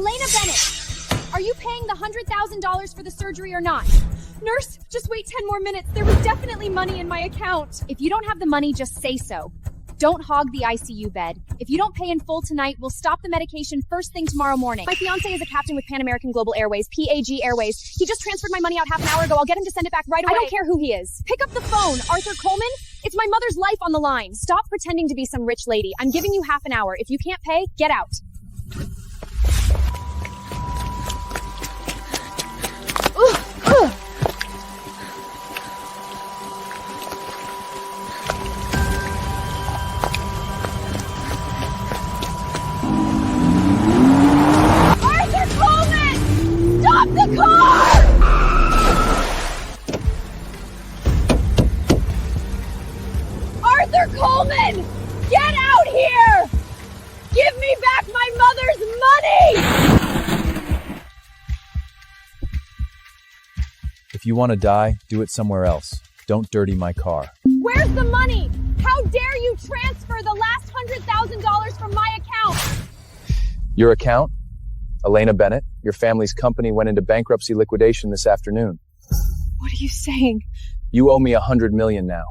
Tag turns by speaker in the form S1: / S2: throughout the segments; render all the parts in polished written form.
S1: Elena Bennett, are you paying the $100,000 for the surgery or not? Nurse, just wait 10 more minutes. There was definitely money in my account. If you don't have the money, just say so. Don't hog the ICU bed. If you don't pay in full tonight, we'll stop the medication first thing tomorrow morning. My fiancé is a captain with Pan American Global Airways, PAG Airways. He just transferred my money out half an hour ago. I'll get him to send it back right away. I don't care who he is. Pick up the phone. Arthur Coleman? It's my mother's life on the line. Stop pretending to be some rich lady. I'm giving you half an hour. If you can't pay, get out.
S2: Coleman! Get out here! Give me back my mother's money!
S3: If you want to die, do it somewhere else. Don't dirty my car.
S2: Where's the money? How dare you transfer the last $100,000 from my account?
S3: Your account? Elena Bennett, your family's company went into bankruptcy liquidation this afternoon.
S2: What are you saying?
S3: You owe me $100 million now.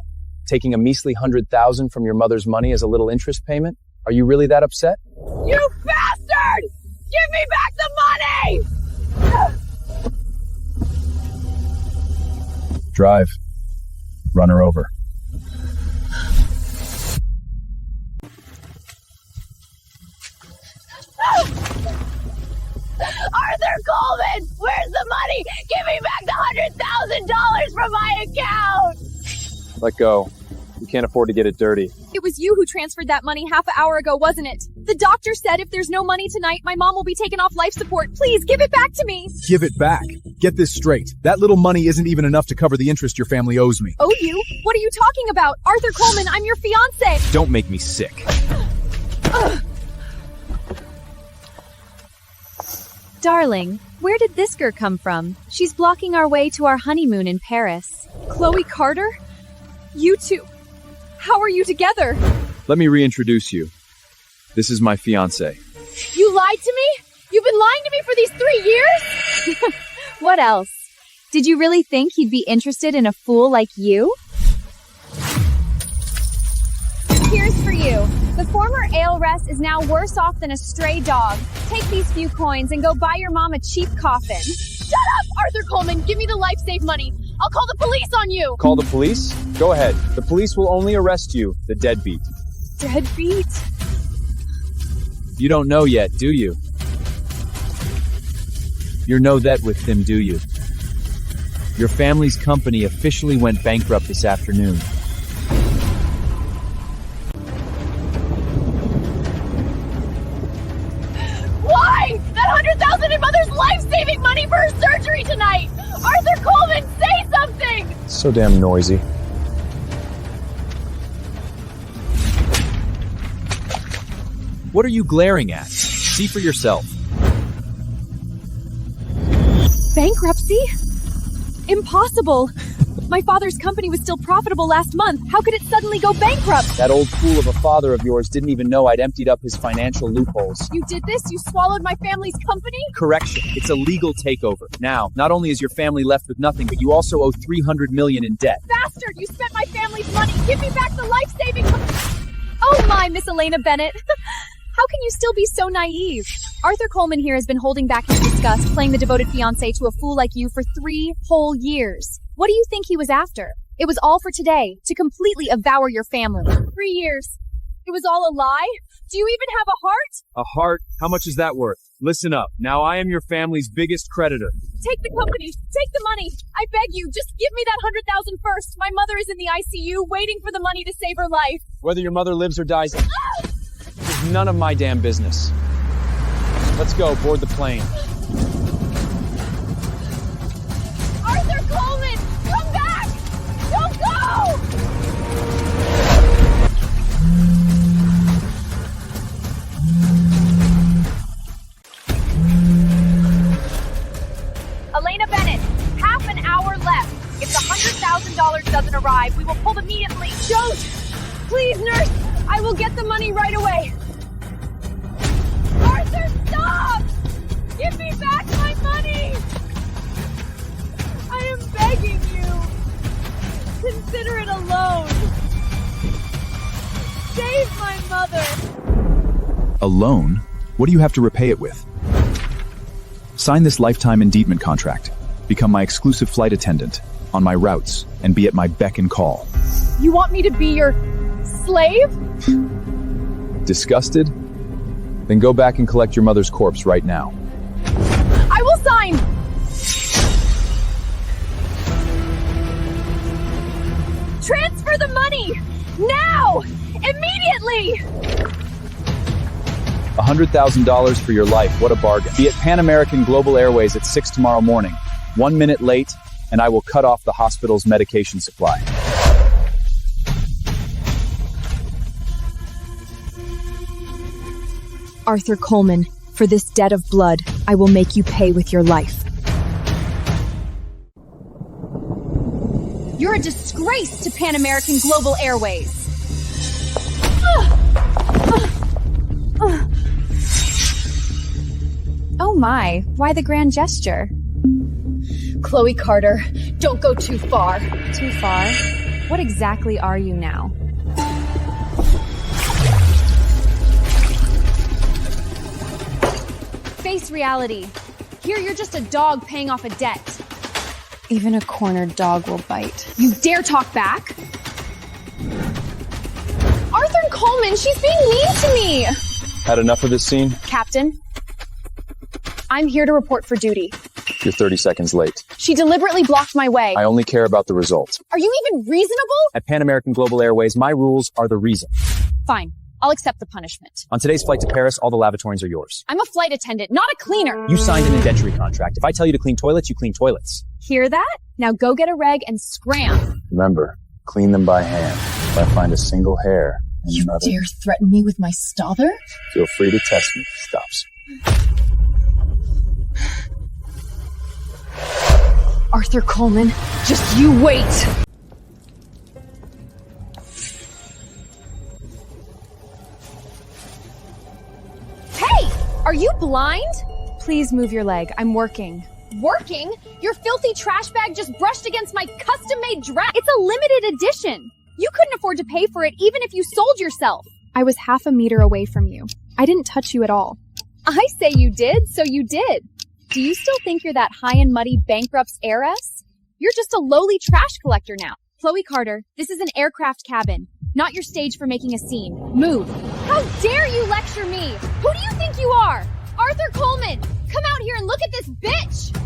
S3: Taking a measly $100,000 from your mother's money as a little interest payment? Are you really that upset?
S2: You bastard! Give me back the money!
S3: Drive. Run her over.
S2: Arthur Coleman! Where's the money? Give me back the $100,000 from my account!
S3: Let go. You can't afford to get it dirty.
S1: It was you who transferred that money half an hour ago, wasn't it? The doctor said if there's no money tonight, my mom will be taken off life support. Please, give it back to me.
S4: Give it back. Get this straight. That little money isn't even enough to cover the interest your family owes me.
S1: Owe you? What are you talking about? Arthur Coleman, I'm your fiancé.
S4: Don't make me sick.
S5: Darling, where did this girl come from? She's blocking our way to our honeymoon in Paris.
S1: Chloe Carter? You two. How are you together?
S3: Let me reintroduce you. This is my fiancé.
S2: You lied to me? You've been lying to me for these 3 years?
S5: What else? Did you really think he'd be interested in a fool like you?
S1: Here's for you. The former heiress is now worse off than a stray dog. Take these few coins and go buy your mom a cheap coffin.
S2: Shut up, Arthur Coleman! Give me the life-save money! I'll call the police on you!
S3: Call the police? Go ahead. The police will only arrest you, the deadbeat.
S1: Deadbeat?
S3: You don't know yet, do you? You're no that with him, do you? Your family's company officially went bankrupt this afternoon.
S2: Why? That $100,000 in mother's life-saving money for her surgery tonight! Arthur Coleman, say something!
S3: So damn noisy.
S4: What are you glaring at? See for yourself.
S1: Bankruptcy? Impossible. My father's company was still profitable last month. How could it suddenly go bankrupt?
S3: That old fool of a father of yours didn't even know I'd emptied up his financial loopholes.
S1: You did this? You swallowed my family's company?
S3: Correction. It's a legal takeover. Now, not only is your family left with nothing, but you also owe $300 million in debt.
S1: Bastard! You spent my family's money! Give me back the life-saving... Oh my, Miss Elena Bennett. How can you still be so naive? Arthur Coleman here has been holding back his disgust, playing the devoted fiancé to a fool like you for 3 whole years. What do you think he was after? It was all for today, to completely devour your family. 3 years. It was all a lie? Do you even have a heart?
S3: A heart? How much is that worth? Listen up. Now I am your family's biggest creditor.
S1: Take the company. Take the money. I beg you, just give me that $100,000 first. My mother is in the ICU, waiting for the money to save her life.
S3: Whether your mother lives or dies is none of my damn business. Let's go. Board the plane.
S2: Arthur Coleman, come back! Don't go!
S1: Elena Bennett, half an hour left. If the $100,000 doesn't arrive, we will pull immediately. Don't! Please, nurse! I will get the money right away.
S2: Arthur, stop! mother.
S4: A loan? What do you have to repay it with? Sign this lifetime endearment contract. Become my exclusive flight attendant on my routes and be at my beck and call.
S2: You want me to be your slave?
S3: Disgusted? Then go back and collect your mother's corpse right now.
S2: I will sign. Transfer the money! Now! Immediately!
S3: $100,000 for your life, what a bargain. Be at Pan American Global Airways at 6 tomorrow morning. 1 minute late, and I will cut off the hospital's medication supply.
S1: Arthur Coleman, for this debt of blood, I will make you pay with your life.
S2: You're a disgrace to Pan American Global Airways.
S1: Oh my, why the grand gesture?
S2: Chloe Carter, don't go too far.
S1: Too far? What exactly are you now?
S2: Face reality. Here you're just a dog paying off a debt.
S1: Even a cornered dog will bite.
S2: You dare talk back? Arthur Coleman, she's being mean to me!
S3: Had enough of this scene?
S2: Captain, I'm here to report for duty.
S3: You're 30 seconds late.
S2: She deliberately blocked my way.
S3: I only care about the result.
S2: Are you even reasonable?
S3: At Pan American Global Airways, my rules are the reason.
S2: Fine, I'll accept the punishment.
S3: On today's flight to Paris, all the lavatories are yours.
S2: I'm a flight attendant, not a cleaner.
S3: You signed an indenture contract. If I tell you to clean toilets, you clean toilets.
S2: Hear that? Now go get a rag and scram.
S3: Remember, clean them by hand. If I find a single hair in another,
S2: Dare threaten me with my stother?
S3: feel free to test me. Stops.
S2: Arthur Coleman, just you wait! Hey! Are you blind?
S1: Please move your leg, I'm working.
S2: Working? Your filthy trash bag just brushed against my custom-made dress!
S1: It's a limited edition!
S2: You couldn't afford to pay for it even if you sold yourself!
S1: I was half a meter away from you. I didn't touch you at all.
S2: I say you did, so you did. Do you still think you're that high and muddy bankrupt's heiress? You're just a lowly trash collector now. Chloe Carter, this is an aircraft cabin, not your stage for making a scene. Move. How dare you lecture me? Who do you think you are? Arthur Coleman, come out here and look at this bitch!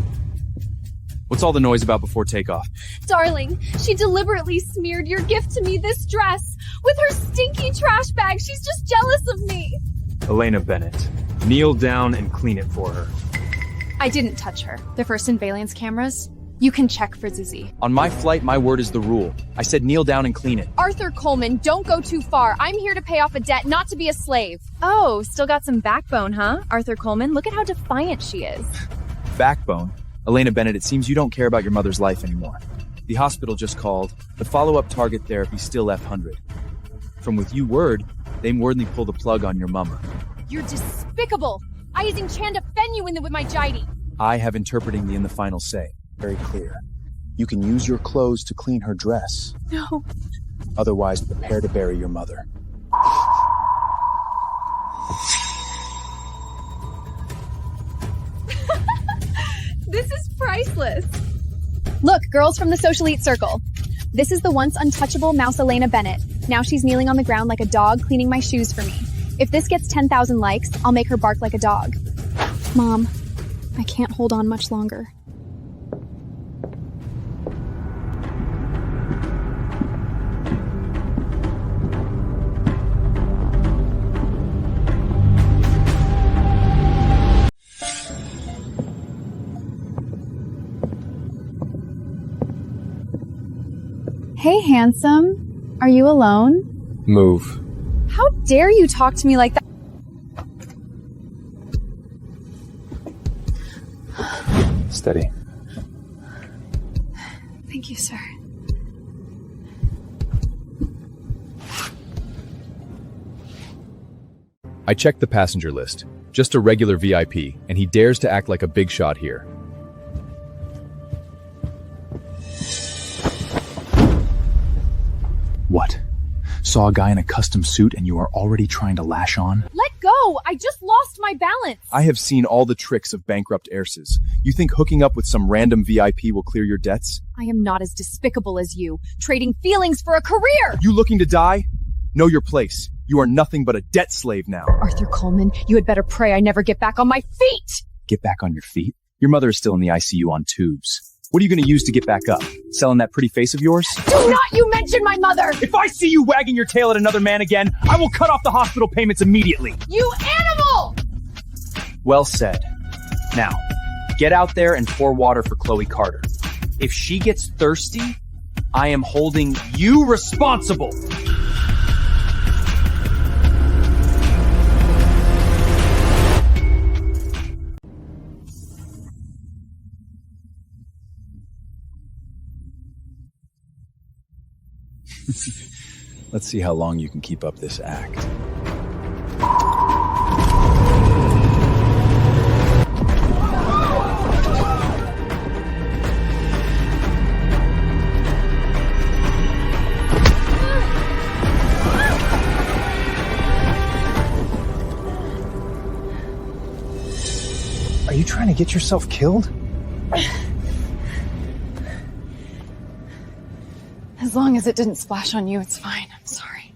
S4: What's all the noise about before takeoff?
S2: Darling, she deliberately smeared your gift to me, this dress, with her stinky trash bag. She's just jealous of me.
S6: Elena Bennett, kneel down and clean it for her.
S1: I didn't touch her. The first surveillance cameras. You can check for Zizi.
S3: On my flight, my word is the rule. I said kneel down and clean it.
S2: Arthur Coleman, don't go too far. I'm here to pay off a debt, not to be a slave.
S1: Oh, still got some backbone, huh? Arthur Coleman, look at how defiant she is.
S4: Backbone? Elena Bennett, it seems you don't care about your mother's life anymore. The hospital just called. The follow-up target therapy still F100. From with you word, they more than pull the plug on your mama.
S2: You're despicable. I is in Chanda fen you in the with my jidey.
S3: I have interpreting the in the final say. Very clear. You can use your clothes to clean her dress.
S1: No.
S3: Otherwise, prepare to bury your mother.
S2: This is priceless. Look, girls from the social elite circle. This is the once untouchable mouse Elena Bennett. Now she's kneeling on the ground like a dog, cleaning my shoes for me. If this gets 10,000 likes, I'll make her bark like a dog.
S1: Mom, I can't hold on much longer. Hey, handsome. Are you alone?
S3: Move.
S1: How dare you talk to me like that?
S3: Steady.
S1: Thank you, sir.
S4: I checked the passenger list. Just a regular VIP, and he dares to act like a big shot here.
S3: What? saw a guy in a custom suit and you are already trying to lash on?
S1: Let go! I just lost my balance!
S4: I have seen all the tricks of bankrupt heiresses. You think hooking up with some random VIP will clear your debts?
S1: I am not as despicable as you, trading feelings for a career!
S4: You looking to die? Know your place. You are nothing but a debt slave now.
S1: Arthur Coleman, you had better pray I never get back on my feet!
S3: Get back on your feet? Your mother is still in the ICU on tubes. What are you going to use to get back up? Selling that pretty face of yours?
S1: Do not you mention my mother!
S3: If I see you wagging your tail at another man again, I will cut off the hospital payments immediately.
S1: You animal!
S3: Well said. Now, get out there and pour water for Chloe Carter. If she gets thirsty, I am holding you responsible. Let's see how long you can keep up this act.
S7: Are you trying to get yourself killed?
S1: As long as it didn't splash on you, it's fine. I'm sorry.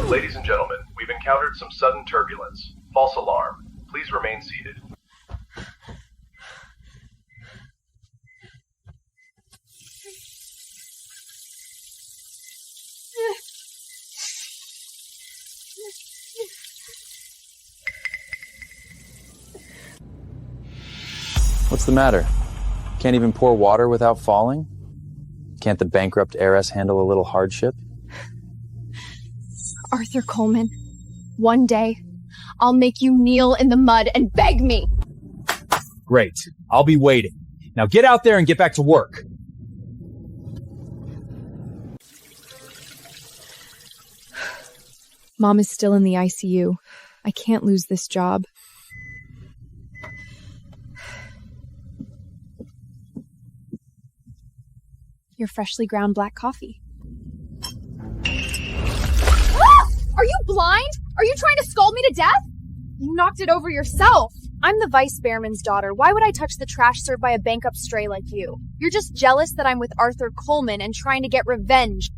S8: Ladies and gentlemen, we've encountered some sudden turbulence. False alarm. Please remain seated.
S3: What's the matter? Can't even pour water without falling? Can't the bankrupt heiress handle a little hardship?
S1: Arthur Coleman, one day, I'll make you kneel in the mud and beg me.
S3: Great. I'll be waiting. Now get out there and get back to work.
S2: Mom is still in the ICU. I can't lose this job. Your freshly ground black coffee.
S1: Ah! Are you blind? Are you trying to scold me to death? You knocked it over yourself.
S2: I'm the vice bearman's daughter. Why would I touch the trash served by a bankrupt stray like you? You're just jealous that I'm with Arthur Coleman and trying to get revenge.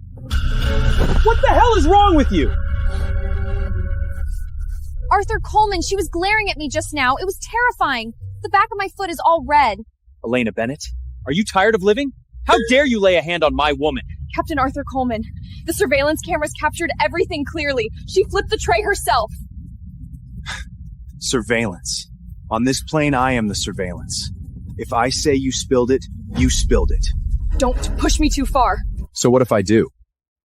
S3: What the hell is wrong with you?
S2: Arthur Coleman, she was glaring at me just now. It was terrifying. The back of my foot is all red.
S3: Elena Bennett, are you tired of living? How dare you lay a hand on my woman?
S1: Captain Arthur Coleman, the surveillance cameras captured everything clearly. She flipped the tray herself.
S4: Surveillance. On this plane, I am the surveillance. If I say you spilled it, you spilled it.
S1: Don't push me too far.
S4: So what if I do?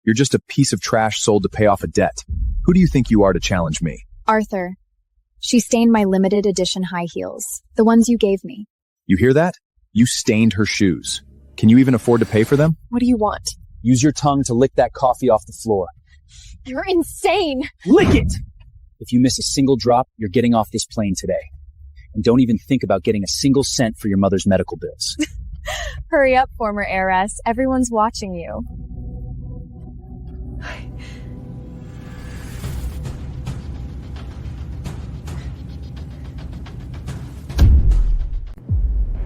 S4: You're just a piece of trash sold to pay off a debt. Who do you think you are to challenge me?
S2: Arthur, she stained my limited edition high heels. The ones you gave me.
S4: You hear that? You stained her shoes. Can you even afford to pay for them?
S1: What do you want?
S3: Use your tongue to lick that coffee off the floor.
S1: You're insane.
S3: Lick it! If you miss a single drop, you're getting off this plane today. And don't even think about getting a single cent for your mother's medical bills.
S2: Hurry up, former heiress. Everyone's watching you.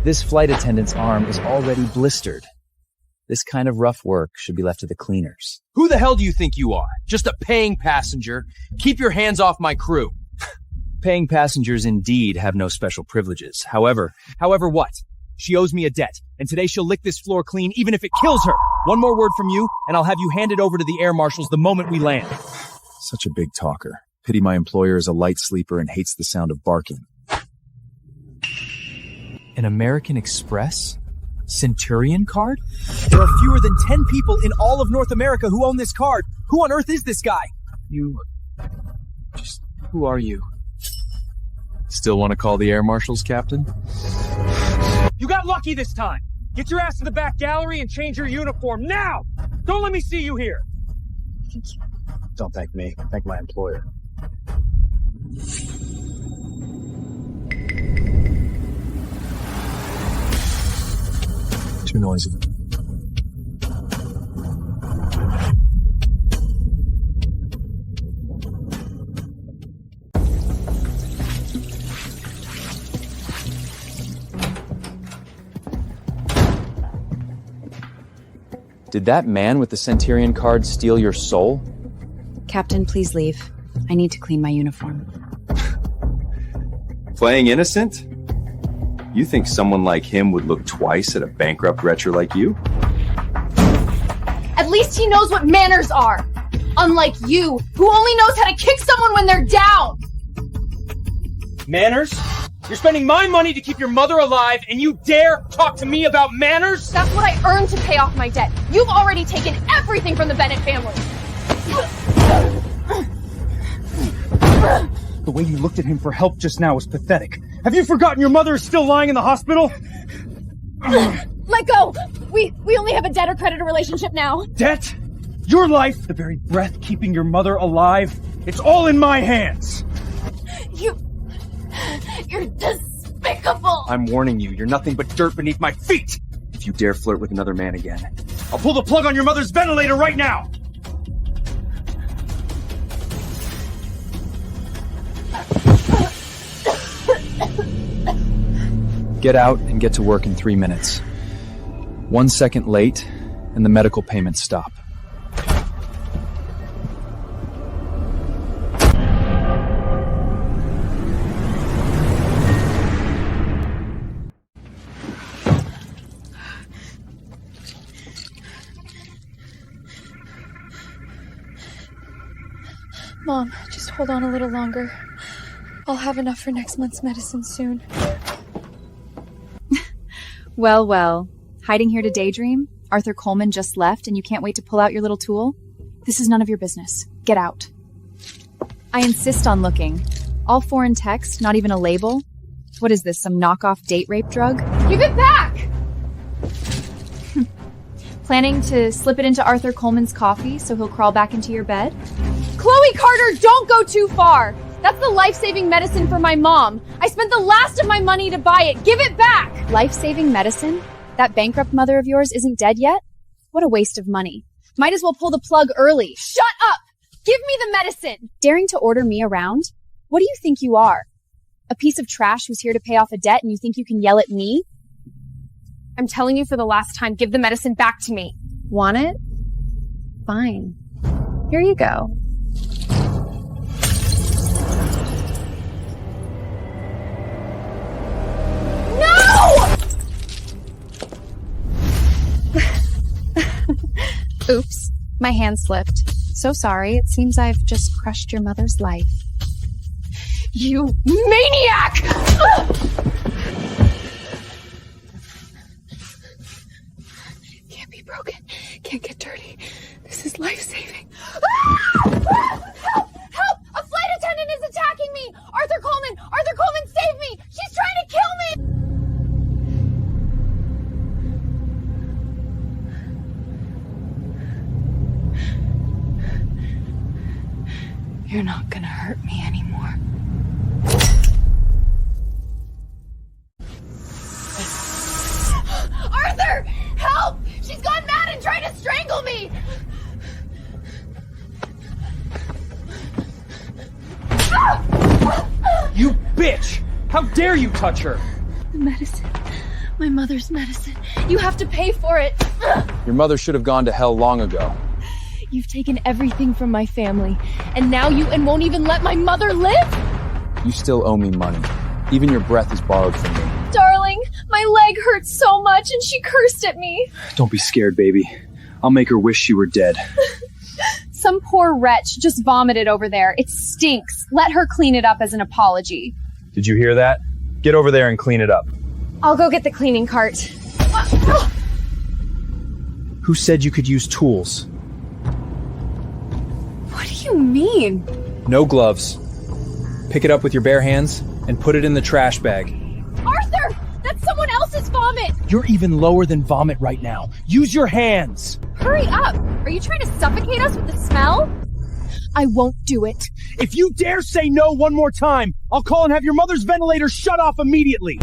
S3: This flight attendant's arm is already blistered. This kind of rough work should be left to the cleaners.
S4: Who the hell do you think you are? Just a paying passenger? Keep your hands off my crew.
S3: Paying passengers indeed have no special privileges. However what? She owes me a debt, and today she'll lick this floor clean even if it kills her. One more word from you, and I'll have you handed over to the air marshals the moment we land.
S4: Such a big talker. Pity my employer is a light sleeper and hates the sound of barking.
S3: An American Express? Centurion card? There are fewer than 10 people in all of North America who own this card. Who on earth is this guy? Who are you?
S4: Still want to call the air marshals, Captain?
S6: You got lucky this time. Get your ass to the back gallery and change your uniform now. Don't let me see you here.
S7: Don't thank me. Thank my employer. Too noisy.
S4: Did that man with the Centurion card steal your soul?
S5: Captain, please leave. I need to clean my uniform.
S4: Playing innocent? You think someone like him would look twice at a bankrupt wretcher like you?
S1: At least he knows what manners are. Unlike you, who only knows how to kick someone when they're down.
S6: Manners? You're spending my money to keep your mother alive, and you dare talk to me about manners?
S1: That's what I earned to pay off my debt. You've already taken everything from the Bennett family.
S6: The way you looked at him for help just now was pathetic. Have you forgotten your mother is still lying in the hospital?
S1: Let go! We only have a debtor-creditor relationship now.
S6: Debt? Your life, the very breath keeping your mother alive, it's all in my hands.
S1: You're despicable!
S6: I'm warning you, you're nothing but dirt beneath my feet! If you dare flirt with another man again, I'll pull the plug on your mother's ventilator right now!
S4: Get out and get to work in 3 minutes. 1 second late, and the medical payments stop.
S2: Mom, just hold on a little longer. I'll have enough for next month's medicine soon.
S5: Well, well. Hiding here to daydream? Arthur Coleman just left and you can't wait to pull out your little tool? This is none of your business. Get out. I insist on looking. All foreign text, not even a label? What is this, some knockoff date rape drug?
S1: Give it back!
S5: Planning to slip it into Arthur Coleman's coffee so he'll crawl back into your bed?
S1: Chloe Carter, don't go too far! That's the life-saving medicine for my mom. I spent the last of my money to buy it. Give it back!
S5: Life-saving medicine? That bankrupt mother of yours isn't dead yet? What a waste of money. Might as well pull the plug early.
S1: Shut up! Give me the medicine!
S5: Daring to order me around? What do you think you are? A piece of trash who's here to pay off a debt and you think you can yell at me?
S1: I'm telling you for the last time, give the medicine back to me.
S5: Want it? Fine. Here you go. Oops, my hand slipped. So sorry, it seems I've just crushed your mother's life.
S1: You maniac! Can't be broken, can't get dirty. This is life-saving. Help! Help! A flight attendant is attacking me! Arthur Coleman! Arthur Coleman, save me! She's trying to kill me!
S2: You're not gonna hurt me anymore.
S1: Arthur! Help! She's gone mad and trying to strangle me!
S6: You bitch! How dare you touch her?
S2: The medicine. My mother's medicine. You have to pay for it.
S4: Your mother should have gone to hell long ago.
S1: You've taken everything from my family, and now you won't even let my mother live?
S4: You still owe me money. Even your breath is borrowed from me.
S1: Darling, my leg hurts so much and she cursed at me.
S4: Don't be scared, baby. I'll make her wish she were dead.
S1: Some poor wretch just vomited over there. It stinks. Let her clean it up as an apology.
S3: Did you hear that? Get over there and clean it up.
S1: I'll go get the cleaning cart.
S3: Who said you could use tools?
S1: What do you mean?
S3: No gloves. Pick it up with your bare hands and put it in the trash bag.
S1: Arthur! That's someone else's vomit!
S3: You're even lower than vomit right now. Use your hands!
S1: Hurry up! Are you trying to suffocate us with the smell? I won't do it.
S3: If you dare say no one more time, I'll call and have your mother's ventilator shut off immediately!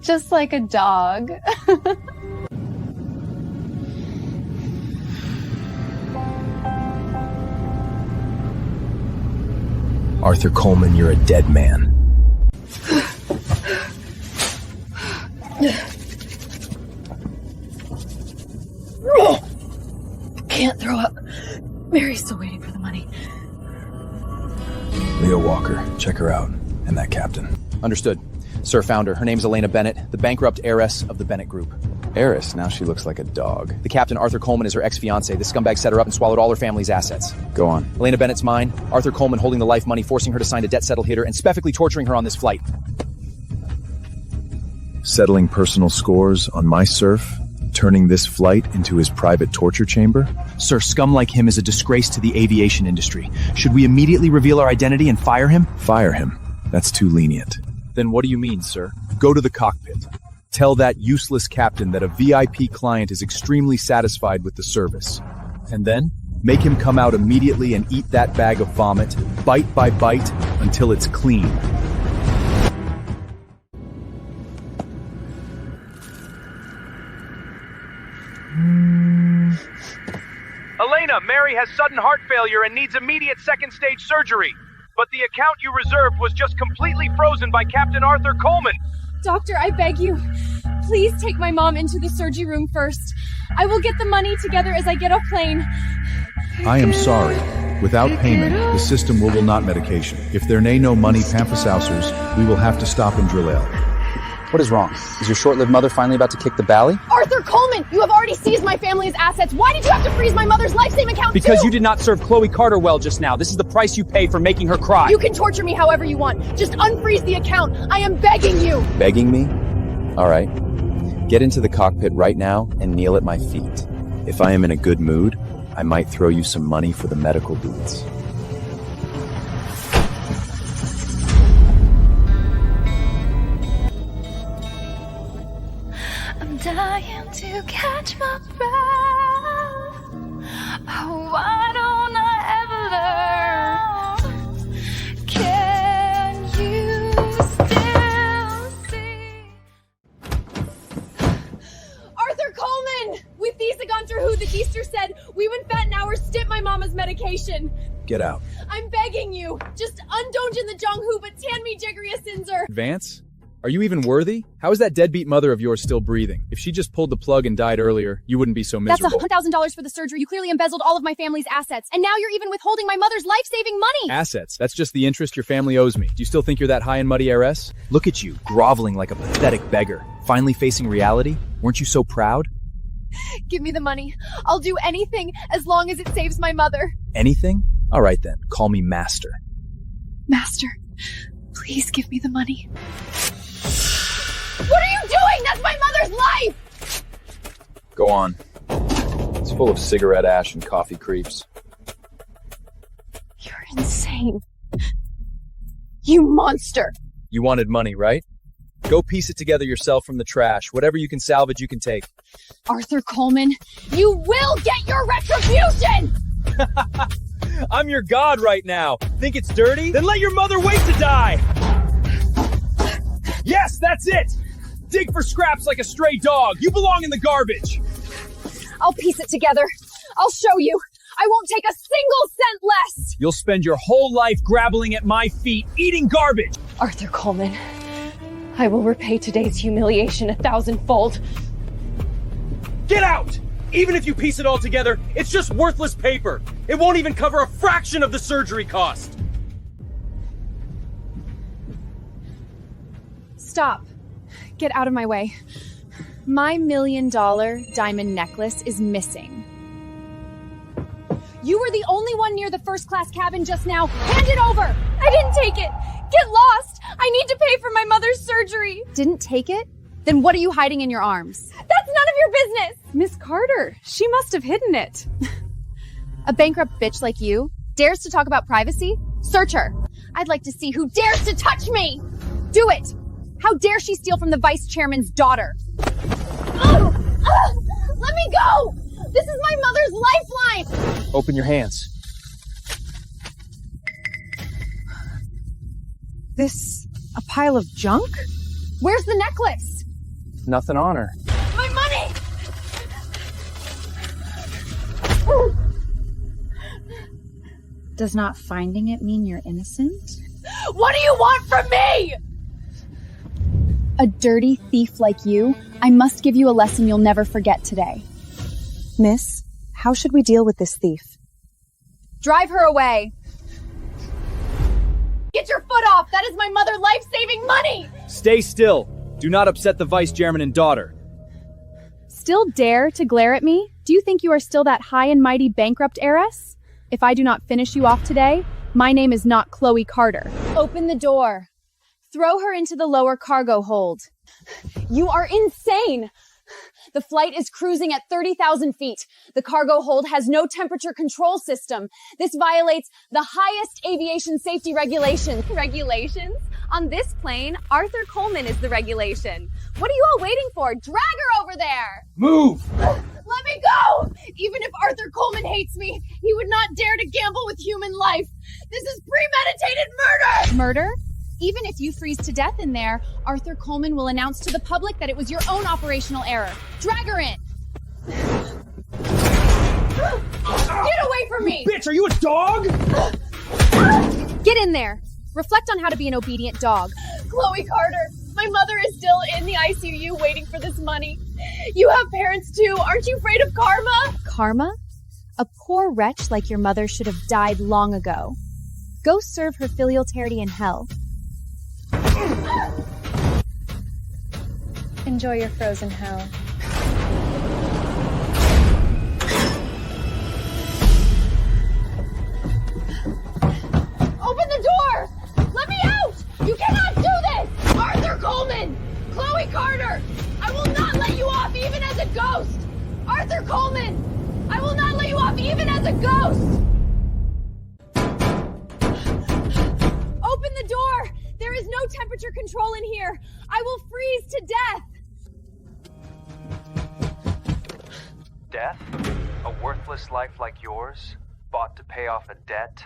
S2: Just like a dog.
S3: Arthur Coleman, you're a dead man.
S9: Can't throw up. Mary's still waiting for the money.
S4: Leo Walker, check her out. And that captain. Understood. Sir, found her. Her name's Elena Bennett, the bankrupt heiress of the Bennett Group. Heiress? Now she looks like a dog. The captain, Arthur Coleman, is her ex-fiancé. The scumbag set her up and swallowed all her family's assets. Go on. Elena Bennett's mine. Arthur Coleman holding the life money, forcing her to sign a debt-settled hitter, and specifically torturing her on this flight. Settling personal scores on my surf? Turning this flight into his private torture chamber?
S3: Sir, scum like him is a disgrace to the aviation industry. Should we immediately reveal our identity and fire him?
S4: Fire him? That's too lenient.
S3: Then what do you mean, sir?
S4: Go to the cockpit. Tell that useless captain that a VIP client is extremely satisfied with the service. And then, make him come out immediately and eat that bag of vomit, bite by bite, until it's clean.
S6: Elena, Mary has sudden heart failure and needs immediate second-stage surgery. But the account you reserved was just completely frozen by Captain Arthur Coleman.
S1: Doctor, I beg you, please take my mom into the surgery room first. I will get the money together as I get off plane.
S4: I am sorry. Without payment, the system will not medication. If there nay no money pamphassausers, we will have to stop and drill ale.
S3: What is wrong? Is your short-lived mother finally about to kick the bally?
S1: Arthur Coleman, you have already seized my family's assets. Why did you have to freeze my mother's life-saving account
S6: Because
S1: too?
S6: you did not serve Chloe Carter well just now. This is the price you pay for making her cry.
S1: You can torture me however you want. Just unfreeze the account. I am begging you.
S4: Begging me? All right. Get into the cockpit right now and kneel at my feet. If I am in a good mood, I might throw you some money for the medical boots.
S9: I'm dying to catch my breath. Oh, why don't I ever learn? Can you still see?
S1: Arthur Coleman! With these gone through who the Geester said, we went fat an hour stip my mama's medication.
S4: Get out.
S1: I'm begging you. Just undonjin the Jong Hu, but tan me Jiggeria Sinzer.
S4: Vance? Are you even worthy? How is that deadbeat mother of yours still breathing? If she just pulled the plug and died earlier, you wouldn't be so miserable.
S1: That's $100,000 for the surgery. You clearly embezzled all of my family's assets. And now you're even withholding my mother's life-saving money.
S4: Assets? That's just the interest your family owes me. Do you still think you're that high and muddy heiress?
S3: Look at you, groveling like a pathetic beggar. Finally facing reality? Weren't you so proud?
S1: Give me the money. I'll do anything as long as it saves my mother.
S3: Anything? All right then, call me Master.
S1: Master, please give me the money. What are you doing? That's my mother's life!
S4: Go on. It's full of cigarette ash and coffee creeps.
S1: You're insane. You monster!
S3: You wanted money, right? Go piece it together yourself from the trash. Whatever you can salvage, you can take.
S1: Arthur Coleman, you will get your retribution!
S3: I'm your god right now. Think it's dirty? Then let your mother wait to die! Yes, that's it! Dig for scraps like a stray dog. You belong in the garbage.
S1: I'll piece it together. I'll show you. I won't take a single cent less.
S3: You'll spend your whole life grabbling at my feet, eating garbage.
S1: Arthur Coleman, I will repay today's humiliation 1,000-fold.
S6: Get out! Even if you piece it all together, it's just worthless paper. It won't even cover a fraction of the surgery cost.
S2: Stop. Get out of my way. My $1 million diamond necklace is missing.
S1: You were the only one near the first-class cabin just now. Hand it over! I didn't take it! Get lost! I need to pay for my mother's surgery!
S2: Didn't take it? Then what are you hiding in your arms?
S1: That's none of your business!
S2: Miss Carter, she must have hidden it. A bankrupt bitch like you dares to talk about privacy? Search her.
S1: I'd like to see who dares to touch me!
S2: Do it! How dare she steal from the vice chairman's daughter?
S1: Let me go! This is my mother's lifeline!
S3: Open your hands.
S2: This a pile of junk?
S1: Where's the necklace?
S3: Nothing on her.
S1: My money!
S5: Does not finding it mean you're innocent?
S1: What do you want from me?
S5: A dirty thief like you, I must give you a lesson you'll never forget today.
S9: Miss, how should we deal with this thief?
S5: Drive her away.
S1: Get your foot off! That is my mother life-saving money!
S3: Stay still. Do not upset the vice chairman and daughter.
S5: Still dare to glare at me? Do you think you are still that high and mighty bankrupt heiress? If I do not finish you off today, my name is not Chloe Carter. Open the door. Throw her into the lower cargo hold. You are insane! The flight is cruising at 30,000 feet. The cargo hold has no temperature control system. This violates the highest aviation safety regulations.
S2: Regulations? On this plane, Arthur Coleman is the regulation. What are you all waiting for? Drag her over there!
S3: Move!
S1: Let me go! Even if Arthur Coleman hates me, he would not dare to gamble with human life. This is premeditated murder!
S5: Murder? Even if you freeze to death in there, Arthur Coleman will announce to the public that it was your own operational error. Drag her in!
S1: Get away from me!
S3: Bitch, are you a dog?
S5: Get in there! Reflect on how to be an obedient dog.
S1: Chloe Carter, my mother is still in the ICU waiting for this money. You have parents too. Aren't you afraid of karma?
S5: Karma? A poor wretch like your mother should have died long ago. Go serve her filial charity in hell.
S9: Enjoy your frozen hell.
S1: Open the door! Let me out! You cannot do this! Arthur Coleman! Chloe Carter! I will not let you off even as a ghost! Arthur Coleman! I will not let you off even as a ghost! Open the door! There is no temperature control in here! I will freeze to death!
S6: Death? A worthless life like yours, bought to pay off a debt,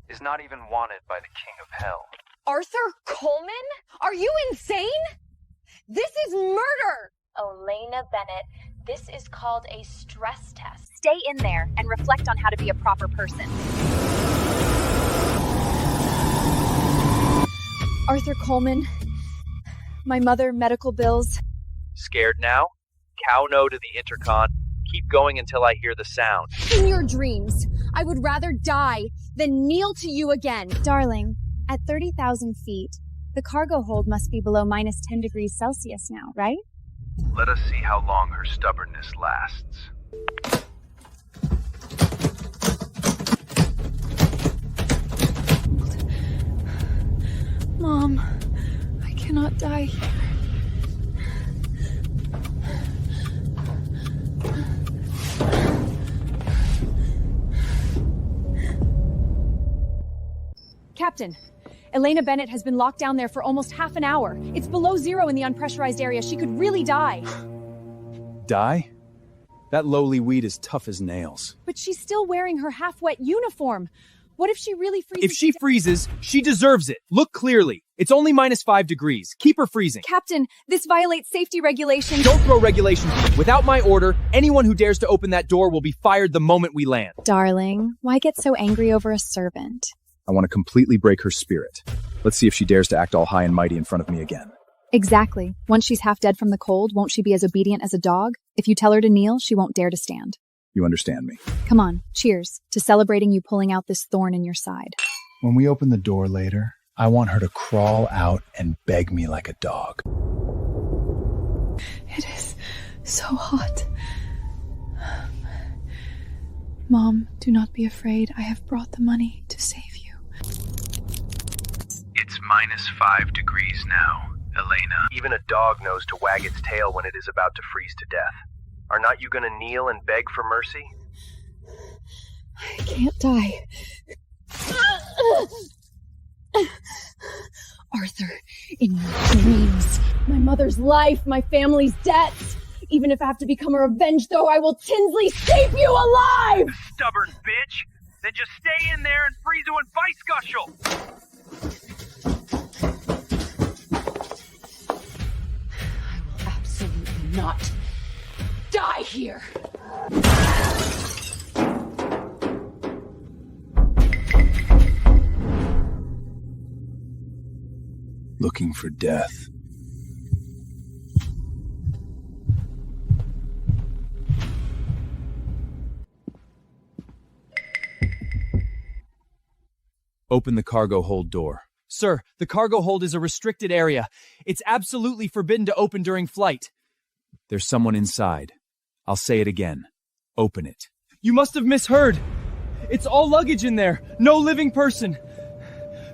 S6: is not even wanted by the king of hell.
S1: Arthur Coleman? Are you insane? This is murder!
S2: Elena Bennett, this is called a stress test.
S5: Stay in there and reflect on how to be a proper person. Arthur Coleman, my mother, medical bills.
S6: Scared now? Cow no to the intercon. Keep going until I hear the sound.
S1: In your dreams, I would rather die than kneel to you again.
S5: Darling, at 30,000 feet, the cargo hold must be below minus 10 degrees Celsius now, right?
S6: Let us see how long her stubbornness lasts.
S9: Mom, I cannot die here.
S5: Captain, Elena Bennett has been locked down there for almost half an hour. It's below zero in the unpressurized area. She could really die.
S4: Die? That lowly weed is tough as nails.
S5: But she's still wearing her half-wet uniform. What if she really freezes?
S3: If she freezes, she deserves it. Look clearly. It's only minus 5 degrees. Keep her freezing.
S5: Captain, this violates safety regulations.
S3: Don't throw regulations. Without my order, anyone who dares to open that door will be fired the moment we land.
S5: Darling, why get so angry over a servant?
S4: I want to completely break her spirit. Let's see if she dares to act all high and mighty in front of me again.
S5: Exactly. Once she's half dead from the cold, won't she be as obedient as a dog? If you tell her to kneel, she won't dare to stand.
S4: You understand me.
S5: Come on, cheers to celebrating you pulling out this thorn in your side.
S7: When we open the door later, I want her to crawl out and beg me like a dog.
S9: It is so hot. Mom, do not be afraid. I have brought the money to save you.
S6: It's minus 5 degrees now, Elena. Even a dog knows to wag its tail when it is about to freeze to death. Are not you gonna kneel and beg for mercy?
S9: I can't die.
S1: Arthur, in your dreams, my mother's life, my family's debts. Even if I have to become a revenge throw, I will Tinsley save you alive!
S6: Stubborn bitch! Then just stay in there and freeze you in vice gushel!
S1: I will absolutely not die here!
S7: looking for death.
S3: Open the cargo hold door. Sir, the cargo hold is a restricted area. It's absolutely forbidden to open during flight. There's someone inside. I'll say it again. Open it. You must have misheard. It's all luggage in there. No living person.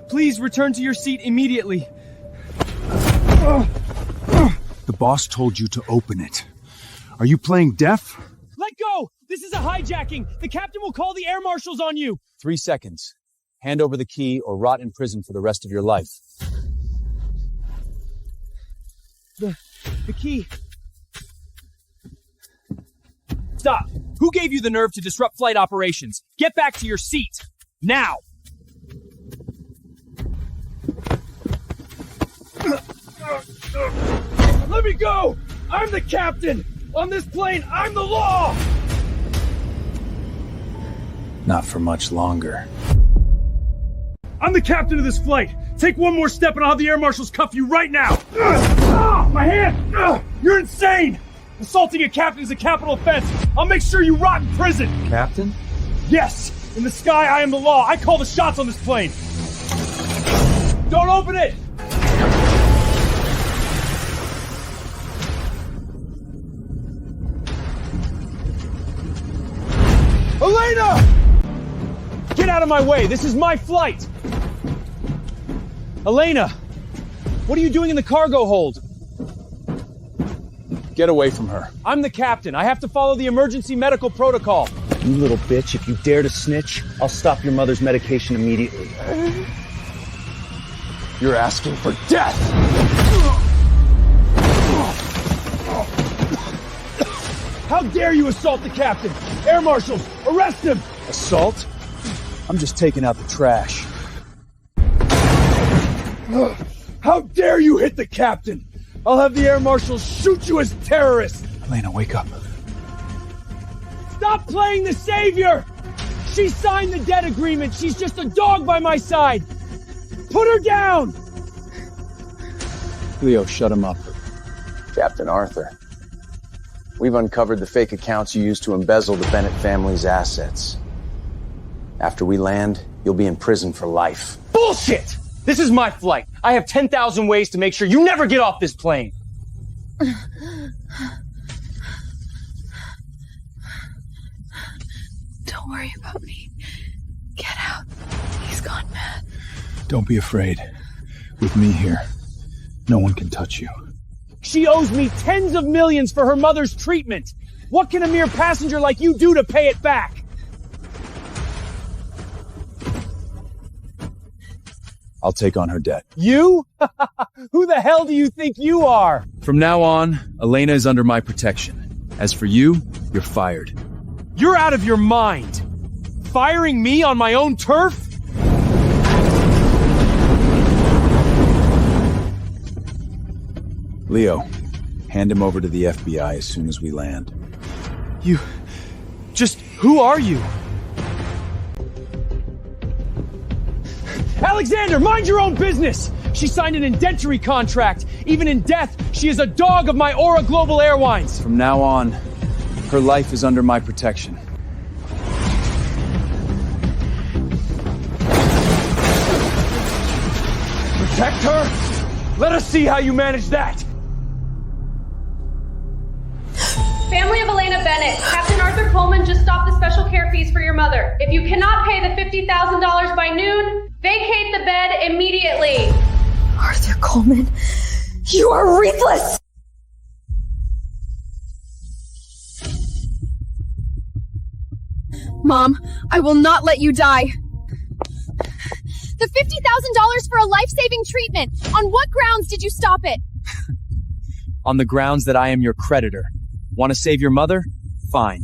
S3: Please return to your seat immediately.
S7: The boss told you to open it. Are you playing deaf?
S3: Let go! This is a hijacking! The captain will call the air marshals on you!
S4: 3 seconds. Hand over the key or rot in prison for the rest of your life.
S3: The key. Stop! Who gave you the nerve to disrupt flight operations? Get back to your seat! Now! Let me go! I'm the captain! On this plane, I'm the law!
S7: Not for much longer.
S3: I'm the captain of this flight! Take one more step and I'll have the air marshals cuff you right now! My hand! You're insane! Assaulting a captain is a capital offense! I'll make sure you rot in prison!
S4: Captain?
S3: Yes! In the sky, I am the law! I call the shots on this plane! Don't open it! Elena! Get out of my way! This is my flight! Elena! What are you doing in the cargo hold?
S4: Get away from her.
S3: I'm the captain. I have to follow the emergency medical protocol.
S10: You little bitch, if you dare to snitch, I'll stop your mother's medication immediately.
S4: You're asking for death!
S3: How dare you assault the captain? Air marshals, arrest him!
S4: Assault? I'm just taking out the trash.
S3: How dare you hit the captain? I'll have the air marshals shoot you as terrorists!
S7: Elena, wake up.
S3: Stop playing the savior! She signed the debt agreement. She's just a dog by my side. Put her down!
S4: Leo, shut him up.
S10: Captain Arthur, we've uncovered the fake accounts you used to embezzle the Bennett family's assets. After we land, you'll be in prison for life.
S3: Bullshit! This is my flight. I have 10,000 ways to make sure you never get off this plane.
S9: Don't worry about me. Get out. He's gone mad.
S7: Don't be afraid. With me here, no one can touch you.
S3: She owes me tens of millions for her mother's treatment. What can a mere passenger like you do to pay it back?
S4: I'll take on her debt.
S3: You? Who the hell do you think you are?
S4: From now on, Elena is under my protection. As for you, you're fired.
S3: You're out of your mind. Firing me on my own turf?
S4: Leo, hand him over to the FBI as soon as we land.
S3: Who are you? Alexander, mind your own business! She signed an indentury contract. Even in death, she is a dog of my Aura Global Airlines.
S4: From now on, her life is under my protection.
S3: Protect her? Let us see how you manage that.
S11: Family of Elena Bennett, Captain Arthur Coleman just stopped the special care fees for your mother. If you cannot pay the $50,000 by noon, vacate the bed immediately.
S1: Arthur Coleman, you are ruthless! Mom, I will not let you die. The $50,000 for a life-saving treatment. On what grounds did you stop it?
S3: On the grounds that I am your creditor. Want to save your mother? Fine.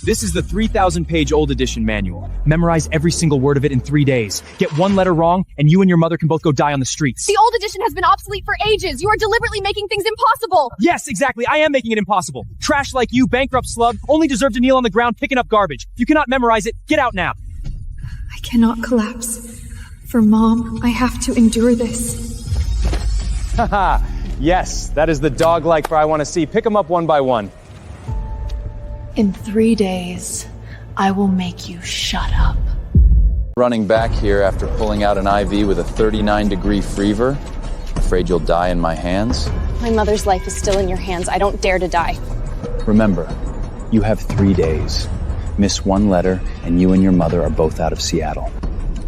S3: This is the 3,000-page old edition manual. Memorize every single word of it in 3 days. Get one letter wrong, and you and your mother can both go die on the streets.
S1: The old edition has been obsolete for ages. You are deliberately making things impossible.
S3: Yes, exactly. I am making it impossible. Trash like you, bankrupt slug, only deserve to kneel on the ground picking up garbage. If you cannot memorize it, get out now.
S9: I cannot collapse. For Mom, I have to endure this.
S10: Haha, yes, that is the dog-like fur I want to see. Pick them up one by one.
S9: In 3 days, I will make you shut up.
S10: Running back here after pulling out an IV with a 39-degree fever. Afraid you'll die in my hands?
S2: My mother's life is still in your hands. I don't dare to die.
S7: Remember, you have 3 days. Miss one letter, and you and your mother are both out of Seattle.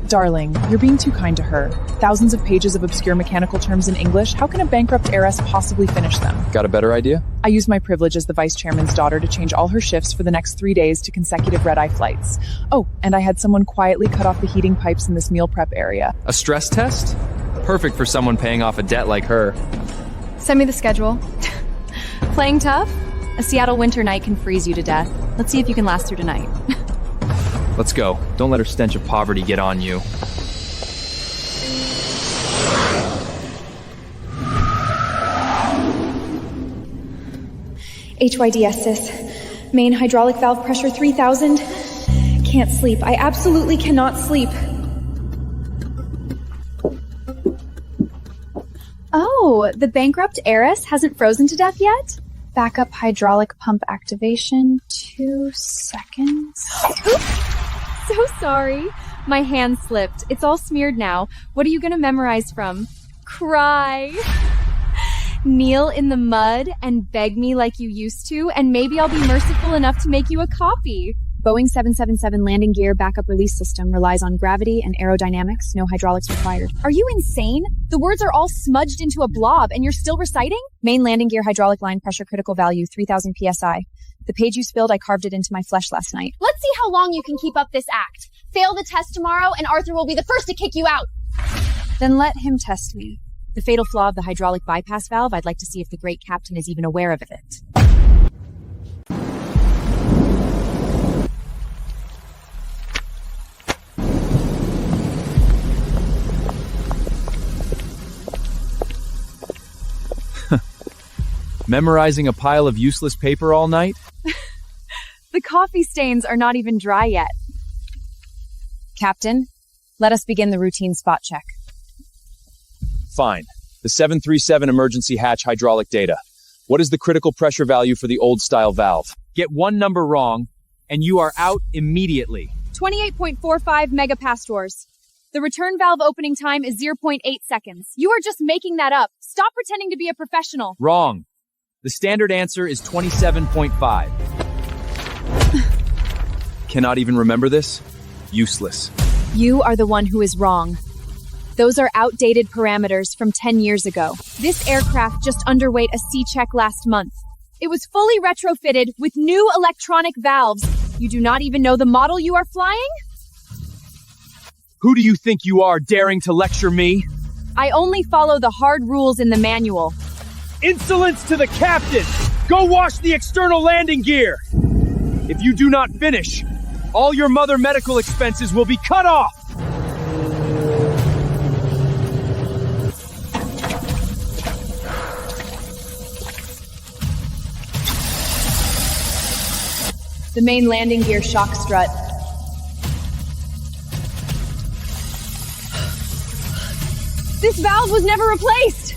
S12: Darling, you're being too kind to her. Thousands of pages of obscure mechanical terms in English. How can a bankrupt heiress possibly finish them?
S10: Got a better idea?
S12: I used my privilege as the vice chairman's daughter to change all her shifts for the next 3 days to consecutive red-eye flights. Oh, and I had someone quietly cut off the heating pipes in this meal prep area.
S3: A stress test? Perfect for someone paying off a debt like her.
S5: Send me the schedule. Playing tough? A Seattle winter night can freeze you to death. Let's see if you can last through tonight.
S3: Let's go. Don't let her stench of poverty get on you.
S1: HYDS, sis. Main hydraulic valve pressure 3000. Can't sleep. I absolutely cannot sleep.
S5: Oh, the bankrupt heiress hasn't frozen to death yet? Backup hydraulic pump activation. 2 seconds.
S2: Oops! So sorry. My hand slipped. It's all smeared now. What are you gonna memorize from? Cry. Kneel in the mud and beg me like you used to, and maybe I'll be merciful enough to make you a copy.
S5: Boeing 777 landing gear backup release system relies on gravity and aerodynamics, no hydraulics required.
S2: Are you insane? The words are all smudged into a blob, and you're still reciting?
S5: Main landing gear hydraulic line pressure critical value 3000 psi. The page you spilled, I carved it into my flesh last night.
S1: Let's see how long you can keep up this act. Fail the test tomorrow, and Arthur will be the first to kick you out.
S5: Then let him test me. The fatal flaw of the hydraulic bypass valve, I'd like to see if the great captain is even aware of it.
S3: Memorizing a pile of useless paper all night?
S5: The coffee stains are not even dry yet. Captain, let us begin the routine spot check.
S4: Fine. The 737 emergency hatch hydraulic data. What is the critical pressure value for the old-style valve?
S3: Get one number wrong, and you are out immediately.
S2: 28.45 megapastors. The return valve opening time is 0.8 seconds. You are just making that up. Stop pretending to be a professional.
S3: Wrong. The standard answer is 27.5.
S4: Cannot even remember this? Useless.
S2: You are the one who is wrong. Those are outdated parameters from 10 years ago. This aircraft just underwent a C-check last month. It was fully retrofitted with new electronic valves. You do not even know the model you are flying?
S3: Who do you think you are, daring to lecture me?
S2: I only follow the hard rules in the manual.
S3: Insolence to the captain! Go wash the external landing gear! If you do not finish, all your mother medical expenses will be cut off!
S2: The main landing gear shock strut. This valve was never replaced!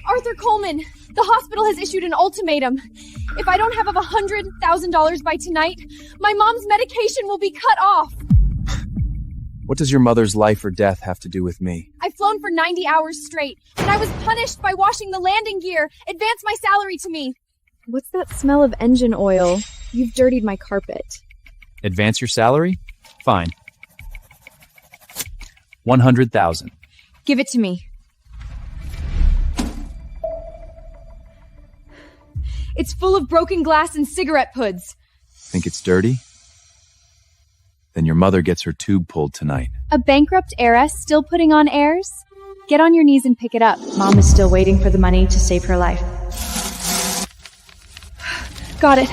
S2: Arthur Coleman, the hospital has issued an ultimatum. If I don't have $100,000 by tonight, my mom's medication will be cut off.
S4: What does your mother's life or death have to do with me?
S2: I've flown for 90 hours straight, and I was punished by washing the landing gear. Advance my salary to me.
S5: What's that smell of engine oil? You've dirtied my carpet.
S4: Advance your salary? Fine. 100,000.
S2: Give it to me. It's full of broken glass and cigarette poods.
S4: Think it's dirty? Then your mother gets her tube pulled tonight.
S2: A bankrupt heiress still putting on airs? Get on your knees and pick it up.
S13: Mom is still waiting for the money to save her life.
S2: Got it.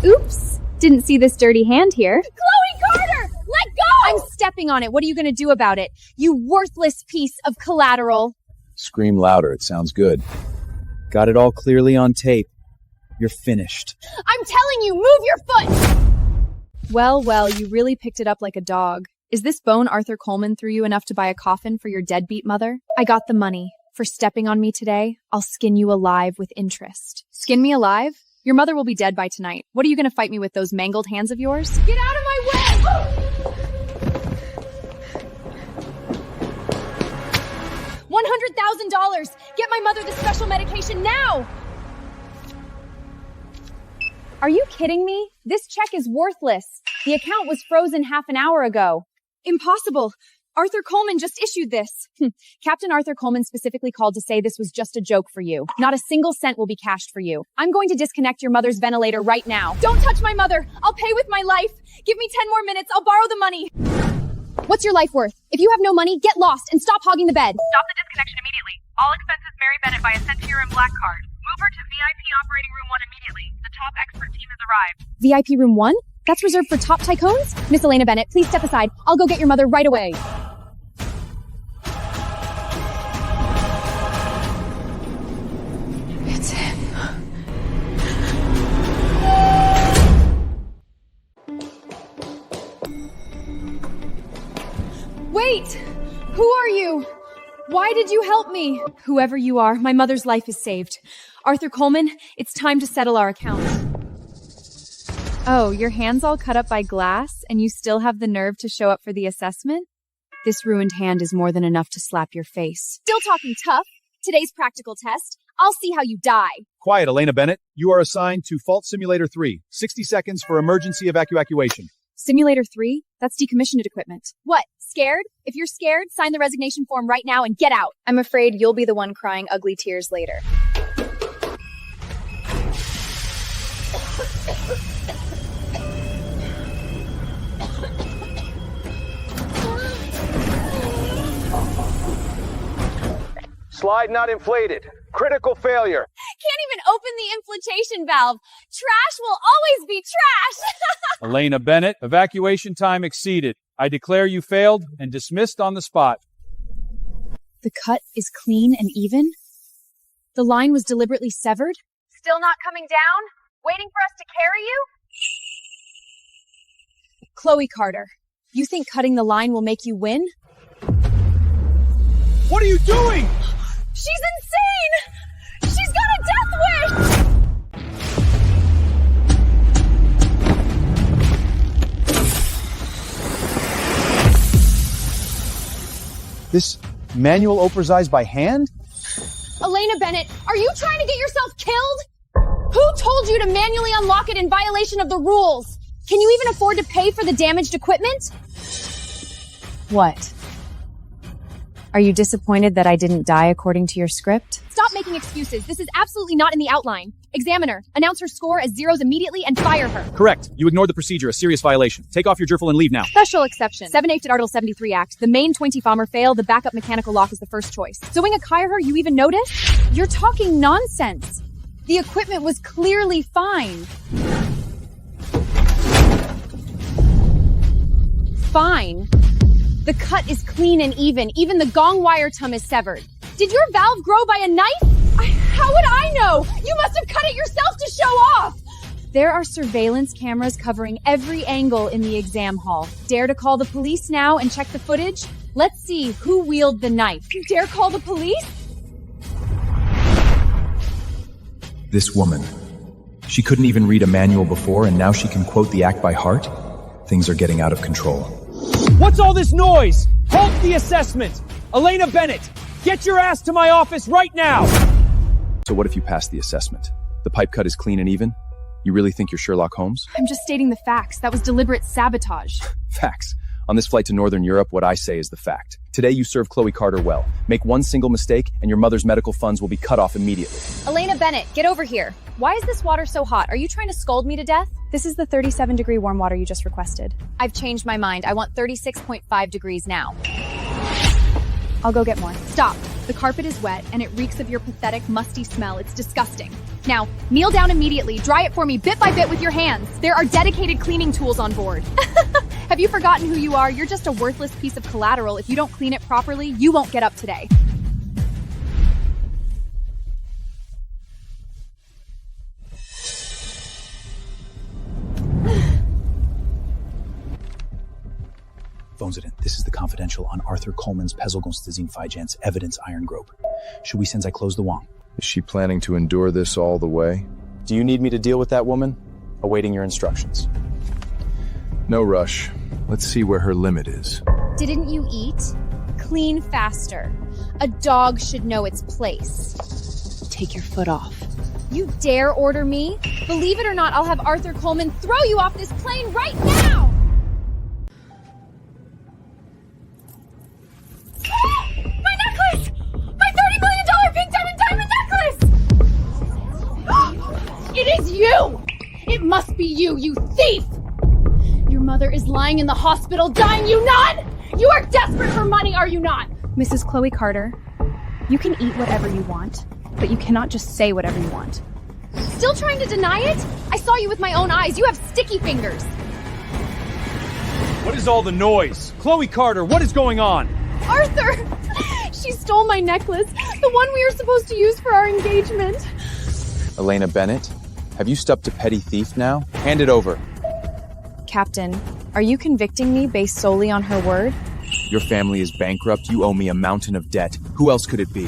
S2: Oops. Didn't see this dirty hand here. Chloe Carter! Let go! I'm stepping on it. What are you going to do about it? You worthless piece of collateral.
S7: Scream louder, it sounds good. Got it all clearly on tape. You're finished.
S1: I'm telling you, move your foot!
S5: Well, well, you really picked it up like a dog. Is this bone Arthur Coleman threw you enough to buy a coffin for your deadbeat mother? I got the money. For stepping on me today, I'll skin you alive with interest. Skin me alive? Your mother will be dead by tonight. What are you going to fight me with, those mangled hands of yours?
S1: Get out of my way! $100,000! Get my mother the special medication now!
S5: Are you kidding me? This check is worthless. The account was frozen half an hour ago.
S1: Impossible! Arthur Coleman just issued this.
S5: Captain Arthur Coleman specifically called to say this was just a joke for you. Not a single cent will be cashed for you. I'm going to disconnect your mother's ventilator right now.
S1: Don't touch my mother! I'll pay with my life! Give me 10 more minutes, I'll borrow the money!
S2: What's your life worth? If you have no money, get lost and stop hogging the bed.
S11: Stop the disconnection immediately. All expenses Mary Bennett by a sent to your room black card. Move her to VIP operating room 1 immediately. The top expert team has arrived.
S2: VIP room 1? That's reserved for top tycoons? Miss Elena Bennett, please step aside. I'll go get your mother right away.
S9: It's him.
S1: Wait! Who are you? Why did you help me? Whoever you are, my mother's life is saved. Arthur Coleman, it's time to settle our account.
S5: Oh, your hand's all cut up by glass, and you still have the nerve to show up for the assessment? This ruined hand is more than enough to slap your face.
S2: Still talking tough? Today's practical test. I'll see how you die.
S3: Quiet, Elena Bennett. You are assigned to Fault Simulator 3. 60 seconds for emergency evacuation.
S5: Simulator 3? That's decommissioned equipment.
S2: What, scared? If you're scared, sign the resignation form right now and get out.
S5: I'm afraid you'll be the one crying ugly tears later.
S6: Slide not inflated. Critical failure.
S2: Can't even open the infiltration valve. Trash will always be trash.
S3: Elena Bennett, evacuation time exceeded. I declare you failed and dismissed on the spot.
S5: The cut is clean and even? The line was deliberately severed?
S11: Still not coming down? Waiting for us to carry you?
S5: Chloe Carter, you think cutting the line will make you win?
S3: What are you doing?
S1: She's insane! She's got a death wish!
S3: This manual authorized by hand?
S1: Elena Bennett, are you trying to get yourself killed? Who told you to manually unlock it in violation of the rules? Can you even afford to pay for the damaged equipment?
S5: What? Are you disappointed that I didn't die according to your script?
S2: Stop making excuses. This is absolutely not in the outline. Examiner, announce her score as zeros immediately and fire her.
S3: Correct. You ignored the procedure, a serious violation. Take off your jerfle and leave now.
S2: Special exception. 7/8 at Article 73 Act. The main 20 bomber fail, the backup mechanical lock is the first choice. Zoing a Kyher, you even notice?
S5: You're talking nonsense. The equipment was clearly fine. Fine? The cut is clean and even. Even the gong wire tum is severed.
S1: Did your valve grow by a knife? How would I know? You must have cut it yourself to show off!
S5: There are surveillance cameras covering every angle in the exam hall. Dare to call the police now and check the footage? Let's see who wielded the knife.
S1: You dare call the police?
S4: This woman. She couldn't even read a manual before, and now she can quote the act by heart? Things are getting out of control.
S3: What's all this noise? Halt the assessment! Elena Bennett, get your ass to my office right now!
S4: So what if you pass the assessment? The pipe cut is clean and even? You really think you're Sherlock Holmes?
S5: I'm just stating the facts. That was deliberate sabotage.
S4: Facts. On this flight to Northern Europe, what I say is the fact. Today you served Chloe Carter well. Make one single mistake, and your mother's medical funds will be cut off immediately.
S2: Elena Bennett, get over here. Why is this water so hot? Are you trying to scold me to death?
S5: This is the 37-degree warm water you just requested.
S2: I've changed my mind. I want 36.5 degrees now.
S5: I'll go get more.
S2: Stop. The carpet is wet, and it reeks of your pathetic, musty smell. It's disgusting. Now, kneel down immediately. Dry it for me bit by bit with your hands. There are dedicated cleaning tools on board. Have you forgotten who you are? You're just a worthless piece of collateral. If you don't clean it properly, you won't get up today.
S7: Bonsident, this is the confidential on Arthur Coleman's Pezelgonstazine Fijans evidence iron grope. Should we since I close the wong?
S4: Is she planning to endure this all the way?
S7: Do you need me to deal with that woman? Awaiting your instructions.
S4: No rush. Let's see where her limit is.
S1: Didn't you eat? Clean faster. A dog should know its place.
S5: Take your foot off.
S1: You dare order me? Believe it or not, I'll have Arthur Coleman throw you off this plane right now! My necklace! My $30 million pink diamond necklace! It is you! It must be you, you thief! Your mother is lying in the hospital, dying, you not? You are desperate for money, are you not?
S5: Mrs. Chloe Carter, you can eat whatever you want, but you cannot just say whatever you want.
S1: Still trying to deny it? I saw you with my own eyes. You have sticky fingers.
S3: What is all the noise? Chloe Carter, what is going on?
S1: Arthur! She stole my necklace, the one we were supposed to use for our engagement.
S10: Elena Bennett, have you stepped to petty thief now? Hand it over.
S5: Captain, are you convicting me based solely on her word?
S4: Your family is bankrupt. You owe me a mountain of debt. Who else could it be?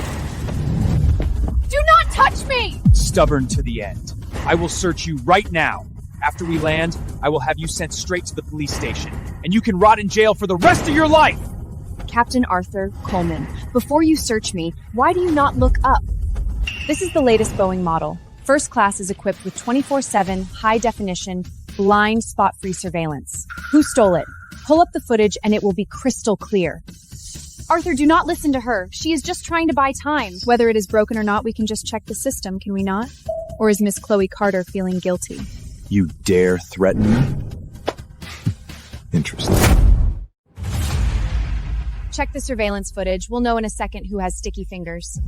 S1: Do not touch me!
S3: Stubborn to the end. I will search you right now. After we land, I will have you sent straight to the police station, and you can rot in jail for the rest of your life!
S5: Captain Arthur Coleman, before you search me, why do you not look up? This is the latest Boeing model. First class is equipped with 24/7, high-definition, blind spot-free surveillance. Who stole it? Pull up the footage and it will be crystal clear.
S1: Arthur, do not listen to her. She is just trying to buy time.
S5: Whether it is broken or not, we can just check the system, can we not? Or is Miss Chloe Carter feeling guilty?
S4: You dare threaten me? Interesting.
S5: Check the surveillance footage. We'll know in a second who has sticky fingers.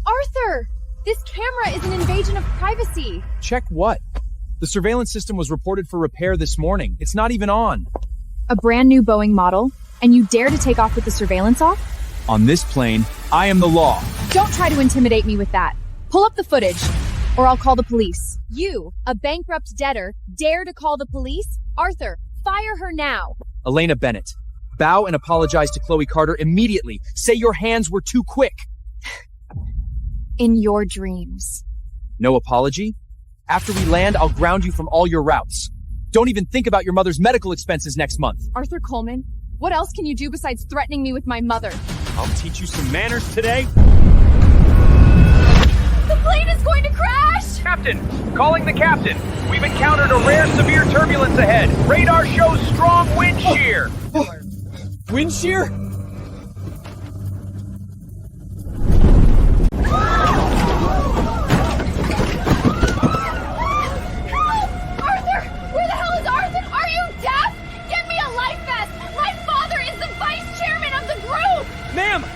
S1: Arthur! This camera is an invasion of privacy.
S3: Check what? The surveillance system was reported for repair this morning. It's not even on.
S5: A brand new Boeing model, and you dare to take off with the surveillance off?
S3: On this plane, I am the law.
S5: Don't try to intimidate me with that. Pull up the footage, or I'll call the police.
S1: You, a bankrupt debtor, dare to call the police? Arthur, fire her now.
S3: Elena Bennett, bow and apologize to Chloe Carter immediately. Say your hands were too quick.
S5: In your dreams.
S3: No apology? After we land, I'll ground you from all your routes. Don't even think about your mother's medical expenses next month.
S1: Arthur Coleman, what else can you do besides threatening me with my mother?
S3: I'll teach you some manners today.
S1: The plane is going to crash!
S6: Captain, calling the captain. We've encountered a rare severe turbulence ahead. Radar shows strong wind shear.
S3: Wind shear?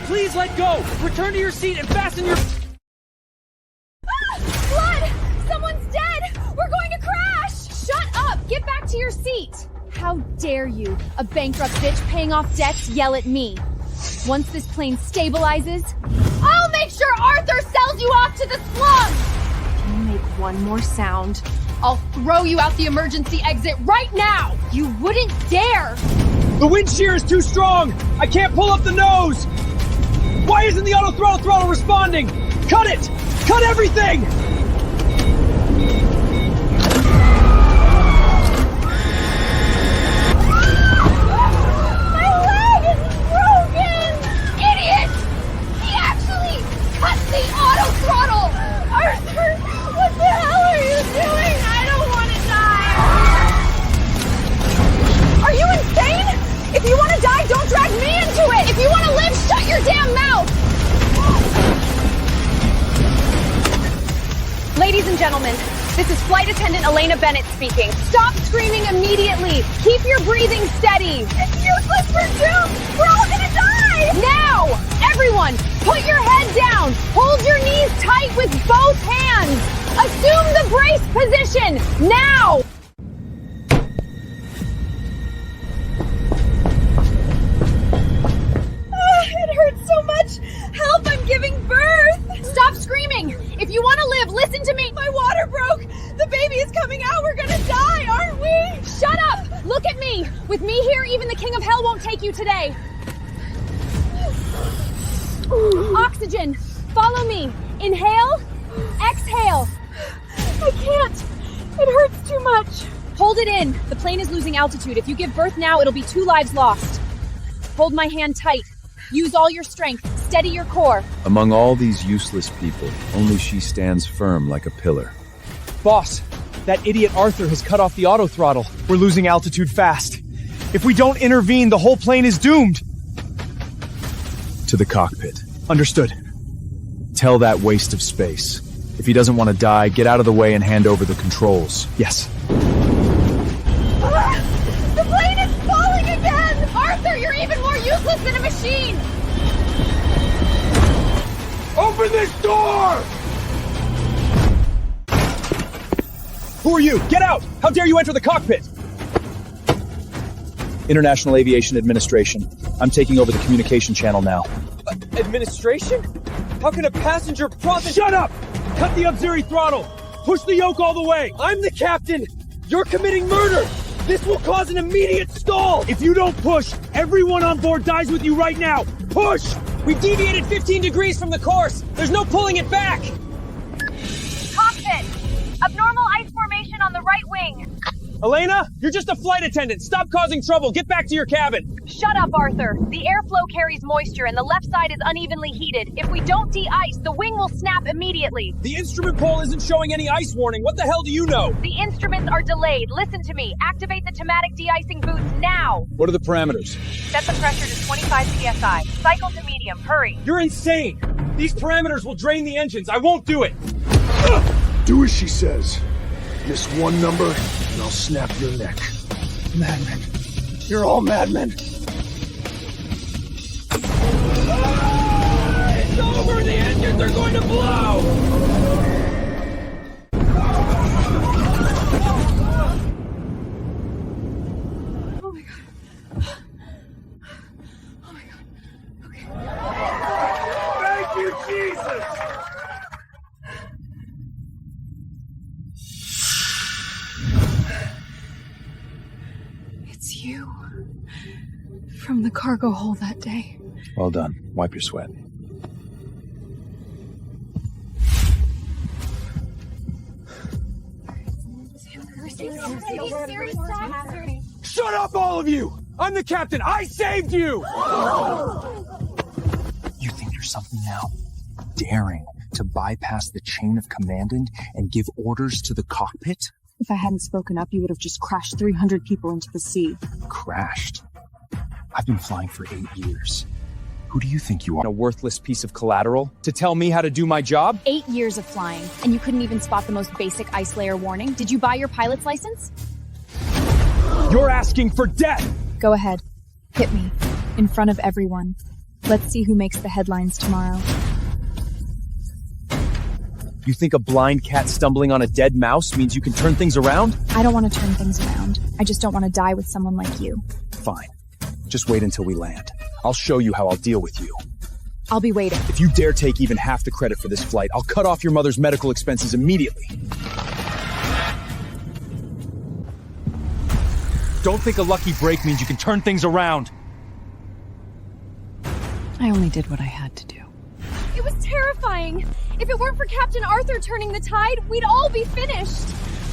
S3: Please let go! Return to your seat and fasten your...
S1: Blood! Someone's dead! We're going to crash! Shut up! Get back to your seat! How dare you, a bankrupt bitch paying off debts, yell at me? Once this plane stabilizes, I'll make sure Arthur sells you off to the slums! If you make one more sound, I'll throw you out the emergency exit right now! You wouldn't dare!
S3: The wind shear is too strong! I can't pull up the nose! Why isn't the auto throttle responding? Cut it! Cut everything!
S1: My leg is broken! Idiot! He actually cut the auto throttle! Arthur, what the hell are you doing? I don't want to die! Are you insane? If you want to die, don't drag me into it! If you want to live, shut your damn mouth! Ladies and gentlemen, this is Flight Attendant Elena Bennett speaking. Stop screaming immediately! Keep your breathing steady! It's useless, we're doomed! We're all gonna die! Now! Everyone, put your head down! Hold your knees tight with both hands! Assume the brace position! Now! It hurts so much! Help, I'm giving birth! Stop screaming! If you want to live, listen to me! My water broke! The baby is coming out! We're gonna die, aren't we? Shut up! Look at me! With With me here, even the King of Hell won't take you today. Oxygen. Follow me. Inhale. Exhale.
S9: I can't. It hurts too much.
S1: Hold it in. The plane is losing altitude. If you give birth now, it'll be 2 lives lost. Hold my hand tight. Use all your strength. Steady your core.
S4: Among all these useless people, only she stands firm like a pillar.
S3: Boss, that idiot Arthur has cut off the auto throttle. We're losing altitude fast. If we don't intervene, the whole plane is doomed.
S4: To the cockpit.
S3: Understood.
S4: Tell that waste of space. If he doesn't want to die, get out of the way and hand over the controls.
S3: Yes.
S1: The plane is falling again! Arthur, you're even more useless than a machine!
S6: Open this door!
S3: Who are you? Get out! How dare you enter the cockpit?
S4: International Aviation Administration. I'm taking over the communication channel now.
S3: Administration? How can a passenger Shut up! Cut the auxiliary throttle! Push the yoke all the way! I'm the captain! You're committing murder! This will cause an immediate stall! If you don't push, everyone on board dies with you right now! Push! We've deviated 15 degrees from the course! There's no pulling it back!
S11: Cockpit! Abnormal ice formation on the right wing.
S3: Elena, you're just a flight attendant! Stop causing trouble! Get back to your cabin!
S11: Shut up, Arthur. The airflow carries moisture and the left side is unevenly heated. If we don't de-ice, the wing will snap immediately.
S3: The instrument pole isn't showing any ice warning. What the hell do you know?
S11: The instruments are delayed. Listen to me. Activate the pneumatic de-icing boots now.
S4: What are the parameters?
S11: Set the pressure to 25 psi. Cycle to medium. Hurry.
S3: You're insane! These parameters will drain the engines. I won't do it!
S6: Do as she says. Miss one number, and I'll snap your neck. Madmen. You're all madmen.
S3: It's over! The engines are going to blow!
S9: Oh my god. Oh my god. Okay.
S6: Thank you, Jesus!
S9: It's you. From the cargo hold that day.
S4: Well done. Wipe your sweat.
S3: Shut up, all of you! I'm the captain! I saved you!
S7: You think you're something now? Daring to bypass the chain of command and give orders to the cockpit?
S5: If I hadn't spoken up, you would have just crashed 300 people into the sea.
S7: Crashed? I've been flying for 8 years. Who do you think you are?
S3: A worthless piece of collateral to tell me how to do my job?
S2: 8 years of flying, and you couldn't even spot the most basic ice layer warning? Did you buy your pilot's license?
S3: You're asking for death!
S5: Go ahead. Hit me. In front of everyone. Let's see who makes the headlines tomorrow.
S3: You think a blind cat stumbling on a dead mouse means you can turn things around?
S5: I don't want to turn things around. I just don't want to die with someone like you.
S7: Fine. Just wait until we land. I'll show you how I'll deal with you.
S5: I'll be waiting.
S3: If you dare take even half the credit for this flight, I'll cut off your mother's medical expenses immediately. Don't think a lucky break means you can turn things around.
S5: I only did what I had to do.
S1: It was terrifying. If it weren't for Captain Arthur turning the tide, we'd all be finished.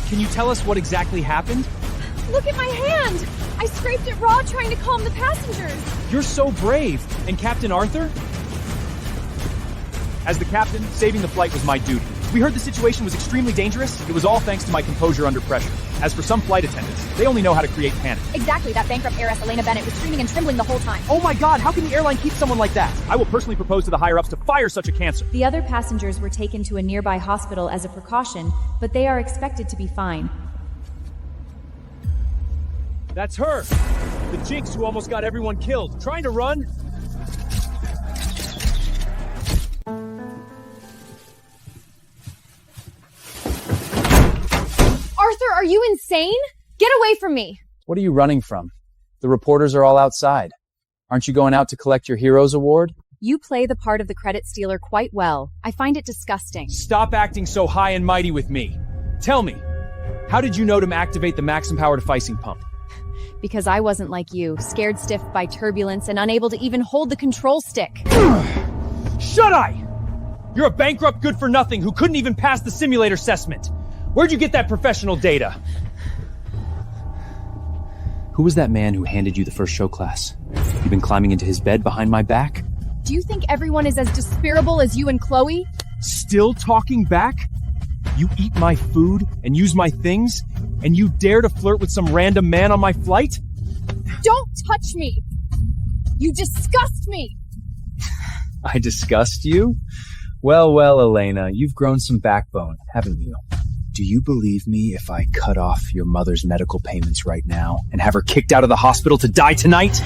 S3: Can you tell us what exactly happened?
S1: Look at my hand. I scraped it raw trying to calm the passengers.
S3: You're so brave. And Captain Arthur? As the captain, saving the flight was my duty. We heard the situation was extremely dangerous. It was all thanks to my composure under pressure. As for some flight attendants, they only know how to create panic.
S2: Exactly, that bankrupt heiress Elena Bennett was screaming and trembling the whole time.
S3: Oh my god, how can the airline keep someone like that? I will personally propose to the higher-ups to fire such a cancer.
S14: The other passengers were taken to a nearby hospital as a precaution, but they are expected to be fine.
S3: That's her! The jinx who almost got everyone killed. Trying to run?
S1: Arthur, are you insane? Get away from me!
S4: What are you running from? The reporters are all outside. Aren't you going out to collect your Heroes Award?
S2: You play the part of the credit stealer quite well. I find it disgusting.
S3: Stop acting so high and mighty with me. Tell me, how did you know to activate the maximum power defising pump?
S2: Because I wasn't like you, scared stiff by turbulence and unable to even hold the control stick.
S3: Shut eye! You're a bankrupt good-for-nothing who couldn't even pass the simulator assessment. Where'd you get that professional data?
S7: Who was that man who handed you the first show class? You've been climbing into his bed behind my back?
S2: Do you think everyone is as despicable as you and Chloe?
S3: Still talking back? You eat my food and use my things? And you dare to flirt with some random man on my flight?
S2: Don't touch me! You disgust me!
S7: I disgust you? Well, Elena, you've grown some backbone, haven't you? Do you believe me if I cut off your mother's medical payments right now and have her kicked out of the hospital to die tonight?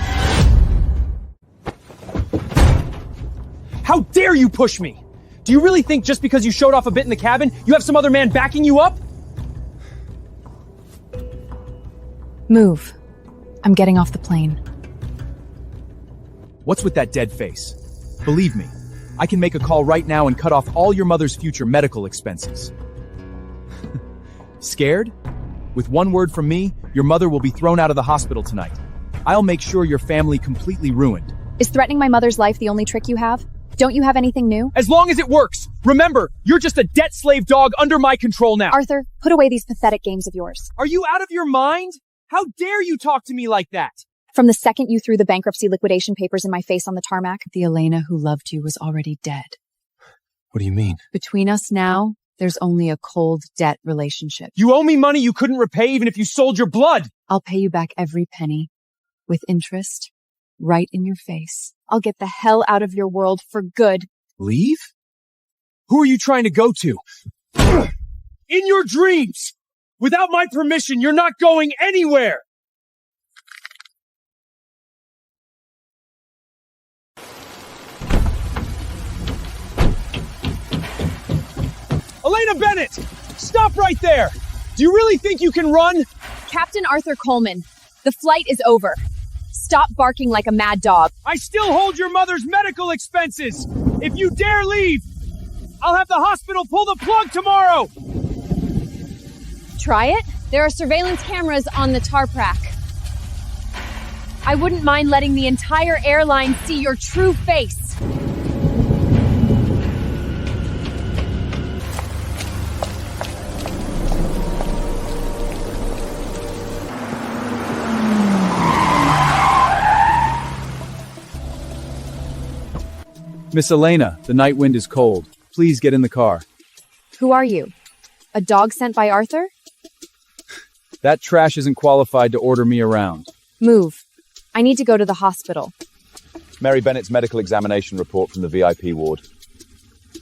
S3: How dare you push me? Do you really think just because you showed off a bit in the cabin, you have some other man backing you up?
S5: Move. I'm getting off the plane.
S3: What's with that dead face? Believe me, I can make a call right now and cut off all your mother's future medical expenses. Scared? With one word from me, your mother will be thrown out of the hospital tonight. I'll make sure your family completely ruined.
S2: Is threatening my mother's life the only trick you have? Don't you have anything new?
S3: As long as it works! Remember, you're just a debt slave dog under my control now.
S2: Arthur, put away these pathetic games of yours.
S3: Are you out of your mind? How dare you talk to me like that?
S2: From the second you threw the bankruptcy liquidation papers in my face on the tarmac,
S5: The Elena who loved you was already dead.
S7: What do you mean?
S5: Between us now, there's only a cold debt relationship.
S3: You owe me money you couldn't repay even if you sold your blood.
S5: I'll pay you back every penny, with interest, right in your face.
S2: I'll get the hell out of your world for good.
S3: Leave? Who are you trying to go to? In your dreams! Without my permission, you're not going anywhere! Elena Bennett! Stop right there! Do you really think you can run?
S2: Captain Arthur Coleman, the flight is over. Stop barking like a mad dog.
S3: I still hold your mother's medical expenses! If you dare leave, I'll have the hospital pull the plug tomorrow!
S2: Try it. There are surveillance cameras on the tarmac. I wouldn't mind letting the entire airline see your true face.
S4: Miss Elena, the night wind is cold. Please get in the car.
S2: Who are you? A dog sent by Arthur?
S4: That trash isn't qualified to order me around.
S2: Move. I need to go to the hospital.
S10: Mary Bennett's medical examination report from the VIP ward.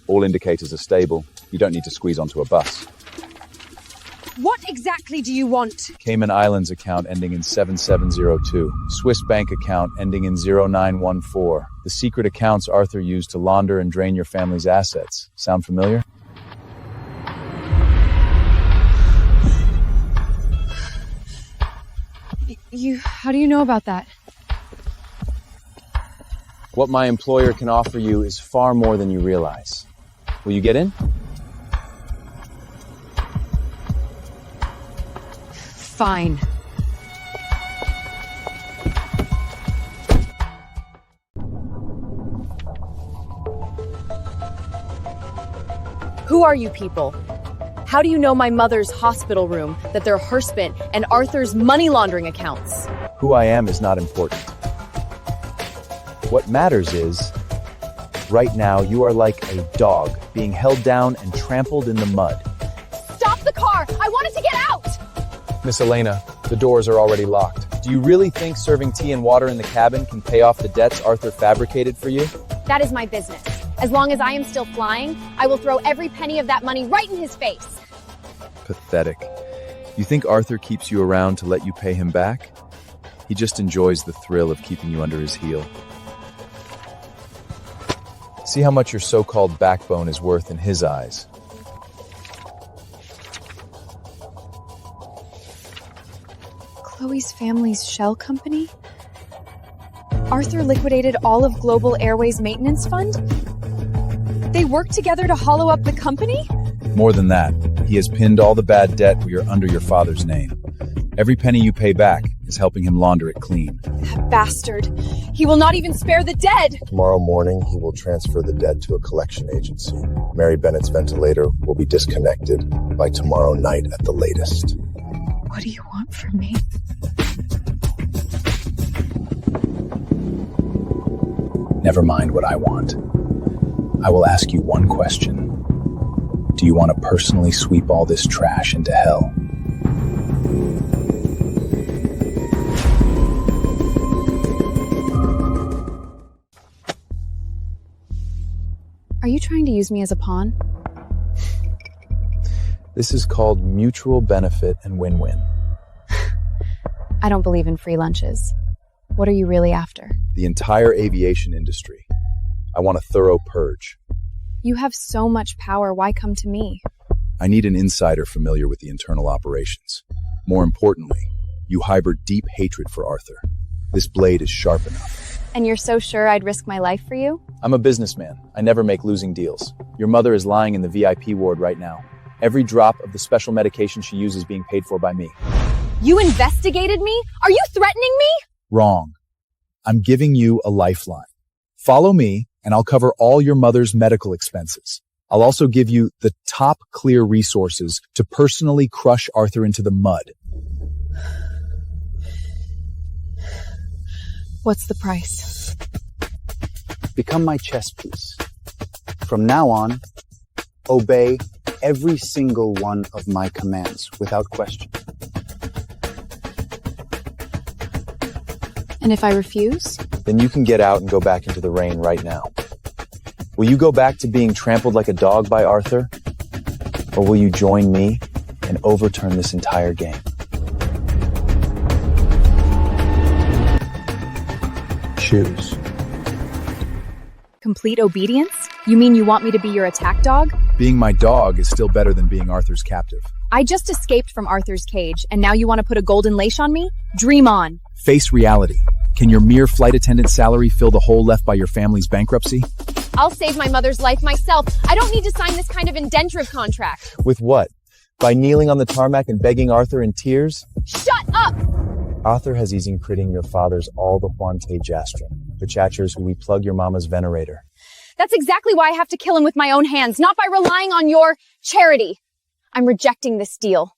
S10: All indicators are stable. You don't need to squeeze onto a bus.
S1: What exactly do you want?
S10: Cayman Islands account ending in 7702. Swiss bank account ending in 0914. The secret accounts Arthur used to launder and drain your family's assets. Sound familiar?
S5: How do you know about that?
S10: What my employer can offer you is far more than you realize. Will you get in?
S5: Fine.
S2: Who are you people? How do you know my mother's hospital room, that they're Hurspent and Arthur's money laundering accounts?
S10: Who I am is not important. What matters is, right now you are like a dog being held down and trampled in the mud.
S2: Stop the car! I wanted to get out!
S10: Miss Elena, the doors are already locked. Do you really think serving tea and water in the cabin can pay off the debts Arthur fabricated for you?
S2: That is my business. As long as I am still flying, I will throw every penny of that money right in his face.
S4: Pathetic. You think Arthur keeps you around to let you pay him back? He just enjoys the thrill of keeping you under his heel.
S10: See how much your so-called backbone is worth in his eyes.
S5: Chloe's family's shell company? Arthur liquidated all of Global Airways' maintenance fund? They worked together to hollow up the company?
S4: More than that, he has pinned all the bad debt we are under your father's name. Every penny you pay back, is helping him launder it clean.
S1: That bastard. He will not even spare the dead.
S15: Tomorrow morning, he will transfer the dead to a collection agency. Mary Bennett's ventilator will be disconnected by tomorrow night at the latest.
S5: What do you want from me?
S4: Never mind what I want. I will ask you one question. Do you want to personally sweep all this trash into hell?
S5: Are you trying to use me as a pawn?
S4: This is called mutual benefit and win-win.
S5: I don't believe in free lunches. What are you really after?
S4: The entire aviation industry. I want a thorough purge.
S5: You have so much power, why come to me?
S4: I need an insider familiar with the internal operations. More importantly, you harbor deep hatred for Arthur. This blade is sharp enough.
S5: And you're so sure I'd risk my life for you?
S4: I'm a businessman. I never make losing deals. Your mother is lying in the VIP ward right now. Every drop of the special medication she uses is being paid for by me.
S1: You investigated me? Are you threatening me?
S4: Wrong. I'm giving you a lifeline. Follow me, and I'll cover all your mother's medical expenses. I'll also give you the top clear resources to personally crush Arthur into the mud.
S5: What's the price?
S10: Become my chess piece. From now on, obey every single one of my commands without question.
S5: And if I refuse?
S4: Then you can get out and go back into the rain right now. Will you go back to being trampled like a dog by Arthur? Or will you join me and overturn this entire game? Choose.
S5: Complete obedience? You mean you want me to be your attack dog?
S4: Being my dog is still better than being Arthur's captive.
S5: I just escaped from Arthur's cage, and now you want to put a golden lace on me? Dream on.
S4: Face reality. Can your mere flight attendant salary fill the hole left by your family's bankruptcy?
S1: I'll save my mother's life myself. I don't need to sign this kind of indenture contract.
S4: With what? By kneeling on the tarmac and begging Arthur in tears?
S1: Shut up!
S4: Arthur has easing critting your father's all the Huante Jastrin, the chachers who we plug your mama's venerator.
S1: That's exactly why I have to kill him with my own hands, not by relying on your charity. I'm rejecting this deal.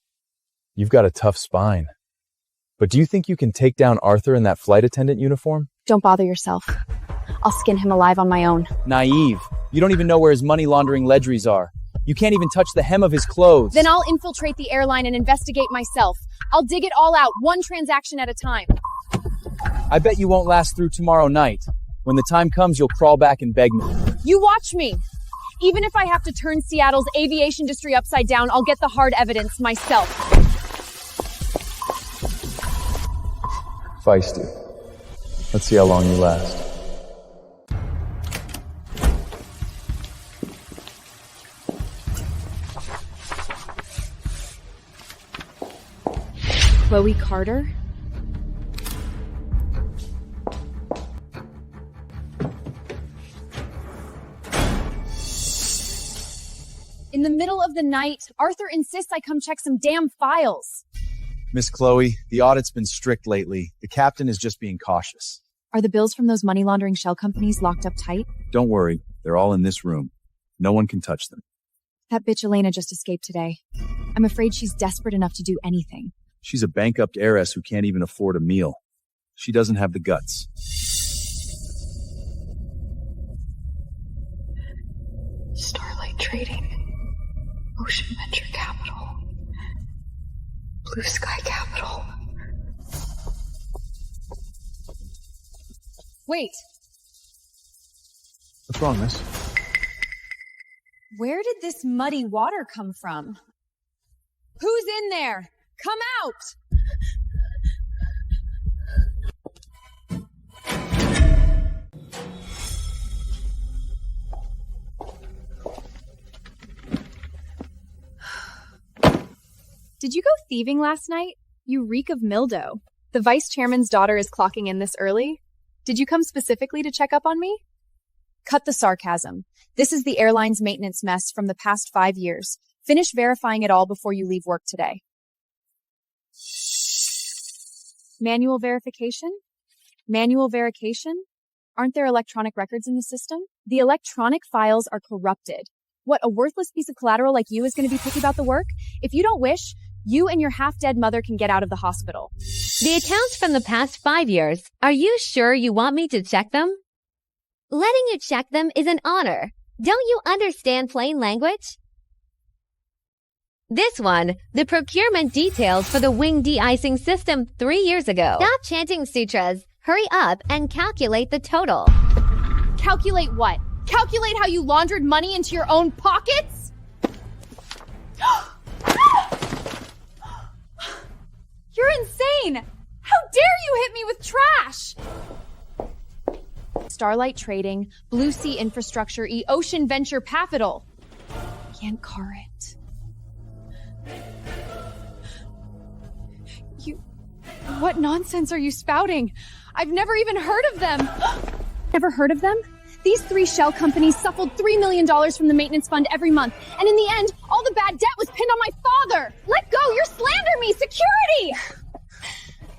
S4: You've got a tough spine. But do you think you can take down Arthur in that flight attendant uniform?
S5: Don't bother yourself. I'll skin him alive on my own.
S3: Naive. You don't even know where his money laundering ledgeries are. You can't even touch the hem of his clothes.
S1: Then I'll infiltrate the airline and investigate myself. I'll dig it all out, one transaction at a time.
S3: I bet you won't last through tomorrow night. When the time comes, you'll crawl back and beg me.
S1: You watch me. Even if I have to turn Seattle's aviation industry upside down, I'll get the hard evidence myself.
S4: Feisty. Let's see how long you last.
S5: Chloe Carter?
S1: In the middle of the night, Arthur insists I come check some damn files.
S4: Miss Chloe, the audit's been strict lately. The captain is just being cautious.
S5: Are the bills from those money laundering shell companies locked up tight?
S4: Don't worry. They're all in this room. No one can touch them.
S5: That bitch Elena just escaped today. I'm afraid she's desperate enough to do anything.
S4: She's a bankrupt heiress who can't even afford a meal. She doesn't have the guts.
S9: Starlight Trading, Ocean Venture Capital, Blue Sky Capital.
S1: Wait,
S4: What's wrong, miss?
S1: where did this muddy water come from? Who's in there? Come out!
S5: Did you go thieving last night? You reek of mildew. The vice chairman's daughter is clocking in this early. Did you come specifically to check up on me? Cut the sarcasm. This is the airline's maintenance mess from the past 5 years. Finish verifying it all before you leave work today. Manual verification? Manual verification? Aren't there electronic records in the system? The electronic files are corrupted. What, a worthless piece of collateral like you is going to be picky about the work? If you don't wish, you and your half-dead mother can get out of the hospital.
S16: The accounts from the past 5 years. Are you sure you want me to check them? Letting you check them is an honor. Don't you understand plain language? This one, the procurement details for the wing de-icing system 3 years ago. Stop chanting sutras. Hurry up and calculate the total.
S1: Calculate what? Calculate how you laundered money into your own pockets?
S5: You're insane! How dare you hit me with trash! Starlight Trading, Blue Sea Infrastructure, Ocean Venture Capital. Can't car it. What nonsense are you spouting? I've never even heard of them.
S1: Never heard of them? These 3 shell companies suckled $3 million from the maintenance fund every month, and in the end, all the bad debt was pinned on my father! Let go! You're slandering me! Security!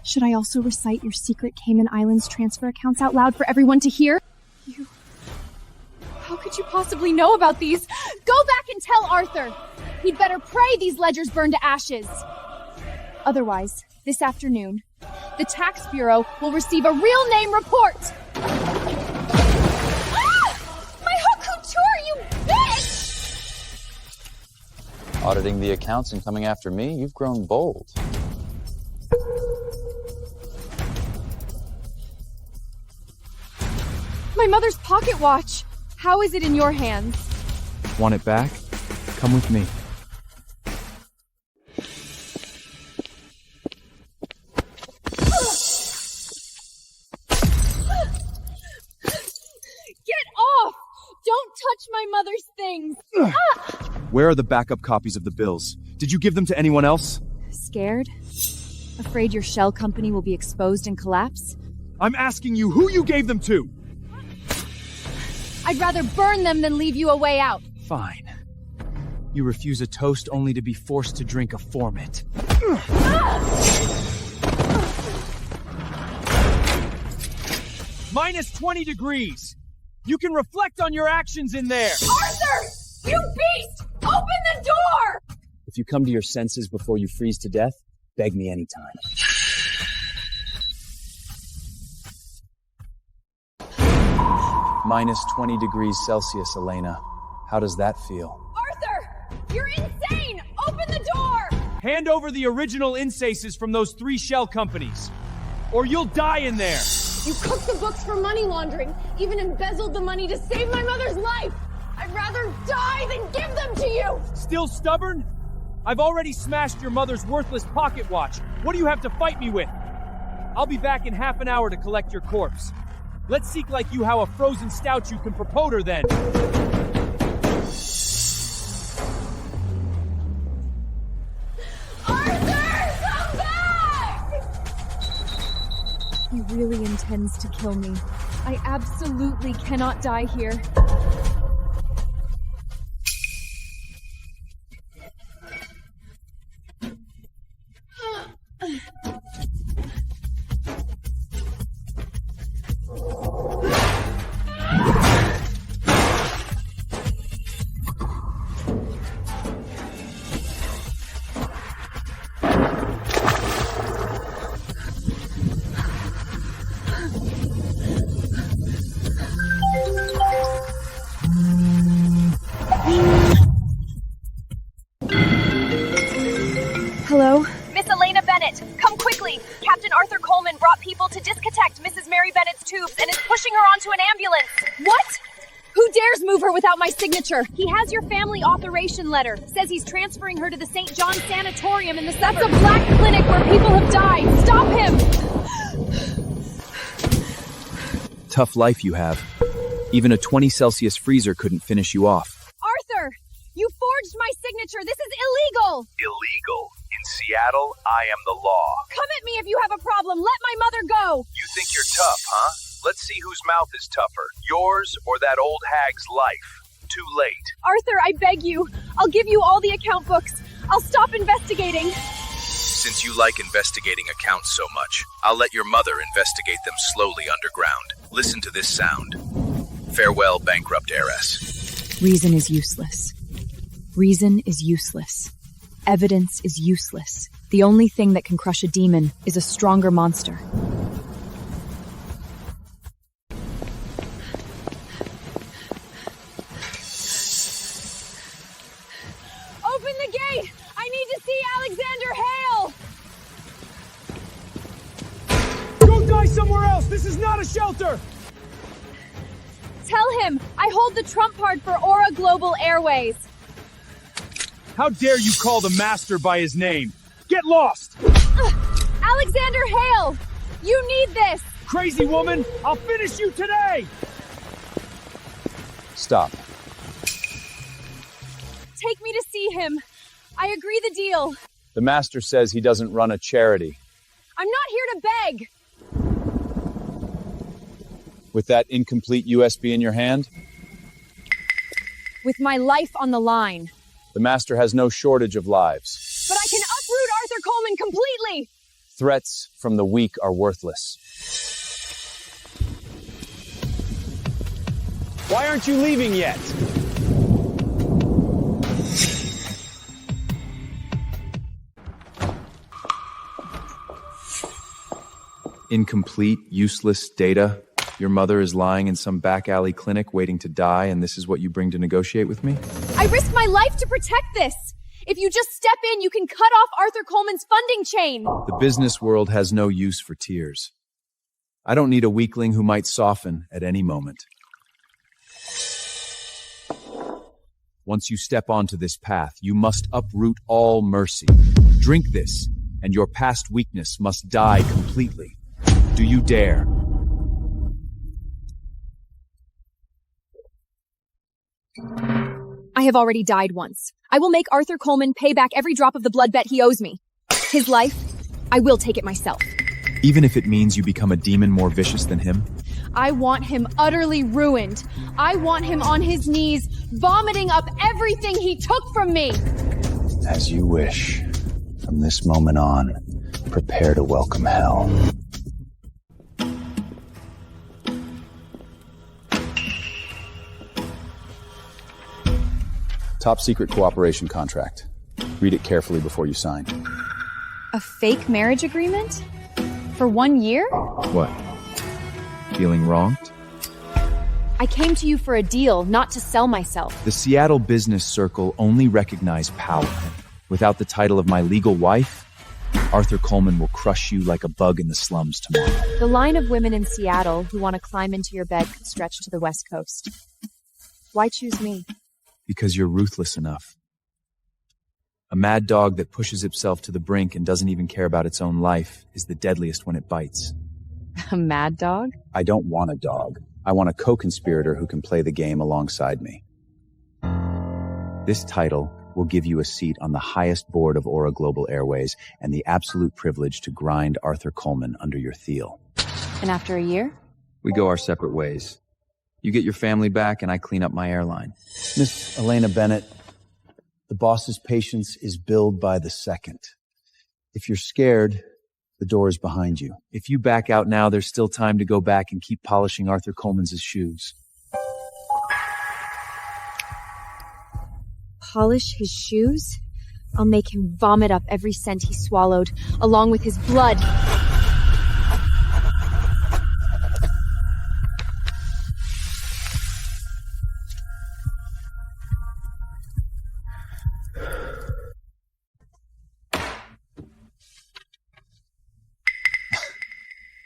S1: Should I also recite your secret Cayman Islands transfer accounts out loud for everyone to hear?
S5: How could you possibly know about these?
S1: Go back and tell Arthur! He'd better pray these ledgers burn to ashes.
S5: Otherwise, this afternoon, the Tax Bureau will receive a real name report!
S1: My haute couture, you bitch!
S10: Auditing the accounts and coming after me? You've grown bold.
S5: My mother's pocket watch! How is it in your hands?
S4: Want it back? Come with me.
S1: Get off! Don't touch my mother's things!
S4: Where are the backup copies of the bills? Did you give them to anyone else?
S5: Scared? Afraid your shell company will be exposed and collapse?
S4: I'm asking you who you gave them to!
S1: I'd rather burn them than leave you a way out.
S4: Fine. You refuse a toast only to be forced to drink a formit.
S6: Minus 20 degrees. You can reflect on your actions in there.
S1: Arthur! You beast! Open the door!
S7: If you come to your senses before you freeze to death, beg me anytime.
S10: Minus 20 degrees Celsius, Elena. How does that feel?
S1: Arthur! You're insane! Open the door!
S6: Hand over the original insaces from those 3 shell companies, or you'll die in there.
S1: You cooked the books for money laundering, even embezzled the money to save my mother's life! I'd rather die than give them to you!
S6: Still stubborn? I've already smashed your mother's worthless pocket watch. What do you have to fight me with? I'll be back in half an hour to collect your corpse. Let's seek like you how a frozen statue can propose her then.
S1: Arthur, come back!
S5: He really intends to kill me. I absolutely cannot die here.
S1: Hello? Miss Elena Bennett, come quickly! Captain Arthur Coleman brought people to disconnect Mrs. Mary Bennett's tubes and is pushing her onto an ambulance! What? Who dares move her without my signature? He has your family authorization letter. Says he's transferring her to the St. John Sanatorium in the suburbs. That's a black clinic where people have died! Stop him!
S4: Tough life you have. Even a 20 Celsius freezer couldn't finish you off.
S1: Arthur! You forged my signature! This is illegal!
S8: Illegal? In Seattle, I am the law.
S1: Come at me if you have a problem. Let my mother go!
S8: You think you're tough, huh? Let's see whose mouth is tougher, yours or that old hag's life. Too late.
S1: Arthur, I beg you. I'll give you all the account books. I'll stop investigating.
S8: Since you like investigating accounts so much, I'll let your mother investigate them slowly underground. Listen to this sound. Farewell, bankrupt heiress.
S5: Reason is useless. Reason is useless. Evidence is useless. The only thing that can crush a demon is a stronger monster.
S1: Open the gate! I need to see Alexander Hale!
S6: Go die somewhere else! This is not a shelter!
S1: Tell him I hold the trump card for Aura Global Airways.
S6: How dare you call the master by his name? Get lost!
S1: Alexander Hale! You need this!
S6: Crazy woman! I'll finish you today!
S4: Stop.
S1: Take me to see him. I agree the deal.
S4: The master says he doesn't run a charity.
S1: I'm not here to beg.
S4: With that incomplete USB in your hand,
S1: With my life on the line.
S4: the master has no shortage of lives.
S1: But I can uproot Arthur Coleman completely!
S4: Threats from the weak are worthless.
S6: Why aren't you leaving yet?
S4: Incomplete, useless data. Your mother is lying in some back alley clinic waiting to die, and this is what you bring to negotiate with me?
S1: I risk my life to protect this! If you just step in, you can cut off Arthur Coleman's funding chain!
S4: The business world has no use for tears. I don't need a weakling who might soften at any moment. Once you step onto this path, you must uproot all mercy. Drink this, and your past weakness must die completely. Do you dare?
S1: I have already died once. I will make Arthur Coleman pay back every drop of the blood bet he owes me. His life, I will take it myself.
S4: Even if it means you become a demon more vicious than him?
S1: I want him utterly ruined. I want him on his knees, vomiting up everything he took from me.
S10: As you wish. From this moment on, prepare to welcome hell.
S4: Top secret cooperation contract. Read it carefully before you sign.
S5: A fake marriage agreement? For 1 year?
S4: What? Feeling wronged?
S5: I came to you for a deal, not to sell myself.
S4: The Seattle business circle only recognize power. Without the title of my legal wife, Arthur Coleman will crush you like a bug in the slums tomorrow.
S5: The line of women in Seattle who want to climb into your bed could stretch to the West Coast. Why choose me?
S4: Because you're ruthless enough. A mad dog that pushes itself to the brink and doesn't even care about its own life is the deadliest when it bites.
S5: A mad dog?
S4: I don't want a dog. I want a co-conspirator who can play the game alongside me. This title will give you a seat on the highest board of Aura Global Airways and the absolute privilege to grind Arthur Coleman under your heel.
S5: And after a year?
S4: We go our separate ways. You get your family back and I clean up my airline. Miss Elena Bennett, the boss's patience is billed by the second. If you're scared, the door is behind you. If you back out now, there's still time to go back and keep polishing Arthur Coleman's shoes.
S5: Polish his shoes? I'll make him vomit up every cent he swallowed, along with his blood.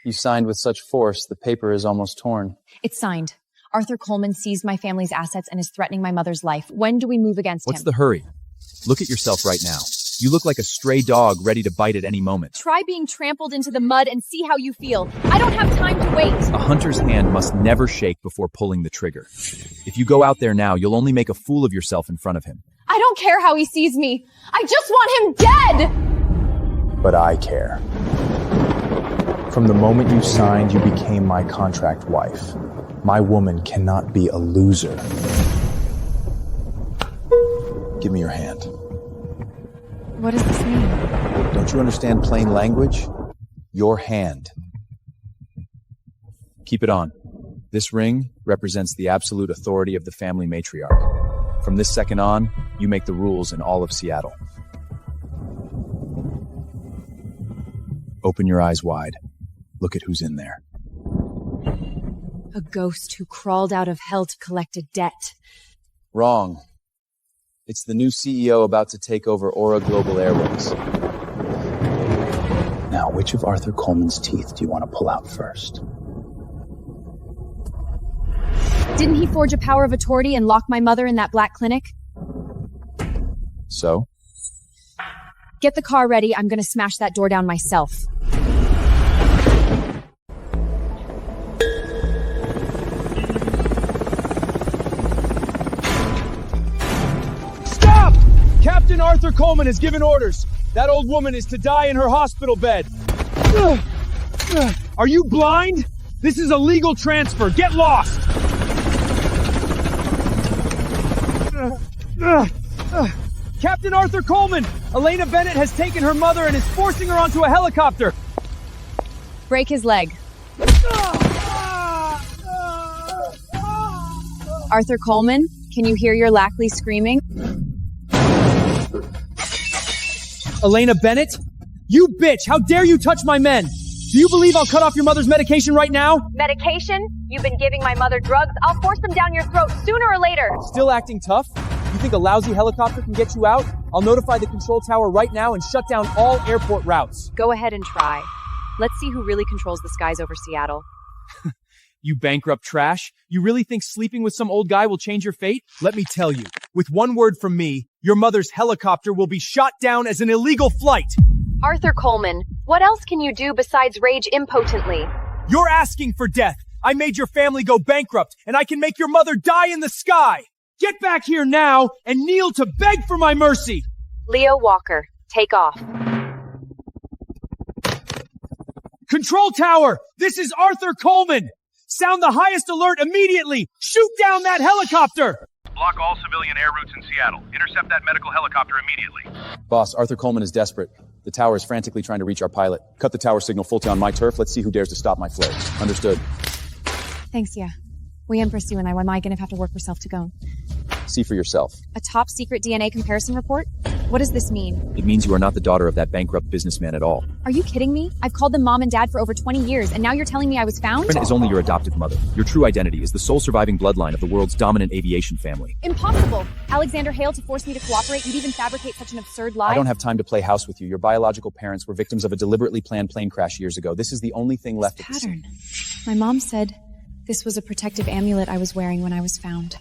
S4: You signed with such force, the paper is almost torn.
S5: It's signed. Arthur Coleman seized my family's assets and is threatening my mother's life. When do we move against him?
S4: What's the hurry? Look at yourself right now. You look like a stray dog ready to bite at any moment.
S1: Try being trampled into the mud and see how you feel. I don't have time to wait.
S4: A hunter's hand must never shake before pulling the trigger. If you go out there now, you'll only make a fool of yourself in front of him.
S1: I don't care how he sees me. I just want him dead!
S15: But I care. From the moment you signed, you became my contract wife. My woman cannot be a loser. Give me your hand.
S5: What does this mean?
S10: Don't you understand plain language? Your hand.
S4: Keep it on. This ring represents the absolute authority of the family matriarch. From this second on, you make the rules in all of Seattle. Open your eyes wide. Look at who's in there.
S2: A ghost who crawled out of hell to collect a debt.
S10: Wrong. It's the new CEO about to take over Aura Global Airways.
S15: Now, which of Arthur Coleman's teeth do you want to pull out first?
S2: Didn't he forge a power of authority and lock my mother in that black clinic?
S4: So?
S2: Get the car ready. I'm gonna smash that door down myself.
S6: Stop! Captain Arthur Coleman has given orders. That old woman is to die in her hospital bed. Are you blind? This is a legal transfer. Get lost! Captain Arthur Coleman! Elena Bennett has taken her mother and is forcing her onto a helicopter!
S2: Break his leg. Arthur Coleman, can you hear your Lackley screaming?
S6: Elena Bennett? You bitch! How dare you touch my men! Do you believe I'll cut off your mother's medication right now?
S11: Medication? You've been giving my mother drugs. I'll force them down your throat sooner or later.
S6: Still acting tough? You think a lousy helicopter can get you out? I'll notify the control tower right now and shut down all airport routes.
S5: Go ahead and try. Let's see who really controls the skies over Seattle.
S6: You bankrupt trash. You really think sleeping with some old guy will change your fate? Let me tell you, with one word from me, your mother's helicopter will be shot down as an illegal flight.
S11: Arthur Coleman, what else can you do besides rage impotently?
S6: You're asking for death. I made your family go bankrupt, and I can make your mother die in the sky. Get back here now and kneel to beg for my mercy.
S11: Leo Walker, take off.
S6: Control tower, this is Arthur Coleman. Sound the highest alert immediately. Shoot down that helicopter.
S8: Block all civilian air routes in Seattle. Intercept that medical helicopter immediately.
S10: Boss, Arthur Coleman is desperate. The tower is frantically trying to reach our pilot. Cut the tower signal full on my turf. Let's see who dares to stop my flow. Understood.
S5: Thanks, yeah. We am pursuing. Why am I gonna have to work for self to go?
S10: See for yourself.
S5: A top secret DNA comparison report? What does this mean?
S4: It means you are not the daughter of that bankrupt businessman at all.
S5: Are you kidding me? I've called them mom and dad for over 20 years, and now you're telling me I was found?
S4: Karen is only your adoptive mother. Your true identity is the sole surviving bloodline of the world's dominant aviation family.
S5: Impossible! Alexander Hale, to force me to cooperate, you'd even fabricate such an absurd lie?
S10: I don't have time to play house with you. Your biological parents were victims of a deliberately planned plane crash years ago. This is the only thing left of the
S5: pattern. My mom said this was a protective amulet I was wearing when I was found.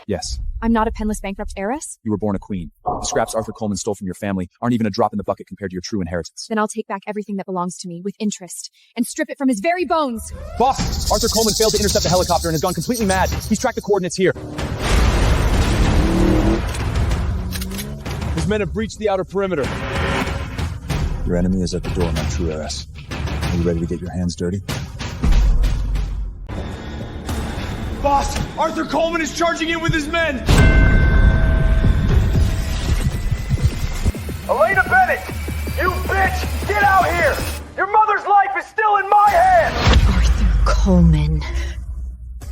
S4: Yes.
S5: I'm not a penniless bankrupt heiress?
S4: You were born a queen. The scraps Arthur Coleman stole from your family aren't even a drop in the bucket compared to your true inheritance.
S5: Then I'll take back everything that belongs to me with interest and strip it from his very bones.
S6: Boss, Arthur Coleman failed to intercept the helicopter and has gone completely mad. He's tracked the coordinates here. His men have breached the outer perimeter.
S15: Your enemy is at the door, my true heiress. Are you ready to get your hands dirty?
S6: Boss, Arthur Coleman is charging in with his men! Elena Bennett! You bitch! Get out here! Your mother's life is still in my hands!
S2: Arthur Coleman.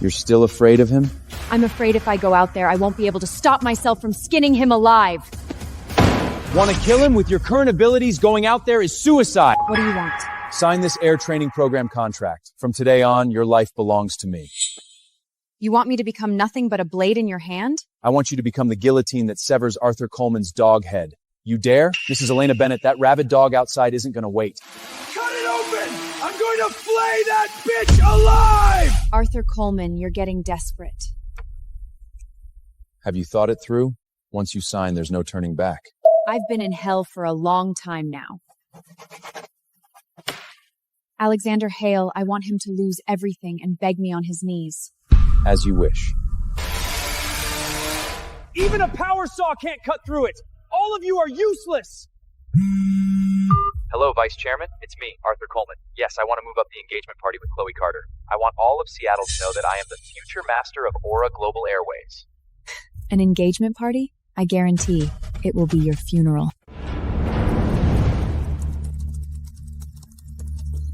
S10: You're still afraid of him?
S2: I'm afraid if I go out there, I won't be able to stop myself from skinning him alive.
S6: Want to kill him? With your current abilities, going out there is suicide.
S2: What do you want?
S10: Sign this air training program contract. From today on, your life belongs to me.
S5: You want me to become nothing but a blade in your hand?
S10: I want you to become the guillotine that severs Arthur Coleman's dog head. You dare? This is Elena Bennett. That rabid dog outside isn't going to wait.
S6: Cut it open! I'm going to flay that bitch alive!
S5: Arthur Coleman, you're getting desperate.
S10: Have you thought it through? Once you sign, there's no turning back.
S2: I've been in hell for a long time now.
S5: Alexander Hale, I want him to lose everything and beg me on his knees.
S10: As you wish.
S6: Even a power saw can't cut through it! All of you are useless!
S3: Hello, Vice Chairman. It's me, Arthur Coleman. Yes, I want to move up the engagement party with Chloe Carter. I want all of Seattle to know that I am the future master of Aura Global Airways.
S5: An engagement party? I guarantee it will be your funeral.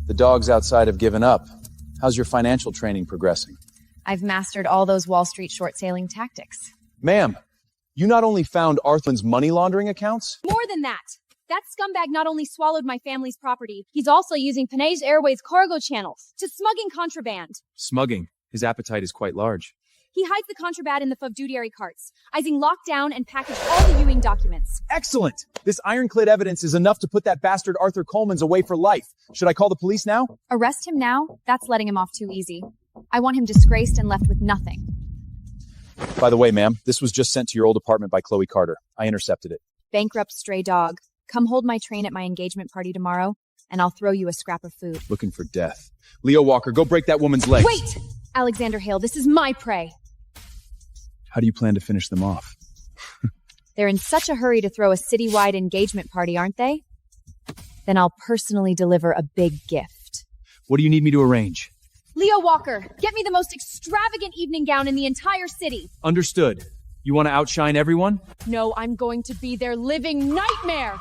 S4: The dogs outside have given up. How's your financial training progressing?
S5: I've mastered all those Wall Street short-sailing tactics.
S4: Ma'am, you not only found Arthur's money laundering accounts?
S1: More than that. That scumbag not only swallowed my family's property, he's also using Panay's Airways cargo channels to smuggling contraband.
S4: Smuggling. His appetite is quite large.
S1: He hides the contraband in the Fovdudiary carts, using locked down and packaged all the Ewing documents.
S4: Excellent! This ironclad evidence is enough to put that bastard Arthur Coleman's away for life. Should I call the police now?
S5: Arrest him now? That's letting him off too easy. I want him disgraced and left with nothing.
S4: By the way, ma'am, this was just sent to your old apartment by Chloe Carter. I intercepted it.
S5: Bankrupt stray dog. Come hold my train at my engagement party tomorrow, and I'll throw you a scrap of food.
S4: Looking for death. Leo Walker, go break that woman's legs.
S1: Wait! Alexander Hale, this is my prey.
S4: How do you plan to finish them off?
S5: They're in such a hurry to throw a citywide engagement party, aren't they? Then I'll personally deliver a big gift.
S4: What do you need me to arrange?
S1: Leo Walker, get me the most extravagant evening gown in the entire city.
S6: Understood. You want to outshine everyone?
S1: No, I'm going to be their living nightmare.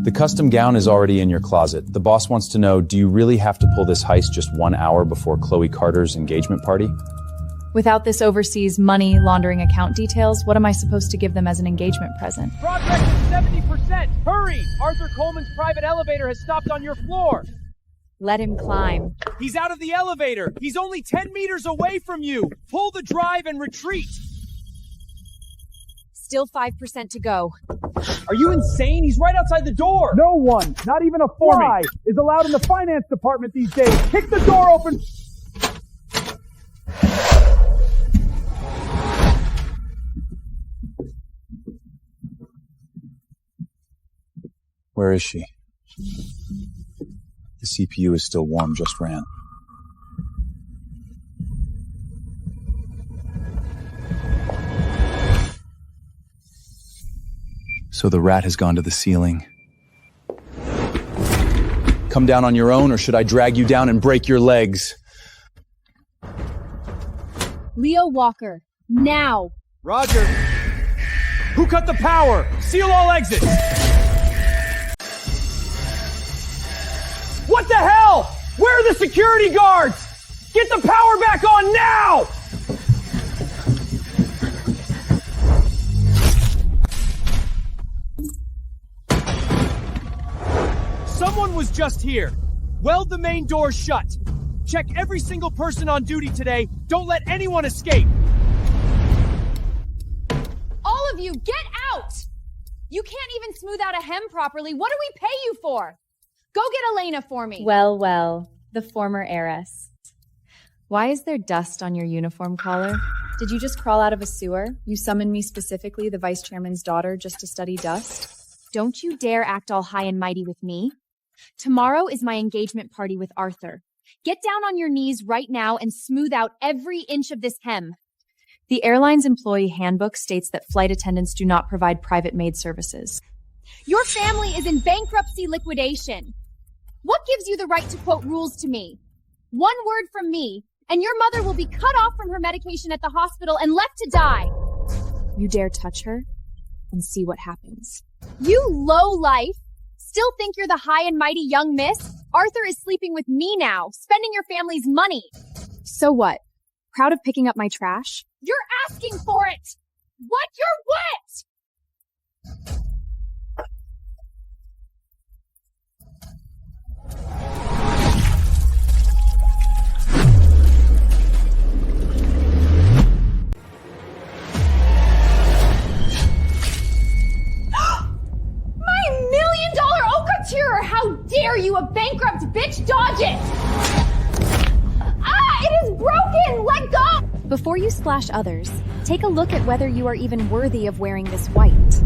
S4: The custom gown is already in your closet. The boss wants to know, do you really have to pull this heist just 1 hour before Chloe Carter's engagement party?
S5: Without this overseas money laundering account details, what am I supposed to give them as an engagement present?
S6: Progress is 70%! Hurry! Arthur Coleman's private elevator has stopped on your floor!
S5: Let him climb.
S6: He's out of the elevator! He's only 10 meters away from you! Pull the drive and retreat!
S1: Still 5% to go.
S6: Are you insane? He's right outside the door!
S17: No one, not even a fly, is allowed in the finance department these days. Kick the door open!
S4: Where is she? The CPU is still warm, just ran. So the rat has gone to the ceiling. Come down on your own, or should I drag you down and break your legs?
S1: Leo Walker, now!
S6: Roger! Who cut the power? Seal all exits! What the hell? Where are the security guards? Get the power back on now! Someone was just here. Weld the main door shut. Check every single person on duty today. Don't let anyone escape.
S1: All of you, get out! You can't even smooth out a hem properly. What do we pay you for? Go get Elena for me.
S5: Well, well, the former heiress. Why is there dust on your uniform collar? Did you just crawl out of a sewer? You summoned me specifically, the vice chairman's daughter, just to study dust?
S1: Don't you dare act all high and mighty with me. Tomorrow is my engagement party with Arthur. Get down on your knees right now and smooth out every inch of this hem.
S5: The airline's employee handbook states that flight attendants do not provide private maid services.
S1: Your family is in bankruptcy liquidation. What gives you the right to quote rules to me? One word from me, and your mother will be cut off from her medication at the hospital and left to die.
S5: You dare touch her, and see what happens.
S1: You low-life! Still think you're the high and mighty young miss? Arthur is sleeping with me now, spending your family's money.
S5: So what? Proud of picking up my trash?
S1: You're asking for it! What? You're wet! How dare you, a bankrupt bitch, dodge it! Ah, it is broken! Let go!
S5: Before you splash others, take a look at whether you are even worthy of wearing this white.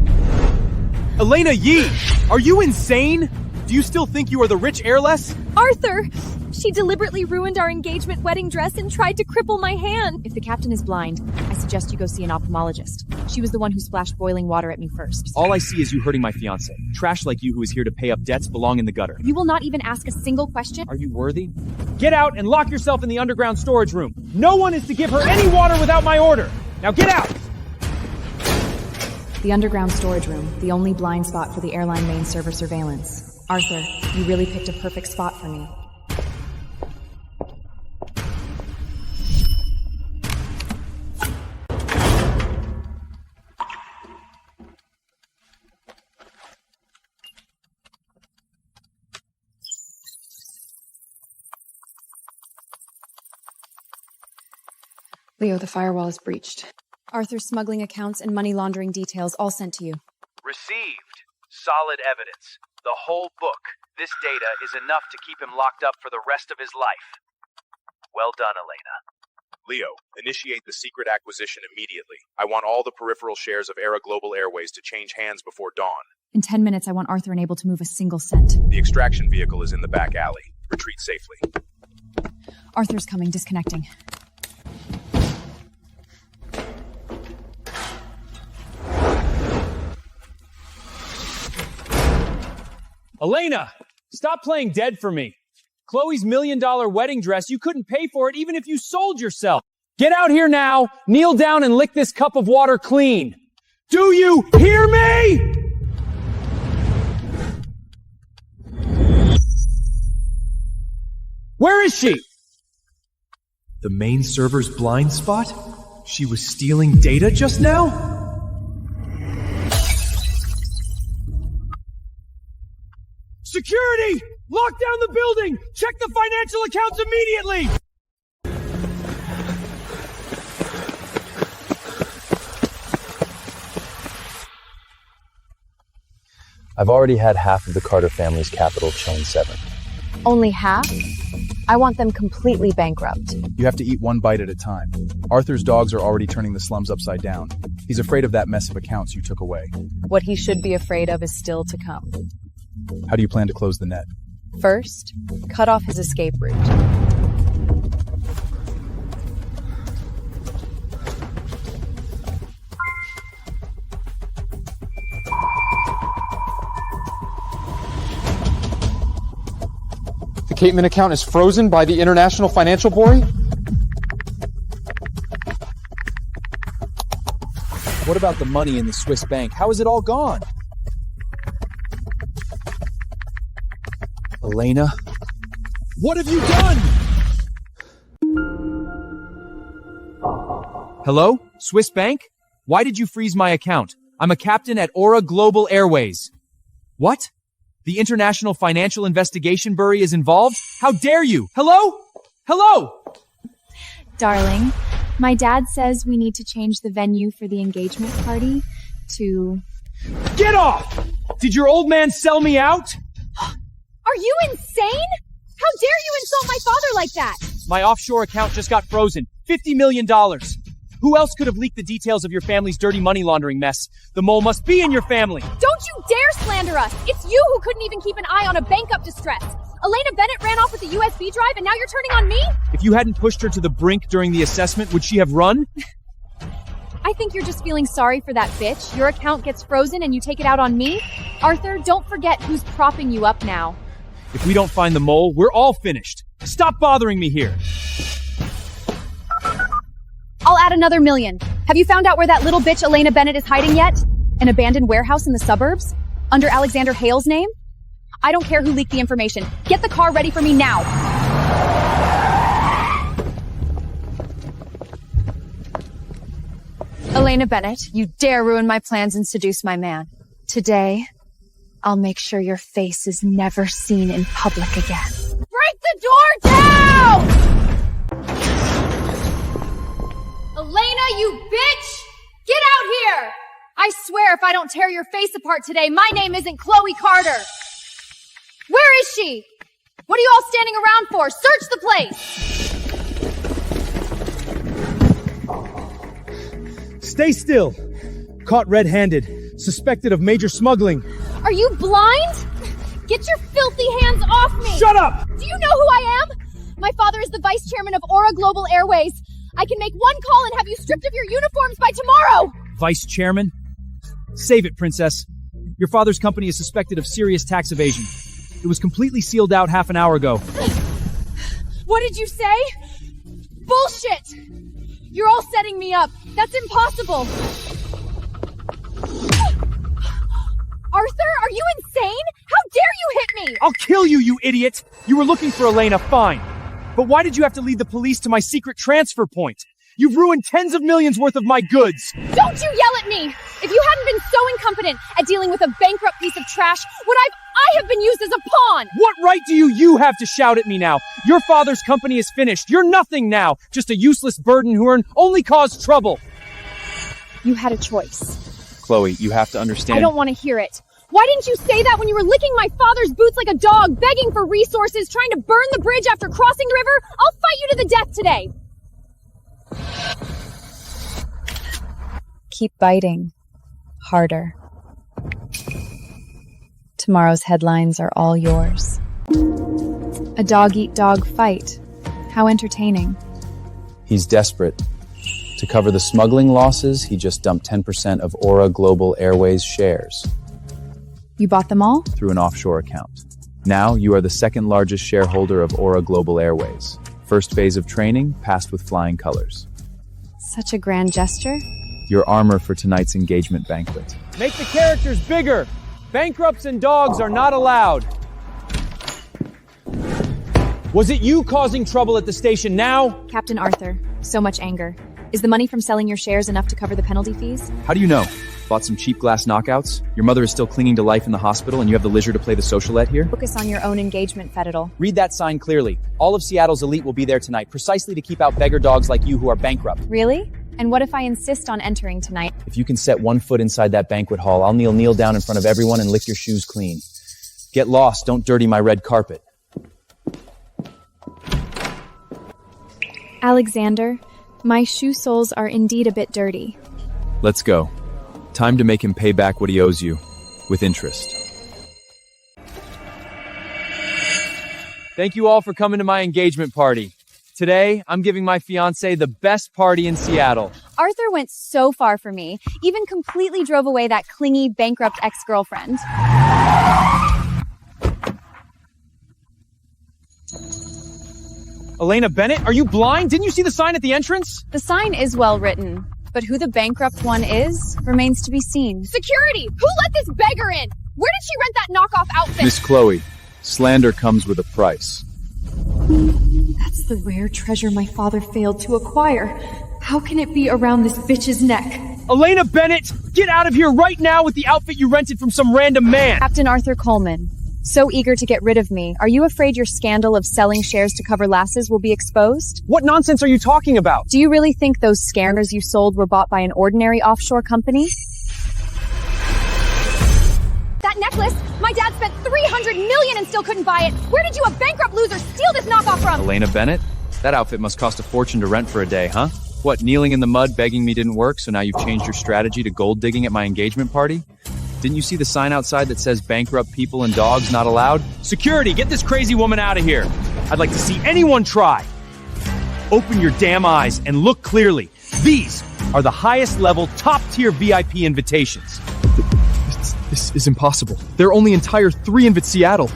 S6: Elena Yee! Are you insane? Do you still think you are the rich heiress?
S1: Arthur! She deliberately ruined our engagement wedding dress and tried to cripple my hand.
S5: If the captain is blind, I suggest you go see an ophthalmologist. She was the one who splashed boiling water at me first.
S6: All I see is you hurting my fiancé. Trash like you who is here to pay up debts belong in the gutter.
S5: You will not even ask a single question?
S6: Are you worthy? Get out and lock yourself in the underground storage room. No one is to give her any water without my order. Now get out!
S5: The underground storage room, the only blind spot for the airline main server surveillance. Arthur, you really picked a perfect spot for me. Leo, the firewall is breached. Arthur's smuggling accounts and money laundering details all sent to you.
S8: Received. Solid evidence. The whole book. This data is enough to keep him locked up for the rest of his life. Well done, Elena.
S18: Leo, initiate the secret acquisition immediately. I want all the peripheral shares of Era Global Airways to change hands before dawn.
S5: In 10 minutes, I want Arthur unable to move a single cent.
S18: The extraction vehicle is in the back alley. Retreat safely.
S5: Arthur's coming, disconnecting.
S6: Elena, stop playing dead for me. Chloe's $1 million wedding dress, you couldn't pay for it even if you sold yourself. Get out here now, kneel down and lick this cup of water clean. Do you hear me? Where is she?
S3: The main server's blind spot? She was stealing data just now?
S6: Security! Lock down the building! Check the financial accounts immediately!
S15: I've already had half of the Carter family's capital shown 7.
S2: Only half? I want them completely bankrupt.
S4: You have to eat one bite at a time. Arthur's dogs are already turning the slums upside down. He's afraid of that mess of accounts you took away.
S2: What he should be afraid of is still to come.
S4: How do you plan to close the net?
S2: First, cut off his escape route.
S19: The Cateman account is frozen by the International Financial Bureau?
S4: What about the money in the Swiss bank? How is it all gone? Elena?
S6: What have you done?
S3: Hello? Swiss Bank? Why did you freeze my account? I'm a captain at Aura Global Airways. What? The International Financial Investigation Bureau is involved? How dare you? Hello? Hello?
S5: Darling, my dad says we need to change the venue for the engagement party to...
S6: Get off! Did your old man sell me out?
S1: Are you insane? How dare you insult my father like that?
S6: My offshore account just got frozen. $50 million. Who else could have leaked the details of your family's dirty money laundering mess? The mole must be in your family.
S1: Don't you dare slander us! It's you who couldn't even keep an eye on a bank up distress. Elena Bennett ran off with the USB drive and now you're turning on me?
S3: If you hadn't pushed her to the brink during the assessment, would she have run?
S1: I think you're just feeling sorry for that bitch. Your account gets frozen and you take it out on me? Arthur, don't forget who's propping you up now.
S3: If we don't find the mole, we're all finished. Stop bothering me here.
S1: I'll add another $1 million. Have you found out where that little bitch Elena Bennett is hiding yet? An abandoned warehouse in the suburbs? Under Alexander Hale's name? I don't care who leaked the information. Get the car ready for me now. Elena Bennett, you dare ruin my plans and seduce my man. Today, I'll make sure your face is never seen in public again. Break the door down! Elena, you bitch! Get out here! I swear if I don't tear your face apart today, my name isn't Chloe Carter. Where is she? What are you all standing around for? Search the place!
S6: Stay still. Caught red-handed. Suspected of major smuggling.
S1: Are you blind? Get your filthy hands off me!
S6: Shut up!
S1: Do you know who I am? My father is the vice chairman of Aura Global Airways. I can make one call and have you stripped of your uniforms by tomorrow!
S3: Vice chairman? Save it, princess. Your father's company is suspected of serious tax evasion. It was completely sealed out half an hour ago.
S1: What did you say? Bullshit! You're all setting me up. That's impossible.
S6: kill you, you idiot! You were looking for Elena, fine. But why did you have to lead the police to my secret transfer point? You've ruined tens of millions worth of my goods!
S1: Don't you yell at me! If you hadn't been so incompetent at dealing with a bankrupt piece of trash, I have been used as a pawn!
S6: What right do you have to shout at me now? Your father's company is finished. You're nothing now. Just a useless burden who only caused trouble.
S2: You had a choice.
S4: Chloe, you have to understand.
S1: I don't want to hear it. Why didn't you say that when you were licking my father's boots like a dog, begging for resources, trying to burn the bridge after crossing the river? I'll fight you to the death today!
S5: Keep biting. Harder. Tomorrow's headlines are all yours. A dog-eat-dog fight. How entertaining.
S4: He's desperate. To cover the smuggling losses, he just dumped 10% of Aura Global Airways shares.
S5: You bought them all?
S4: Through an offshore account. Now, you are the second largest shareholder of Aura Global Airways. First phase of training, passed with flying colors.
S5: Such a grand gesture.
S4: Your armor for tonight's engagement banquet.
S6: Make the characters bigger! Bankrupts and dogs are not allowed. Was it you causing trouble at the station now?
S2: Captain Arthur, so much anger. Is the money from selling your shares enough to cover the penalty fees?
S4: How do you know? Bought some cheap glass knockouts? Your mother is still clinging to life in the hospital and you have the leisure to play the socialette here?
S2: Focus on your own engagement, Federal.
S3: Read that sign clearly. All of Seattle's elite will be there tonight, precisely to keep out beggar dogs like you who are bankrupt.
S2: Really? And what if I insist on entering tonight?
S3: If you can set one foot inside that banquet hall, I'll kneel down in front of everyone and lick your shoes clean. Get lost, don't dirty my red carpet.
S2: Alexander, my shoe soles are indeed a bit dirty.
S4: Let's go. Time to make him pay back what he owes you, with interest.
S6: Thank you all for coming to my engagement party. Today, I'm giving my fiancé the best party in Seattle.
S2: Arthur went so far for me, even completely drove away that clingy, bankrupt ex-girlfriend.
S6: Elena Bennett, are you blind? Didn't you see the sign at the entrance?
S2: The sign is well written, but who the bankrupt one is remains to be seen.
S1: Security! Who let this beggar in? Where did she rent that knockoff outfit?
S4: Miss Chloe, slander comes with a price.
S9: That's the rare treasure my father failed to acquire. How can it be around this bitch's neck?
S6: Elena Bennett, get out of here right now with the outfit you rented from some random man!
S2: Captain Arthur Coleman, so eager to get rid of me. Are you afraid your scandal of selling shares to cover lasses will be exposed?
S6: What nonsense are you talking about?
S2: Do you really think those scammers you sold were bought by an ordinary offshore company?
S1: That necklace? My dad spent $300 million and still couldn't buy it. Where did you, a bankrupt loser, steal this knockoff from?
S4: Elena Bennett? That outfit must cost a fortune to rent for a day, huh? What, kneeling in the mud begging me didn't work, so now you've changed your strategy to gold digging at my engagement party? Didn't you see the sign outside that says bankrupt people and dogs not allowed?
S6: Security, get this crazy woman out of here. I'd like to see anyone try. Open your damn eyes and look clearly. These are the highest level, top tier VIP invitations.
S4: This is impossible. There are only entire 3 in Seattle.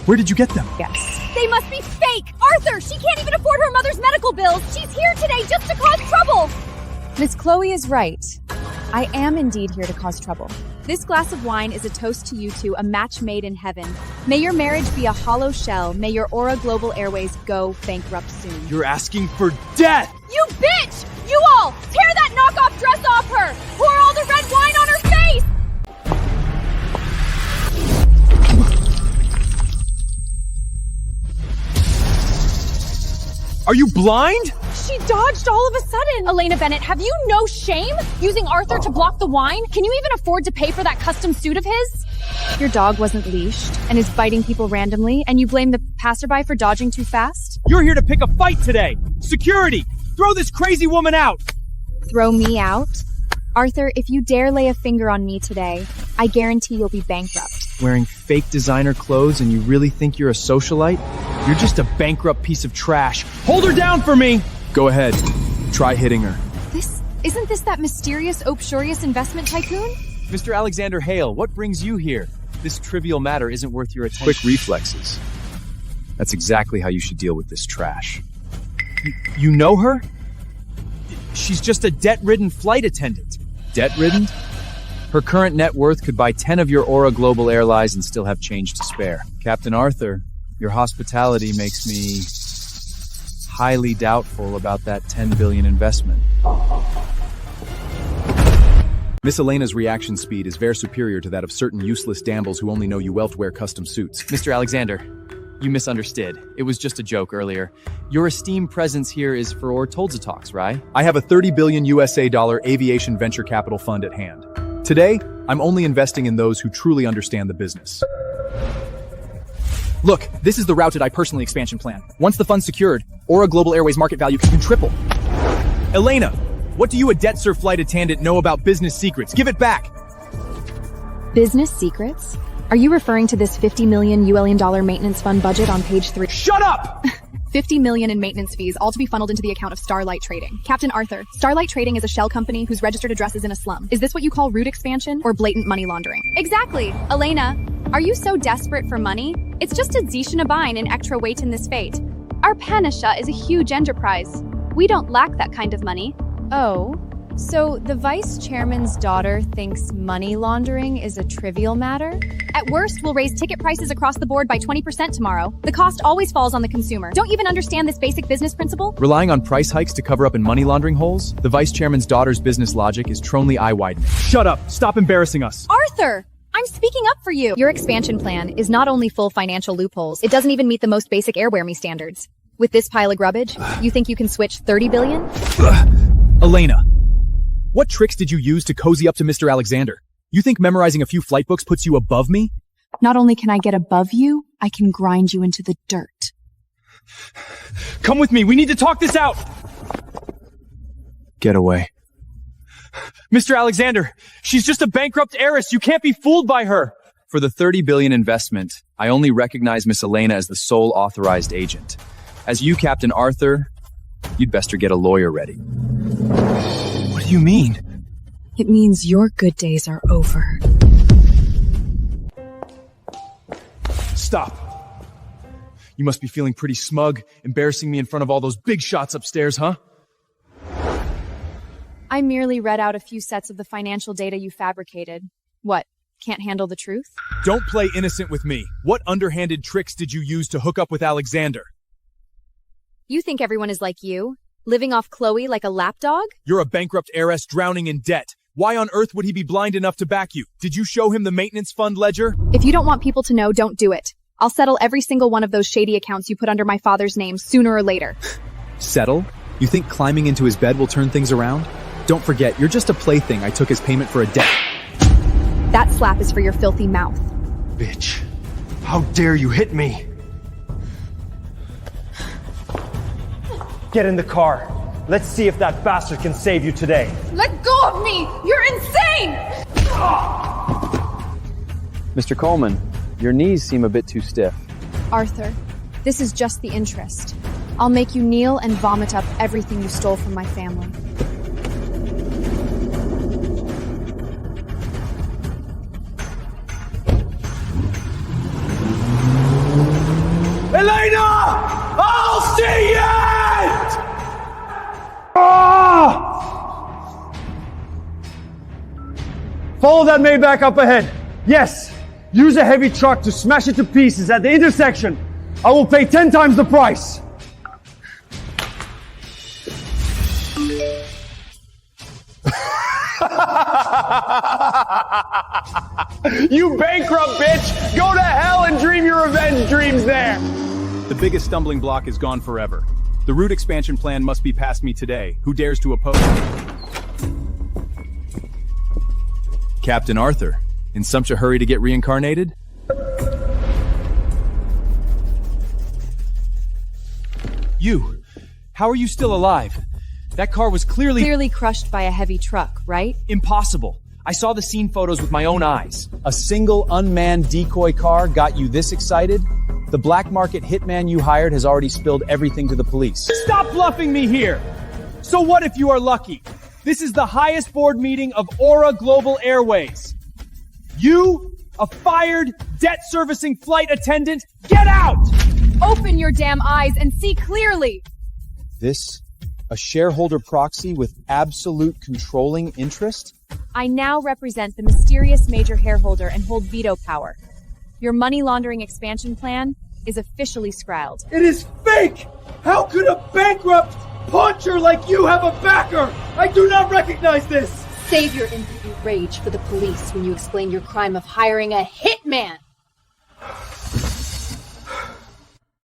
S4: Where did you get them?
S2: Yes.
S1: They must be fake! Arthur, she can't even afford her mother's medical bills! She's here today just to cause trouble!
S2: Miss Chloe is right. I am indeed here to cause trouble. This glass of wine is a toast to you two, a match made in heaven. May your marriage be a hollow shell. May your Aura Global Airways go bankrupt soon.
S6: You're asking for death!
S1: You bitch! You all! Tear that knockoff dress off her! Pour all the red wine on her face!
S6: Are you blind?
S1: She dodged all of a sudden. Elena Bennett, have you no shame? Using Arthur to block the wine? Can you even afford to pay for that custom suit of his?
S2: Your dog wasn't leashed and is biting people randomly, and you blame the passerby for dodging too fast?
S6: You're here to pick a fight today. Security, throw this crazy woman out.
S2: Throw me out? Arthur, if you dare lay a finger on me today, I guarantee you'll be bankrupt.
S4: Wearing fake designer clothes and you really think you're a socialite?
S6: You're just a bankrupt piece of trash. Hold her down for me!
S4: Go ahead. Try hitting her.
S2: Isn't this that mysterious Opshurious investment tycoon?
S3: Mr. Alexander Hale, what brings you here? This trivial matter isn't worth your attention.
S4: Quick reflexes. That's exactly how you should deal with this trash.
S6: You know her? She's just a debt-ridden flight attendant.
S4: Debt-ridden?
S3: Her current net worth could buy 10 of your Aura Global Airlines and still have change to spare. Captain Arthur, your hospitality makes me highly doubtful about that 10 billion investment.
S4: Miss Elena's reaction speed is very superior to that of certain useless damsels who only know you well to wear custom suits.
S3: Mr. Alexander, you misunderstood. It was just a joke earlier. Your esteemed presence here is for Ortolza talks, right?
S4: I have a 30 billion USA dollar aviation venture capital fund at hand. Today, I'm only investing in those who truly understand the business.
S20: Look, this is the routed I personally expansion plan. Once the fund's secured, Aura Global Airways market value can triple.
S3: Elena, what do you, a debt serve flight attendant, know about business secrets? Give it back!
S2: Business secrets? Are you referring to this $50 million ULN maintenance fund budget on page 3?
S3: Shut up!
S5: $50 million in maintenance fees, all to be funneled into the account of Starlight Trading. Captain Arthur, Starlight Trading is a shell company whose registered address is in a slum. Is this what you call route expansion or blatant money laundering?
S2: Exactly. Elena, are you so desperate for money? It's just a Zishanabine and extra weight in this fate. Our Panisha is a huge enterprise. We don't lack that kind of money.
S14: Oh, so the vice chairman's daughter thinks money laundering is a trivial matter?
S2: At worst, we'll raise ticket prices across the board by 20% tomorrow. The cost always falls on the consumer. Don't you even understand this basic business principle?
S4: Relying on price hikes to cover up in money laundering holes, the vice chairman's daughter's business logic is tronely eye-widening.
S3: Shut up! Stop embarrassing us!
S2: Arthur! I'm speaking up for you!
S5: Your expansion plan is not only full financial loopholes, it doesn't even meet the most basic airwear standards. With this pile of grubbage, you think you can switch 30 billion?
S4: Elena, what tricks did you use to cozy up to Mr. Alexander? You think memorizing a few flight books puts you above me?
S5: Not only can I get above you, I can grind you into the dirt.
S3: Come with me, we need to talk this out!
S4: Get away.
S3: Mr. Alexander, she's just a bankrupt heiress, you can't be fooled by her!
S4: For the 30 billion investment, I only recognize Miss Elena as the sole authorized agent. As you, Captain Arthur, you'd best get a lawyer ready.
S3: What do you mean?
S5: It means your good days are over.
S3: Stop. You must be feeling pretty smug, embarrassing me in front of all those big shots upstairs, huh?
S5: I merely read out a few sets of the financial data you fabricated. What, can't handle the truth?
S3: Don't play innocent with me. What underhanded tricks did you use to hook up with Alexander?
S2: You think everyone is like you? Living off Chloe like a lapdog?
S3: You're a bankrupt heiress drowning in debt. Why on earth would he be blind enough to back you? Did you show him the maintenance fund ledger?
S5: If you don't want people to know, don't do it. I'll settle every single one of those shady accounts you put under my father's name sooner or later.
S4: Settle? You think climbing into his bed will turn things around? Don't forget, you're just a plaything I took as payment for a debt.
S5: That slap is for your filthy mouth.
S17: Bitch. How dare you hit me? Get in the car. Let's see if that bastard can save you today.
S1: Let go of me! You're insane!
S4: Mr. Coleman, your knees seem a bit too stiff.
S5: Arthur, this is just the interest. I'll make you kneel and vomit up everything you stole from my family.
S17: Elena! I'll see it! Ah! Follow that Maybach up ahead. Yes, use a heavy truck to smash it to pieces at the intersection. I will pay 10 times the price. You bankrupt bitch! Go to hell and dream your revenge dreams there!
S4: The biggest stumbling block is gone forever. The route expansion plan must be past me today. Who dares to oppose? Captain Arthur, in such a hurry to get reincarnated?
S3: You, how are you still alive? That car was clearly
S5: crushed by a heavy truck, right?
S3: Impossible. I saw the scene photos with my own eyes.
S4: A single unmanned decoy car got you this excited? The black market hitman you hired has already spilled everything to the police.
S3: Stop bluffing me here! So what if you are lucky? This is the highest board meeting of Aura Global Airways. You, a fired, debt-servicing flight attendant, get out!
S5: Open your damn eyes and see clearly!
S4: This? A shareholder proxy with absolute controlling interest?
S2: I now represent the mysterious major hairholder and hold veto power. Your money laundering expansion plan is officially scryed.
S17: It is fake! How could a bankrupt puncher like you have a backer? I do not recognize this!
S21: Save your impotent rage for the police when you explain your crime of hiring a hitman!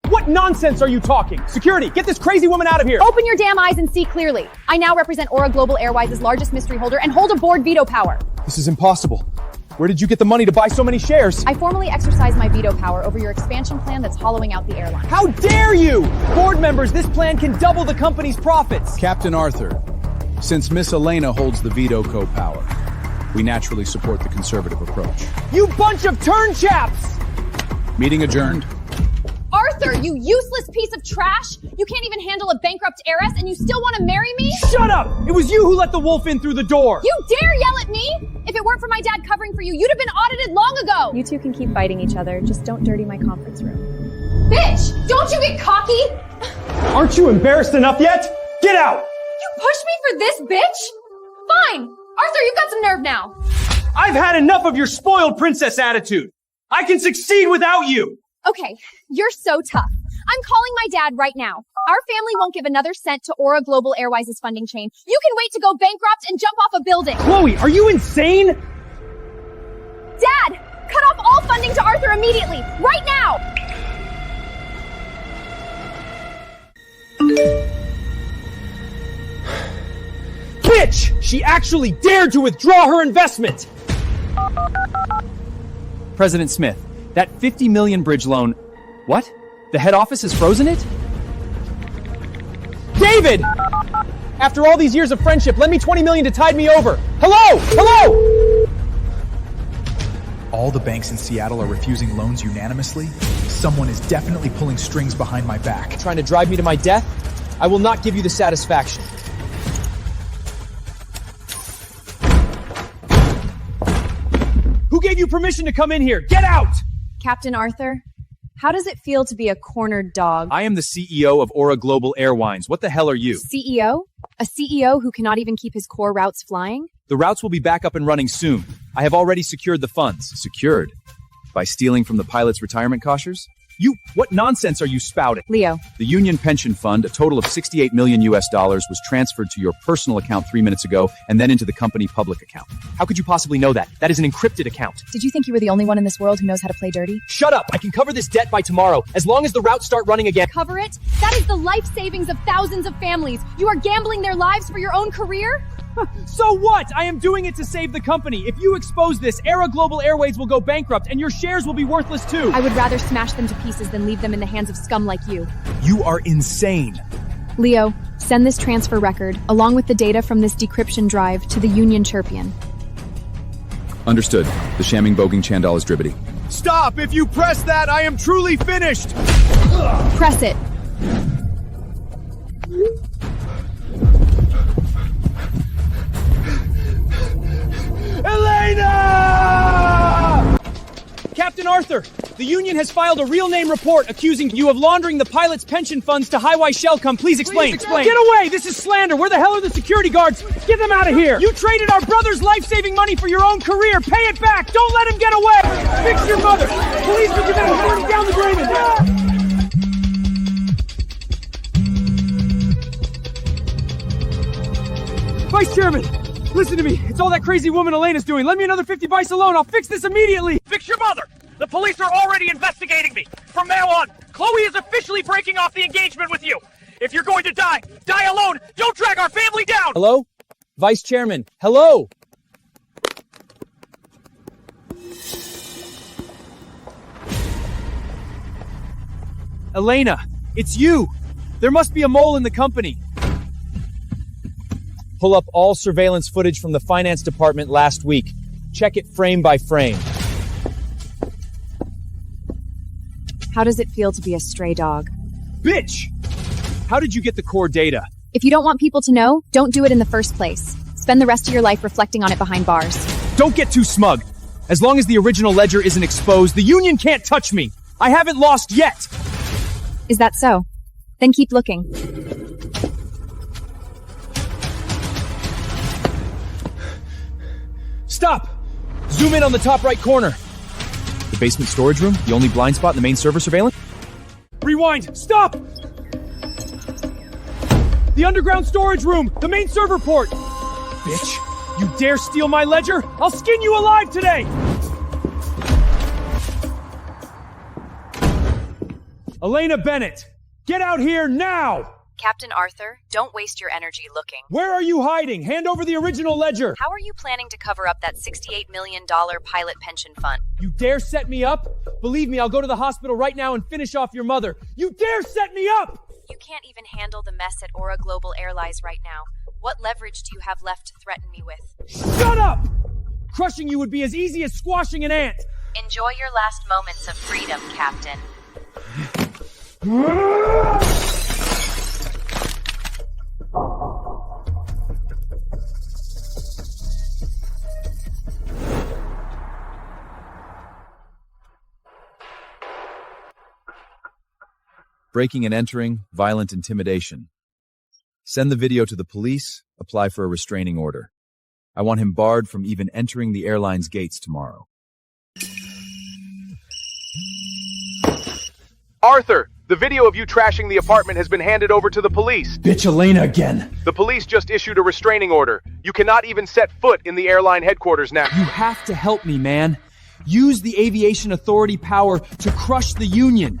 S6: What nonsense are you talking? Security, get this crazy woman out of here!
S2: Open your damn eyes and see clearly. I now represent Aura Global Airwise's largest mystery holder and hold a board veto power.
S6: This is impossible. Where did you get the money to buy so many shares?
S2: I formally exercise my veto power over your expansion plan that's hollowing out the airline.
S6: How dare you! Board members, this plan can double the company's profits!
S22: Captain Arthur, since Miss Elena holds the veto co-power, we naturally support the conservative approach.
S6: You bunch of turn chaps!
S22: Meeting adjourned.
S2: Arthur, you useless piece of trash! You can't even handle a bankrupt heiress and you still want to marry me?
S6: Shut up! It was you who let the wolf in through the door!
S2: You dare yell at me? If it weren't for my dad covering for you, you'd have been audited long ago!
S5: You two can keep fighting each other, just don't dirty my conference room.
S2: Bitch! Don't you get cocky?
S17: Aren't you embarrassed enough yet? Get out!
S2: You pushed me for this, bitch? Fine! Arthur, you've got some nerve now.
S6: I've had enough of your spoiled princess attitude! I can succeed without you!
S2: Okay, you're so tough. I'm calling my dad right now. Our family won't give another cent to Aura Global Airwise's funding chain. You can wait to go bankrupt and jump off a building.
S6: Chloe, are you insane?
S2: Dad, cut off all funding to Arthur immediately, right now!
S6: Bitch! She actually dared to withdraw her investment!
S3: President Smith, that 50 million bridge loan... What? The head office has frozen it?
S6: David! After all these years of friendship, lend me 20 million to tide me over. Hello! Hello!
S15: All the banks in Seattle are refusing loans unanimously? Someone is definitely pulling strings behind my back.
S6: Trying to drive me to my death? I will not give you the satisfaction. Who gave you permission to come in here? Get out!
S5: Captain Arthur, how does it feel to be a cornered dog?
S3: I am the CEO of Aura Global Airlines. What the hell are you?
S5: CEO? A CEO who cannot even keep his core routes flying?
S3: The routes will be back up and running soon. I have already secured the funds. Secured? By stealing from the pilot's retirement coffers? What nonsense are you spouting?
S5: Leo.
S3: The Union Pension Fund, a total of $68 million was transferred to your personal account 3 minutes ago and then into the company public account. How could you possibly know that? That is an encrypted account.
S5: Did you think you were the only one in this world who knows how to play dirty?
S6: Shut up! I can cover this debt by tomorrow, as long as the routes start running again.
S2: Cover it? That is the life savings of thousands of families. You are gambling their lives for your own career?
S6: So what? I am doing it to save the company. If you expose this, Aura Global Airways will go bankrupt and your shares will be worthless too.
S2: I would rather smash them to pieces than leave them in the hands of scum like you.
S3: You are insane.
S5: Leo, send this transfer record, along with the data from this decryption drive, to the Union Champion.
S22: Understood. The shamming bogging Chandal is dribbity.
S6: Stop! If you press that, I am truly finished!
S2: Press it.
S6: Elena! Captain Arthur, the Union has filed a real name report accusing you of laundering the pilot's pension funds to Highway Shellcom. Please explain. Get away! This is slander! Where the hell are the security guards? Get them out of here! You traded our brother's life-saving money for your own career! Pay it back! Don't let him get away! Fix your mother! Police vigilante, burning down the drain! Vice Chairman! Listen to me. It's all that crazy woman Elena's doing. Lend me another 50 bucks alone. I'll fix this immediately.
S23: Fix your mother! The police are already investigating me. From now on, Chloe is officially breaking off the engagement with you. If you're going to die, die alone. Don't drag our family down.
S6: Hello? Vice Chairman. Hello? Elena, it's you. There must be a mole in the company. Pull up all surveillance footage from the finance department last week. Check it frame by frame.
S5: How does it feel to be a stray dog?
S6: Bitch! How did you get the core data?
S5: If you don't want people to know, don't do it in the first place. Spend the rest of your life reflecting on it behind bars.
S3: Don't get too smug. As long as the original ledger isn't exposed, the Union can't touch me. I haven't lost yet.
S5: Is that so? Then keep looking.
S3: Stop! Zoom in on the top right corner. The basement storage room? The only blind spot in the main server surveillance?
S6: Rewind! Stop! The underground storage room! The main server port! Bitch! You dare steal my ledger? I'll skin you alive today! Elena Bennett! Get out here now!
S5: Captain Arthur, don't waste your energy looking.
S6: Where are you hiding? Hand over the original ledger!
S5: How are you planning to cover up that $68 million pilot pension fund?
S6: You dare set me up? Believe me, I'll go to the hospital right now and finish off your mother. You dare set me up!
S5: You can't even handle the mess at Aura Global Airlines right now. What leverage do you have left to threaten me with?
S6: Shut up! Crushing you would be as easy as squashing an ant.
S5: Enjoy your last moments of freedom, Captain.
S4: Breaking and entering, violent intimidation. Send the video to the police, apply for a restraining order. I want him barred from even entering the airline's gates tomorrow.
S18: Arthur, the video of you trashing the apartment has been handed over to the police.
S6: Bitch Elena again.
S18: The police just issued a restraining order. You cannot even set foot in the airline headquarters now.
S6: You have to help me, man. Use the aviation authority power to crush the union.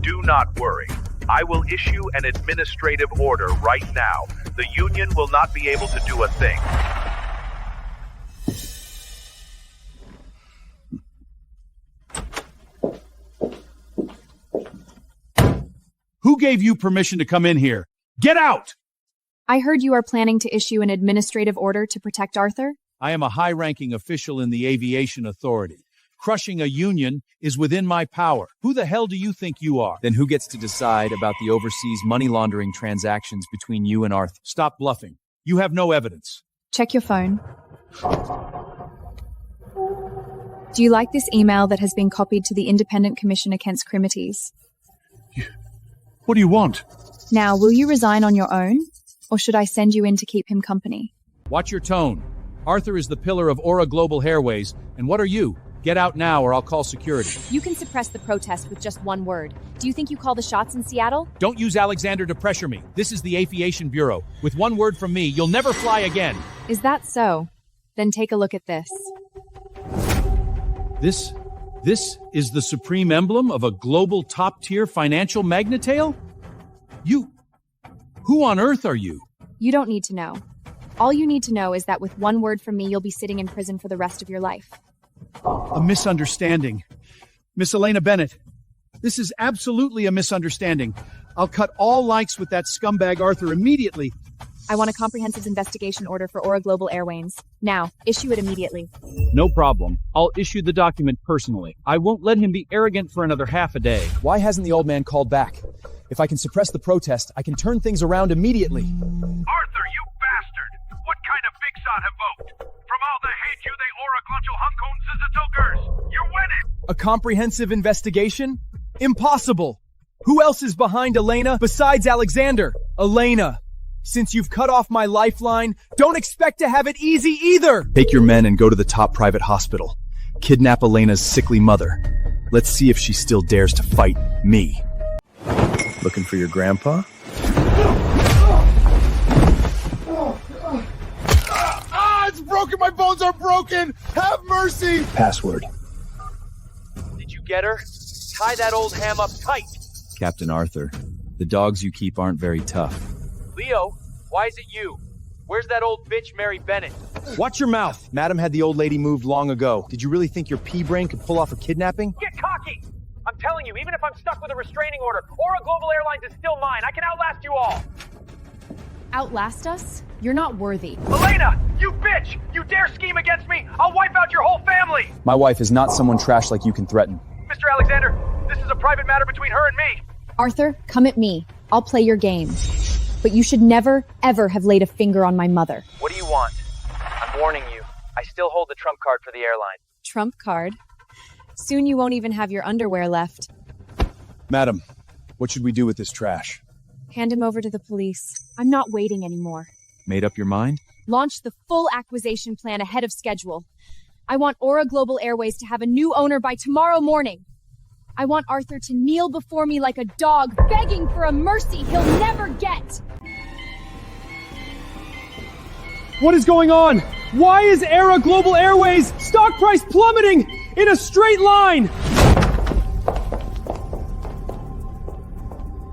S18: Do not worry. I will issue an administrative order right now. The union will not be able to do a thing.
S6: Who gave you permission to come in here? Get out!
S5: I heard you are planning to issue an administrative order to protect Arthur?
S6: I am a high-ranking official in the aviation authority. Crushing a union is within my power. Who the hell do you think you are?
S4: Then who gets to decide about the overseas money laundering transactions between you and Arthur?
S6: Stop bluffing. You have no evidence.
S5: Check your phone. Do you like this email that has been copied to the Independent Commission Against Criminals?
S6: What do you want?
S5: Now, will you resign on your own? Or should I send you in to keep him company?
S6: Watch your tone. Arthur is the pillar of Aura Global Airways, and what are you? Get out now or I'll call security.
S2: You can suppress the protest with just one word. Do you think you call the shots in Seattle?
S6: Don't use Alexander to pressure me. This is the Aviation Bureau. With one word from me, you'll never fly again.
S5: Is that so? Then take a look at this.
S6: This is the supreme emblem of a global top-tier financial magnatale? Who on earth are you?
S2: You don't need to know. All you need to know is that with one word from me, you'll be sitting in prison for the rest of your life.
S6: A misunderstanding. Miss Elena Bennett, this is absolutely a misunderstanding. I'll cut all likes with that scumbag Arthur immediately.
S2: I want a comprehensive investigation order for Aura Global Airways. Now, issue it immediately.
S6: No problem. I'll issue the document personally. I won't let him be arrogant for another half a day.
S3: Why hasn't the old man called back? If I can suppress the protest, I can turn things around immediately.
S18: Arthur, you bastard! What kind of big shot have vote? From all the hate you, they Ora Glunchel Hunkon Sizatokers! You're winning!
S3: A comprehensive investigation? Impossible! Who else is behind Elena besides Alexander? Elena! Since you've cut off my lifeline, don't expect to have it easy either! Take your men and go to the top private hospital. Kidnap Elena's sickly mother. Let's see if she still dares to fight me. Looking for your grandpa?
S12: It's broken! My bones are broken! Have mercy!
S3: Password.
S6: Did you get her? Tie that old ham up tight!
S4: Captain Arthur, the dogs you keep aren't very tough.
S6: Leo, why is it you? Where's that old bitch Mary Bennett?
S3: Watch your mouth! Madam had the old lady moved long ago. Did you really think your pea brain could pull off a kidnapping?
S23: Get cocky! I'm telling you, even if I'm stuck with a restraining order, Aura Global Airlines is still mine. I can outlast you all!
S2: Outlast us? You're not worthy.
S23: Elena! You bitch! You dare scheme against me! I'll wipe out your whole family!
S3: My wife is not someone trash like you can threaten.
S23: Mr. Alexander, this is a private matter between her and me!
S2: Arthur, come at me. I'll play your game. But you should never, ever have laid a finger on my mother.
S23: What do you want? I'm warning you. I still hold the trump card for the airline.
S5: Trump card? Soon you won't even have your underwear left.
S3: Madam, what should we do with this trash?
S5: Hand him over to the police.
S2: I'm not waiting anymore.
S4: Made up your mind?
S2: Launch the full acquisition plan ahead of schedule. I want Aura Global Airways to have a new owner by tomorrow morning. I want Arthur to kneel before me like a dog, begging for a mercy he'll never get.
S6: What is going on? Why is Aura Global Airways stock price plummeting in a straight line?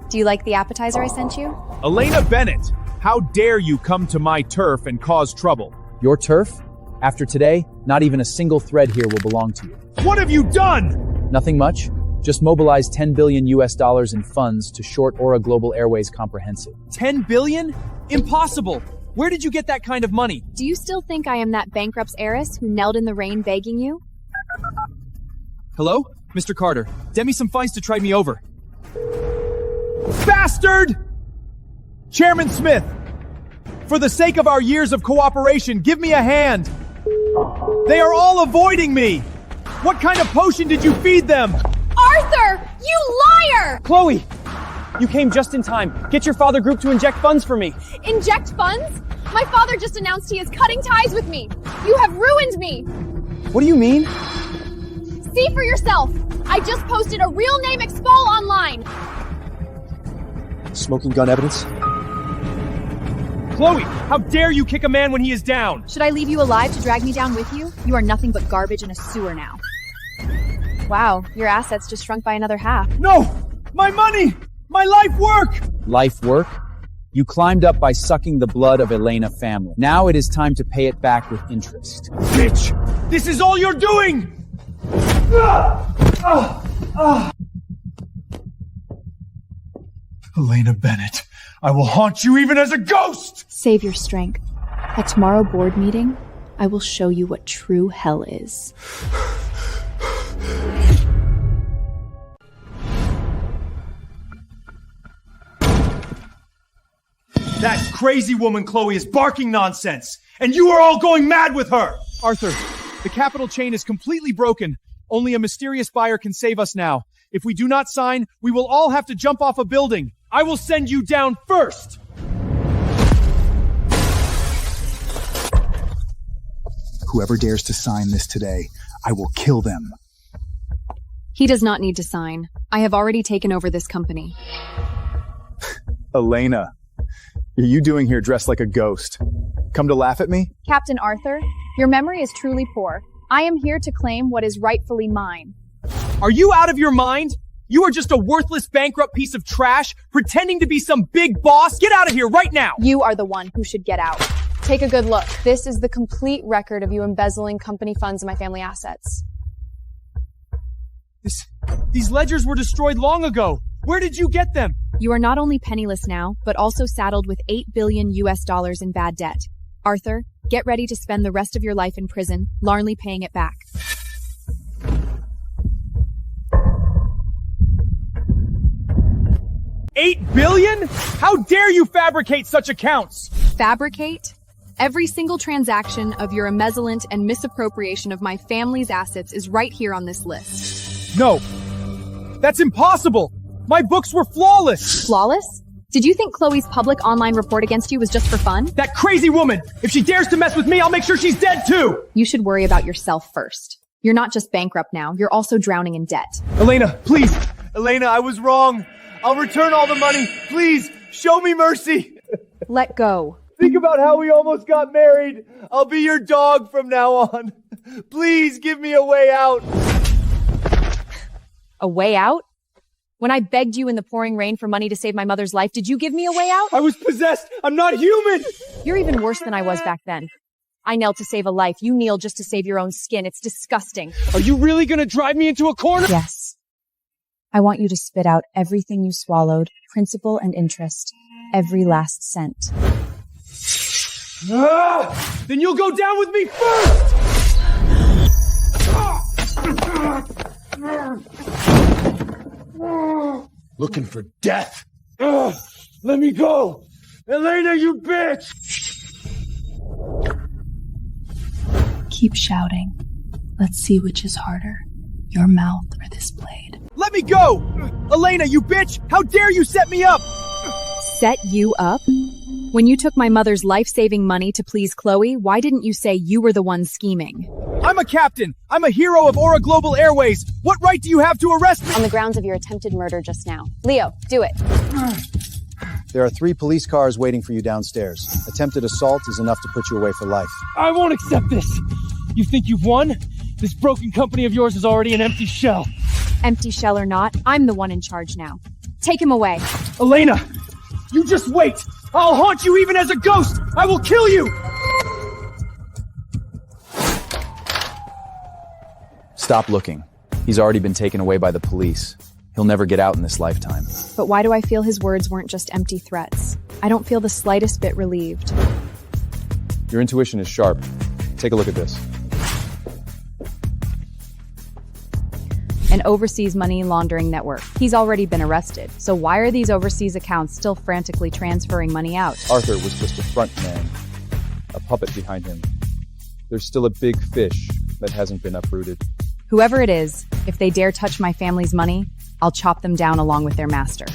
S5: Do you like the appetizer I sent you?
S22: Elena Bennett, how dare you come to my turf and cause trouble?
S4: Your turf? After today, not even a single thread here will belong to you.
S6: What have you done?
S4: Nothing much. Just mobilize $10 billion in funds to short Aura Global Airways Comprehensive.
S6: 10 billion? Impossible. Where did you get that kind of money?
S2: Do you still think I am that bankrupt's heiress who knelt in the rain begging you?
S6: Hello? Mr. Carter, get me some funds to tide me over. Bastard! Chairman Smith, for the sake of our years of cooperation, give me a hand. They are all avoiding me. What kind of potion did you feed them?
S1: Arthur! You liar!
S6: Chloe, you came just in time. Get your father group to inject funds for me.
S1: Inject funds? My father just announced he is cutting ties with me. You have ruined me.
S6: What do you mean?
S1: See for yourself. I just posted a real name expo online.
S6: Smoking gun evidence? Chloe, how dare you kick a man when he is down?
S2: Should I leave you alive to drag me down with you? You are nothing but garbage in a sewer now. Wow, your assets just shrunk by another half.
S6: No! My money! My life work!
S4: Life work? You climbed up by sucking the blood of Elena family. Now it is time to pay it back with interest.
S6: Bitch! This is all you're doing! Elena Bennett, I will haunt you even as a ghost!
S5: Save your strength. At tomorrow board meeting, I will show you what true hell is.
S6: That crazy woman Chloe is barking nonsense, and you are all going mad with her! Arthur, the capital chain is completely broken. Only a mysterious buyer can save us now. If we do not sign, we will all have to jump off a building. I will send you down first!
S15: Whoever dares to sign this today, I will kill them.
S5: He does not need to sign. I have already taken over this company.
S15: Elena, what are you doing here dressed like a ghost? Come to laugh at me?
S2: Captain Arthur, your memory is truly poor. I am here to claim what is rightfully mine.
S6: Are you out of your mind? You are just a worthless, bankrupt piece of trash, pretending to be some big boss. Get out of here right now!
S2: You are the one who should get out. Take a good look. This is the complete record of you embezzling company funds and my family assets.
S6: These ledgers were destroyed long ago. Where did you get them?
S2: You are not only penniless now, but also saddled with $8 billion in bad debt. Arthur, get ready to spend the rest of your life in prison, largely paying it back.
S6: $8 billion? How dare you fabricate such accounts?
S2: Fabricate? Every single transaction of your embezzlement and misappropriation of my family's assets is right here on this list.
S6: No. That's impossible. My books were flawless.
S2: Flawless? Did you think Chloe's public online report against you was just for fun?
S6: That crazy woman! If she dares to mess with me, I'll make sure she's dead too!
S2: You should worry about yourself first. You're not just bankrupt now, you're also drowning in debt.
S6: Elena, please! Elena, I was wrong. I'll return all the money. Please, show me mercy.
S2: Let go.
S6: Think about how we almost got married. I'll be your dog from now on. Please give me a way out.
S2: A way out? When I begged you in the pouring rain for money to save my mother's life, did you give me a way out?
S6: I was possessed. I'm not human.
S2: You're even worse than I was back then. I knelt to save a life. You kneel just to save your own skin. It's disgusting.
S6: Are you really going to drive me into a corner?
S5: Yes. I want you to spit out everything you swallowed, principal and interest, every last cent.
S6: Then you'll go down with me first!
S12: Looking for death. Let me go! Elena, you bitch!
S5: Keep shouting. Let's see which is harder, your mouth or this blade.
S6: Let me go! Elena, you bitch! How dare you set me up!
S2: Set you up?
S5: When you took my mother's life-saving money to please Chloe, why didn't you say you were the one scheming?
S6: I'm a captain! I'm a hero of Aura Global Airways! What right do you have to arrest me?
S2: On the grounds of your attempted murder just now. Leo, do it.
S15: There are 3 police cars waiting for you downstairs. Attempted assault is enough to put you away for life.
S6: I won't accept this! You think you've won? This broken company of yours is already an empty shell.
S5: Empty shell or not, I'm the one in charge now. Take him away.
S6: Elena! You just wait! I'll haunt you even as a ghost! I will kill you!
S4: Stop looking. He's already been taken away by the police. He'll never get out in this lifetime.
S5: But why do I feel his words weren't just empty threats? I don't feel the slightest bit relieved.
S4: Your intuition is sharp. Take a look at this.
S5: An overseas money laundering network. He's already been arrested. So why are these overseas accounts still frantically transferring money out?
S4: Arthur was just a front man, a puppet behind him. There's still a big fish that hasn't been uprooted.
S5: Whoever it is, if they dare touch my family's money, I'll chop them down along with their master.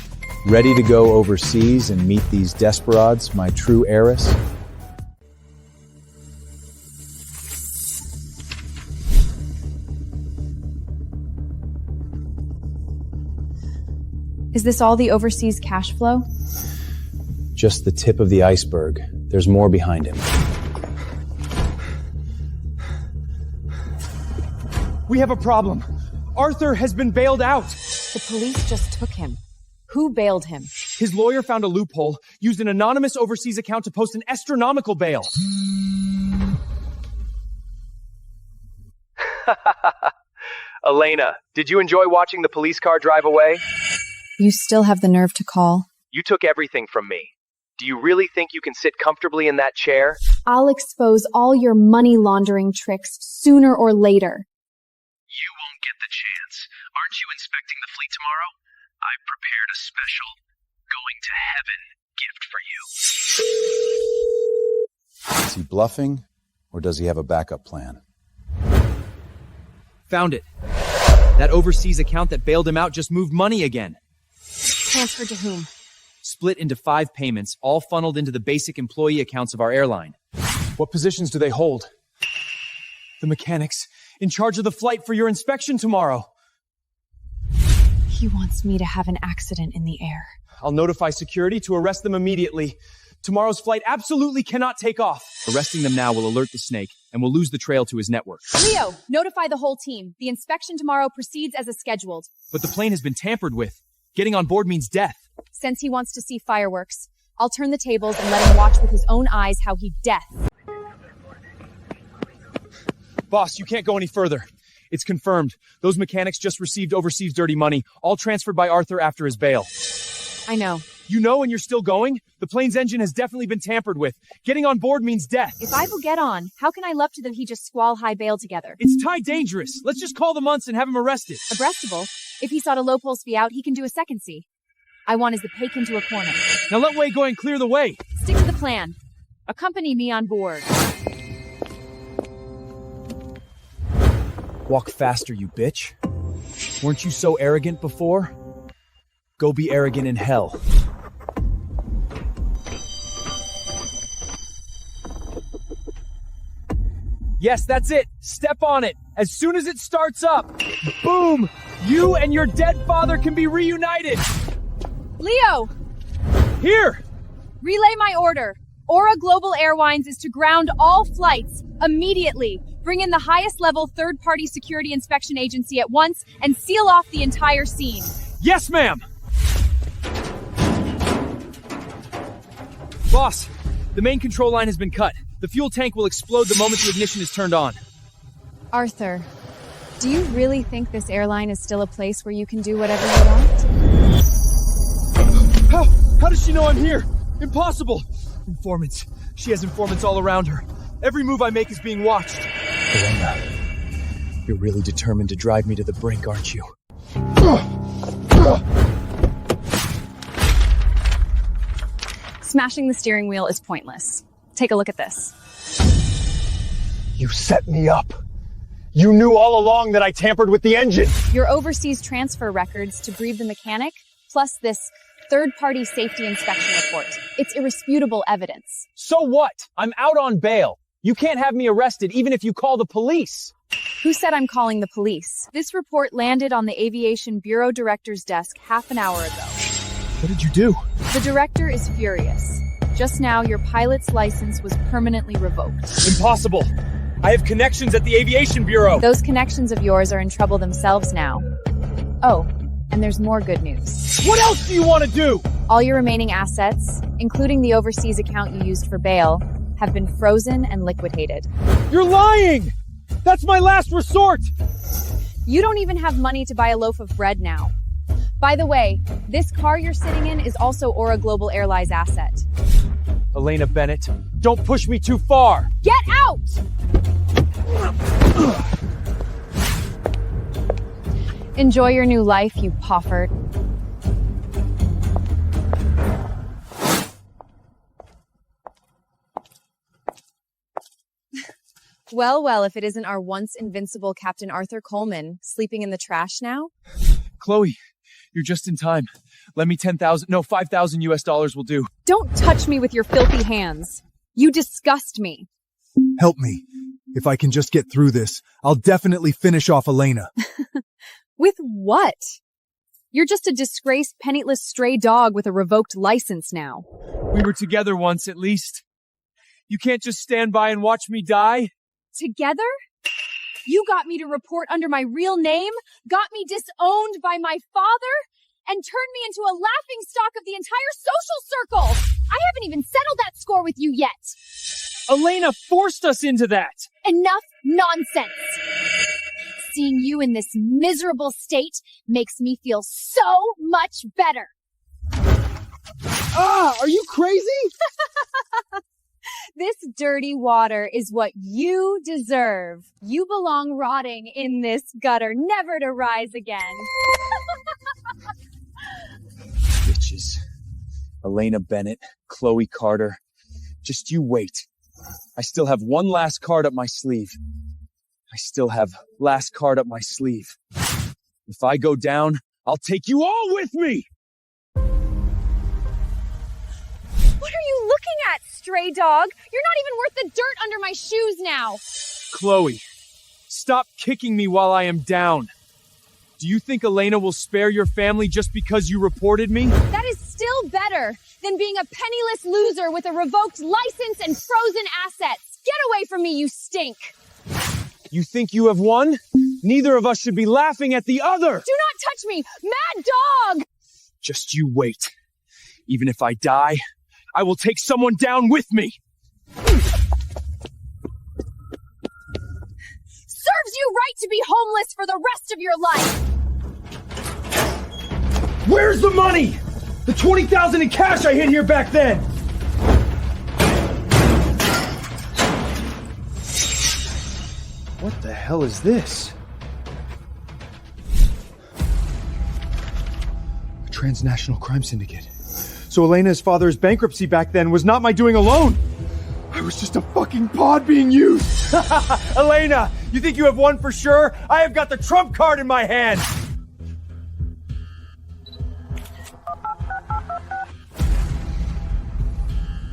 S15: Ready to go overseas and meet these desperados, my true heiress?
S5: Is this all the overseas cash flow?
S15: Just the tip of the iceberg. There's more behind him.
S6: We have a problem. Arthur has been bailed out.
S5: The police just took him. Who bailed him?
S6: His lawyer found a loophole, used an anonymous overseas account to post an astronomical bail.
S3: Elena, did you enjoy watching the police car drive away?
S5: You still have the nerve to call?
S3: You took everything from me. Do you really think you can sit comfortably in that chair?
S1: I'll expose all your money laundering tricks sooner or later.
S8: You won't get the chance. Aren't you inspecting the fleet tomorrow? I've prepared a special going to heaven gift for you.
S15: Is he bluffing, or does he have a backup plan?
S3: Found it. That overseas account that bailed him out just moved money again.
S1: Transferred to whom?
S3: Split into 5 payments, all funneled into the basic employee accounts of our airline.
S6: What positions do they hold? The mechanics in charge of the flight for your inspection tomorrow.
S5: He wants me to have an accident in the air.
S6: I'll notify security to arrest them immediately. Tomorrow's flight absolutely cannot take off.
S3: Arresting them now will alert the snake, and we'll lose the trail to his network.
S5: Leo, notify the whole team. The inspection tomorrow proceeds as scheduled.
S3: But the plane has been tampered with. Getting on board means death.
S5: Since he wants to see fireworks, I'll turn the tables and let him watch with his own eyes how he death.
S6: Boss, you can't go any further. It's confirmed. Those mechanics just received overseas dirty money, all transferred by Arthur after his bail.
S5: I know.
S6: You know and you're still going? The plane's engine has definitely been tampered with. Getting on board means death.
S5: If I will get on, how can I love to that he just squall high bail together?
S6: It's tie dangerous. Let's just call the months and have him arrested.
S5: Arrestable? If he sought a low pulse fee out, he can do a second C. I want is the pake into a corner.
S6: Now let Wei go and clear the way.
S5: Stick to the plan. Accompany me on board.
S3: Walk faster, you bitch. Weren't you so arrogant before? Go be arrogant in hell.
S6: Yes, that's it. Step on it. As soon as it starts up, boom! You and your dead father can be reunited.
S5: Leo!
S6: Here!
S5: Relay my order. Aura Global Airlines is to ground all flights immediately. Bring in the highest level third-party security inspection agency at once and seal off the entire scene.
S6: Yes, ma'am! Boss, the main control line has been cut. The fuel tank will explode the moment the ignition is turned on.
S5: Arthur, do you really think this airline is still a place where you can do whatever you want?
S6: How does she know I'm here? Impossible! Informants. She has informants all around her. Every move I make is being watched.
S3: Elena, you're really determined to drive me to the brink, aren't you?
S5: Smashing the steering wheel is pointless. Take a look at this.
S17: You set me up. You knew all along that I tampered with the engine.
S5: Your overseas transfer records to breed the mechanic, plus this Third-party safety inspection report. It's irrefutable evidence.
S6: So what? I'm out on bail. You can't have me arrested even if you call the police.
S5: Who said I'm calling the police? This report landed on the Aviation Bureau Director's desk half an hour ago.
S6: What did you do?
S5: The director is furious. Just now, your pilot's license was permanently revoked.
S6: Impossible. I have connections at the Aviation Bureau.
S5: Those connections of yours are in trouble themselves now. Oh, and there's more good news.
S6: What else do you want to do?
S5: All your remaining assets, including the overseas account you used for bail, have been frozen and liquidated.
S6: You're lying! That's my last resort!
S5: You don't even have money to buy a loaf of bread now. By the way, this car you're sitting in is also Aura Global Airlines asset.
S6: Elena Bennett, don't push me too far!
S5: Get out! Enjoy your new life, you poffert. Well, if it isn't our once invincible Captain Arthur Coleman sleeping in the trash now.
S6: Chloe, you're just in time. Lend me $5,000 US will do.
S5: Don't touch me with your filthy hands. You disgust me.
S15: Help me. If I can just get through this, I'll definitely finish off Elena.
S5: With what? You're just a disgraced, penniless stray dog with a revoked license now.
S6: We were together once, at least. You can't just stand by and watch me die.
S1: Together? You got me to report under my real name, got me disowned by my father, and turned me into a laughingstock of the entire social circle. I haven't even settled that score with you yet.
S6: Elena forced us into that.
S1: Enough nonsense. Seeing you in this miserable state makes me feel so much better.
S6: Are you crazy?
S5: This dirty water is what you deserve. You belong rotting in this gutter, never to rise again.
S4: Bitches. Elena Bennett, Chloe Carter. Just you wait. I still have one last card up my sleeve. If I go down, I'll take you all with me!
S1: What are you looking at, stray dog? You're not even worth the dirt under my shoes now.
S6: Chloe, stop kicking me while I am down. Do you think Elena will spare your family just because you reported me?
S1: That is still better than being a penniless loser with a revoked license and frozen assets. Get away from me, you stink.
S6: You think you have won? Neither of us should be laughing at the other.
S1: Do not touch me, mad dog!
S6: Just you wait. Even if I die, I will take someone down with me.
S1: Serves you right to be homeless for the rest of your life.
S6: Where's the money? The $20,000 in cash I hid here back then.
S15: What the hell is this? A transnational crime syndicate. So Elena's father's bankruptcy back then was not my doing alone. I was just a fucking pawn being used.
S6: Elena, you think you have won for sure? I have got the trump card in my hand.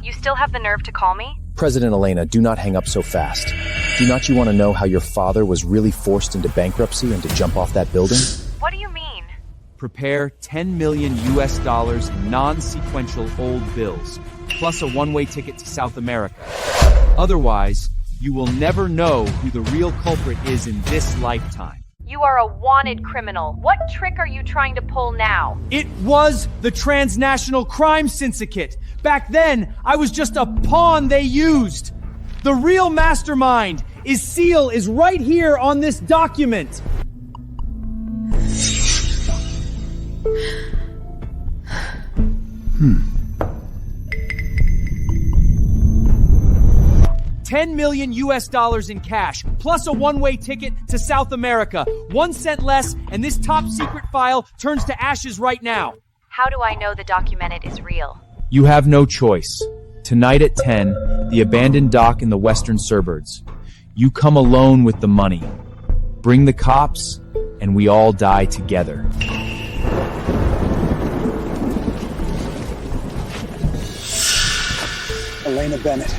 S5: You still have the nerve to call me?
S4: President Elena, do not hang up so fast. Do not you want to know how your father was really forced into bankruptcy and to jump off that building?
S5: What do you mean?
S3: Prepare $10 million in non-sequential old bills, plus a one-way ticket to South America. Otherwise, you will never know who the real culprit is in this lifetime.
S5: You are a wanted criminal. What trick are you trying to pull now?
S6: It was the transnational crime syndicate. Back then, I was just a pawn they used. The real mastermind, his seal is right here on this document. $10 million in cash, plus a one-way ticket to South America. 1 cent less, and this top secret file turns to ashes right now.
S5: How do I know the documented is real?
S3: You have no choice. Tonight at 10, the abandoned dock in the western suburbs. You come alone with the money. Bring the cops, and we all die together.
S12: Elena Bennett,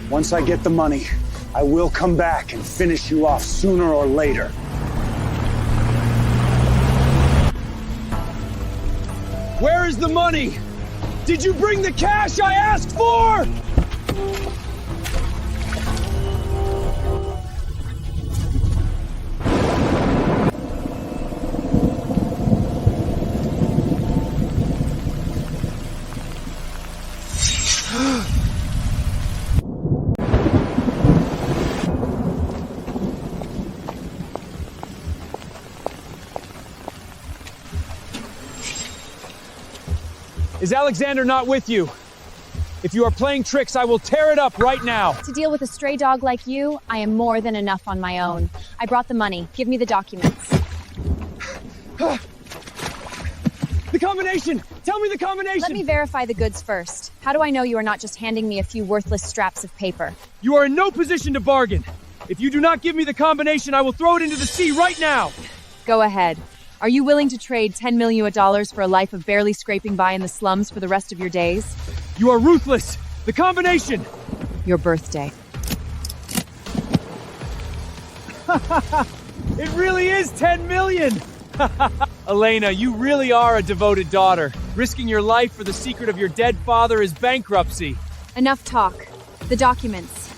S12: once I get the money, I will come back and finish you off sooner or later.
S6: Where is the money? Did you bring the cash I asked for? Is Alexander not with you? If you are playing tricks, I will tear it up right now.
S2: To deal with a stray dog like you, I am more than enough on my own. I brought the money. Give me the documents.
S6: The combination! Tell me the combination!
S2: Let me verify the goods first. How do I know you are not just handing me a few worthless scraps of paper?
S6: You are in no position to bargain. If you do not give me the combination, I will throw it into the sea right now.
S5: Go ahead. Are you willing to trade $10 million for a life of barely scraping by in the slums for the rest of your days?
S6: You are ruthless. The combination.
S5: Your birthday.
S6: It really is 10 million. Elena, you really are a devoted daughter. Risking your life for the secret of your dead father is bankruptcy.
S2: Enough talk. The documents.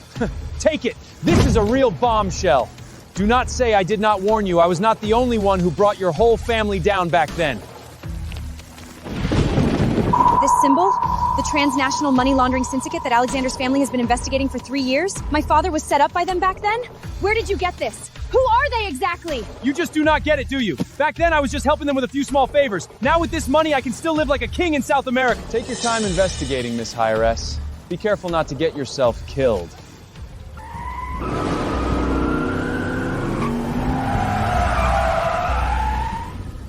S6: Take it. This is a real bombshell. Do not say I did not warn you. I was not the only one who brought your whole family down back then.
S2: This symbol? The transnational money laundering syndicate that Alexander's family has been investigating for 3 years? My father was set up by them back then? Where did you get this? Who are they exactly?
S6: You just do not get it, do you? Back then, I was just helping them with a few small favors. Now with this money, I can still live like a king in South America.
S4: Take your time investigating, Miss Heiress. Be careful not to get yourself killed.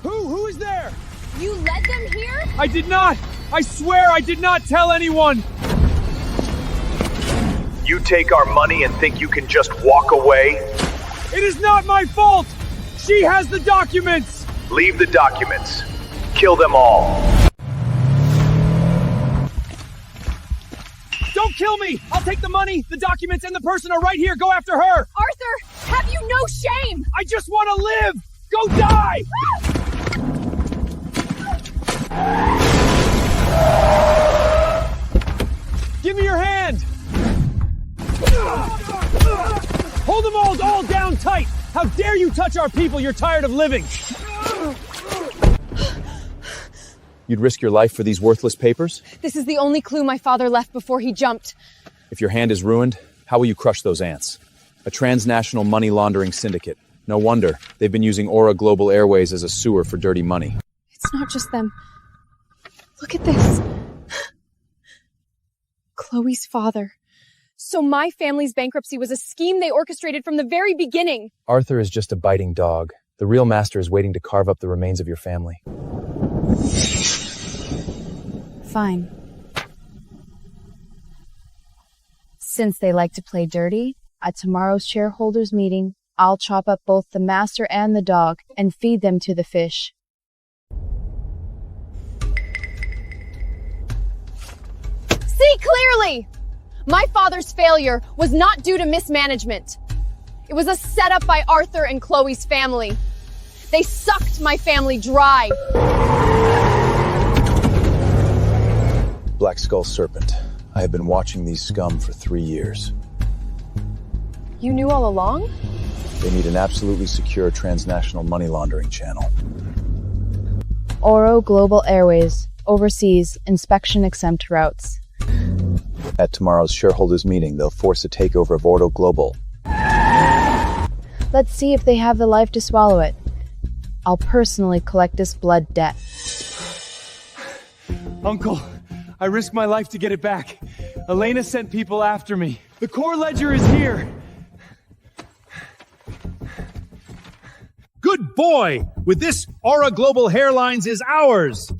S6: Who is there?
S2: You led them here?
S6: I did not! I swear I did not tell anyone!
S18: You take our money and think you can just walk away?
S6: It is not my fault! She has the documents!
S18: Leave the documents. Kill them all.
S6: Don't kill me! I'll take the money, the documents, and the person are right here. Go after her!
S2: Arthur, have you no shame?
S6: I just want to live! Go die! Give me your hand! Hold them all down tight! How dare you touch our people? You're tired of living!
S4: You'd risk your life for these worthless papers?
S2: This is the only clue my father left before he jumped.
S4: If your hand is ruined, how will you crush those ants? A transnational money laundering syndicate. No wonder. They've been using Aura Global Airways as a sewer for dirty money.
S2: It's not just them. Look at this. Chloe's father. So my family's bankruptcy was a scheme they orchestrated from the very beginning.
S15: Arthur is just a biting dog. The real master is waiting to carve up the remains of your family.
S5: Fine. Since they like to play dirty, at tomorrow's shareholders meeting, I'll chop up both the master and the dog and feed them to the fish.
S2: See clearly! My father's failure was not due to mismanagement. It was a setup by Arthur and Chloe's family. They sucked my family dry.
S4: Black Skull Serpent. I have been watching these scum for 3 years.
S2: You knew all along?
S4: They need an absolutely secure transnational money laundering channel.
S5: Oro Global Airways oversees inspection-exempt routes.
S4: At tomorrow's shareholders meeting, they'll force a takeover of Oro Global.
S5: Let's see if they have the life to swallow it. I'll personally collect this blood debt.
S6: Uncle, I risked my life to get it back. Elena sent people after me. The core ledger is here.
S7: Good boy! With this, Aura Global Hairlines is ours!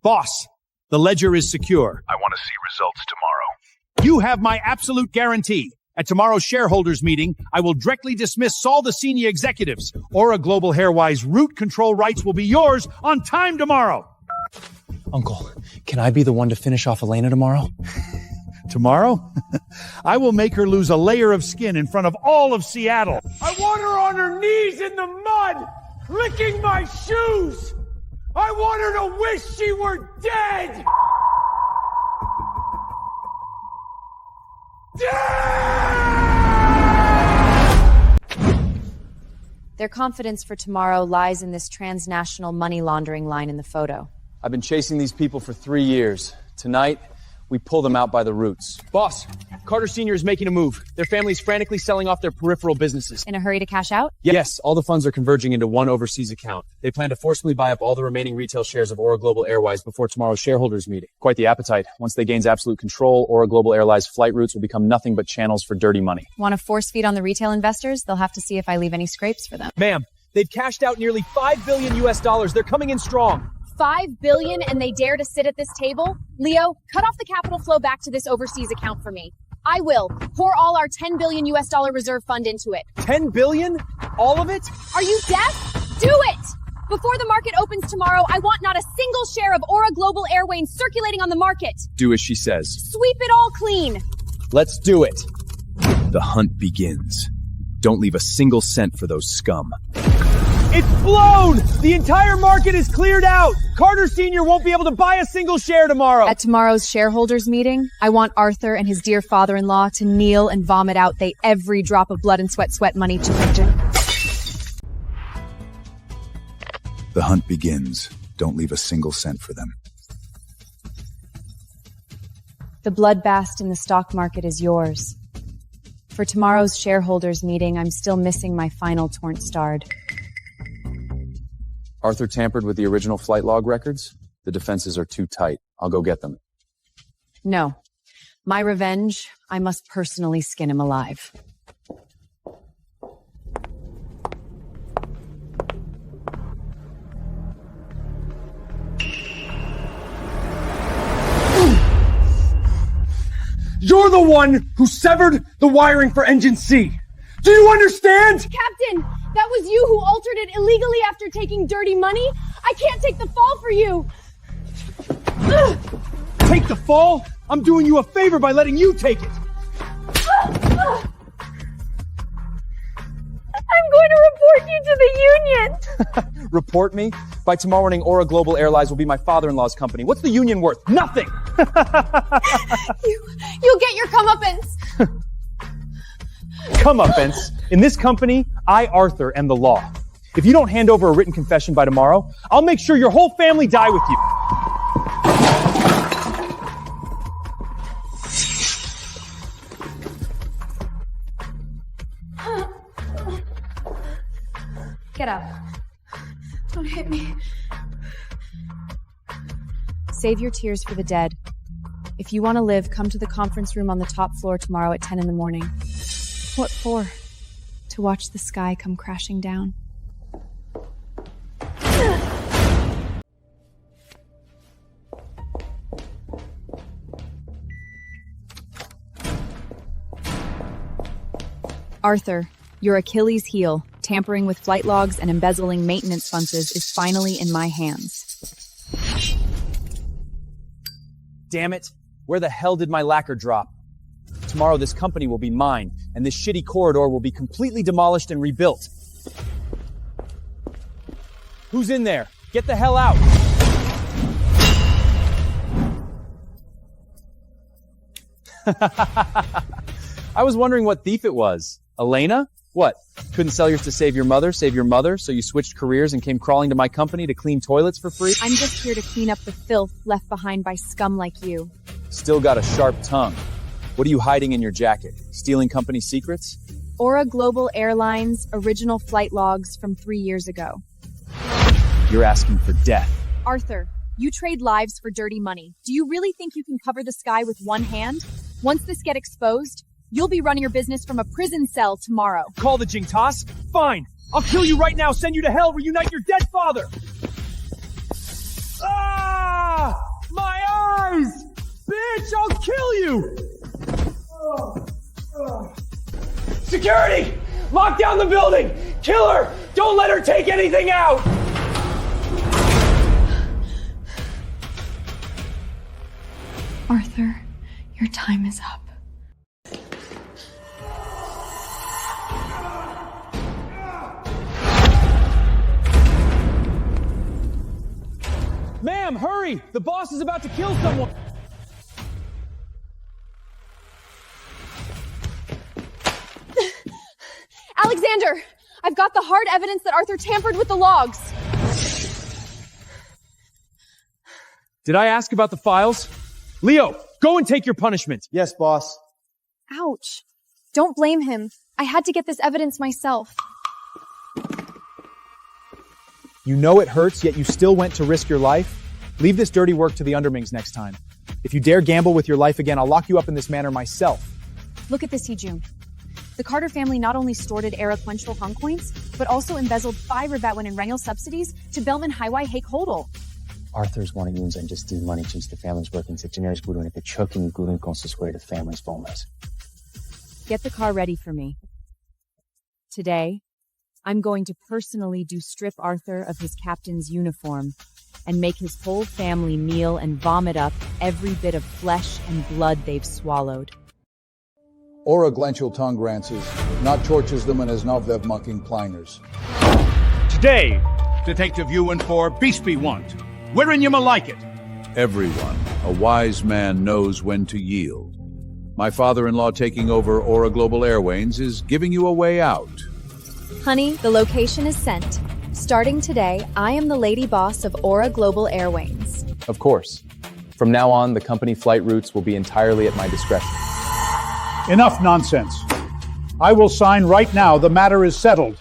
S7: Boss, the ledger is secure.
S18: I want to see results tomorrow.
S7: You have my absolute guarantee. At tomorrow's shareholders meeting, I will directly dismiss all the senior executives. Aura Global Hairwise root control rights will be yours on time tomorrow.
S15: Uncle, can I be the one to finish off Elena tomorrow?
S7: Tomorrow, I will make her lose a layer of skin in front of all of Seattle.
S12: I want her on her knees in the mud, licking my shoes. I want her to wish she were dead.
S14: Their confidence for tomorrow lies in this transnational money laundering line in the photo.
S10: I've been chasing these people for 3 years. Tonight, we pull them out by the roots.
S3: Boss, Carter Sr. is making a move. Their family's frantically selling off their peripheral businesses.
S14: In a hurry to cash out?
S3: Yes, all the funds are converging into one overseas account. They plan to forcibly buy up all the remaining retail shares of Aura Global Airways before tomorrow's shareholders meeting.
S4: Quite the appetite. Once they gain absolute control, Aura Global Airlines flight routes will become nothing but channels for dirty money.
S14: Want to force feed on the retail investors? They'll have to see if I leave any scrapes for them.
S3: Ma'am, they've cashed out nearly $5 billion US. They're coming in strong.
S2: $5 billion and they dare to sit at this table? Leo, cut off the capital flow back to this overseas account for me. I will. Pour all our $10 billion US reserve fund into it.
S3: 10 billion? All of it?
S2: Are you deaf? Do it! Before the market opens tomorrow, I want not a single share of Aura Global Airways circulating on the market.
S4: Do as she says.
S2: Sweep it all clean.
S3: Let's do it.
S4: The hunt begins. Don't leave a single cent for those scum.
S3: It's blown! The entire market is cleared out! Carter Sr. won't be able to buy a single share tomorrow!
S14: At tomorrow's shareholders meeting, I want Arthur and his dear father-in-law to kneel and vomit out they every drop of blood and sweat money to Victor.
S22: The hunt begins. Don't leave a single cent for them.
S14: The bloodbath in the stock market is yours. For tomorrow's shareholders meeting, I'm still missing my final torn stard.
S4: Arthur tampered with the original flight log records? The defenses are too tight. I'll go get them.
S14: No. My revenge, I must personally skin him alive.
S17: You're the one who severed the wiring for Engine C. Do you understand?
S2: Captain, that was you who altered it illegally after taking dirty money? I can't take the fall for you.
S3: Take the fall? I'm doing you a favor by letting you take it.
S2: I'm going to report you to the union.
S4: Report me? By tomorrow morning, Aura Global Airlines will be my father-in-law's company. What's the union worth? Nothing!
S2: You'll get your comeuppance.
S3: Comeuppance? In this company, I, Arthur, am the law. If you don't hand over a written confession by tomorrow, I'll make sure your whole family die with you.
S2: Get up. Don't hit me.
S14: Save your tears for the dead. If you want to live, come to the conference room on the top floor tomorrow at 10 in the morning. What for? To watch the sky come crashing down. Arthur, your Achilles heel, tampering with flight logs and embezzling maintenance funds is finally in my hands.
S3: Damn it. Where the hell did my lacquer drop? Tomorrow this company will be mine, and this shitty corridor will be completely demolished and rebuilt. Who's in there? Get the hell out!
S4: I was wondering what thief it was. Elena? What? Couldn't sell yours to save your mother, so you switched careers and came crawling to my company to clean toilets for free?
S14: I'm just here to clean up the filth left behind by scum like you.
S4: Still got a sharp tongue. What are you hiding in your jacket? Stealing company secrets?
S14: Aura Global Airlines original flight logs from 3 years ago.
S4: You're asking for death.
S2: Arthur, you trade lives for dirty money. Do you really think you can cover the sky with one hand? Once this gets exposed, you'll be running your business from a prison cell tomorrow.
S3: Call the Jingtas? Fine. I'll kill you right now, send you to hell, reunite your dead father! Ah! My eyes! Bitch, I'll kill you!
S12: Security! Lock down the building! Kill her! Don't let her take anything out!
S9: Arthur, Your time is up.
S6: Ma'am, hurry! The boss is about to kill someone!
S1: Alexander! I've got the hard evidence that Arthur tampered with the logs.
S6: Did I ask about the files? Leo, go and take your punishment.
S17: Yes, boss.
S1: Ouch. Don't blame him. I had to get this evidence myself.
S4: You know it hurts, yet you still went to risk your life? Leave this dirty work to the underlings next time. If you dare gamble with your life again, I'll lock you up in this manner myself.
S2: Look at this, Hee-Jun. The Carter family not only stored era quenchful Hong coins, but also embezzled 5 Rabatwen and Rengel subsidies to Belman Highway Hake Hodel.
S10: Arthur's wanting uns ein just die money since the family's working to generous good and the chucking good consistent the family's bonus.
S2: Get the car ready for me. Today, I'm going to personally strip Arthur of his captain's uniform and make his whole family kneel and vomit up every bit of flesh and blood they've swallowed.
S22: Ora glenchul tongue rances, not torches them and as novdev mucking pliners.
S7: Today, Detective Ewan for Beastby want. Wherein you may like it.
S22: Everyone, a wise man knows when to yield. My father-in-law taking over Ora Global Airways is giving you a way out.
S2: Honey, the location is sent. Starting today, I am the lady boss of Ora Global Airways.
S4: Of course. From now on, the company flight routes will be entirely at my discretion.
S7: Enough nonsense. I will sign right now. The matter is settled.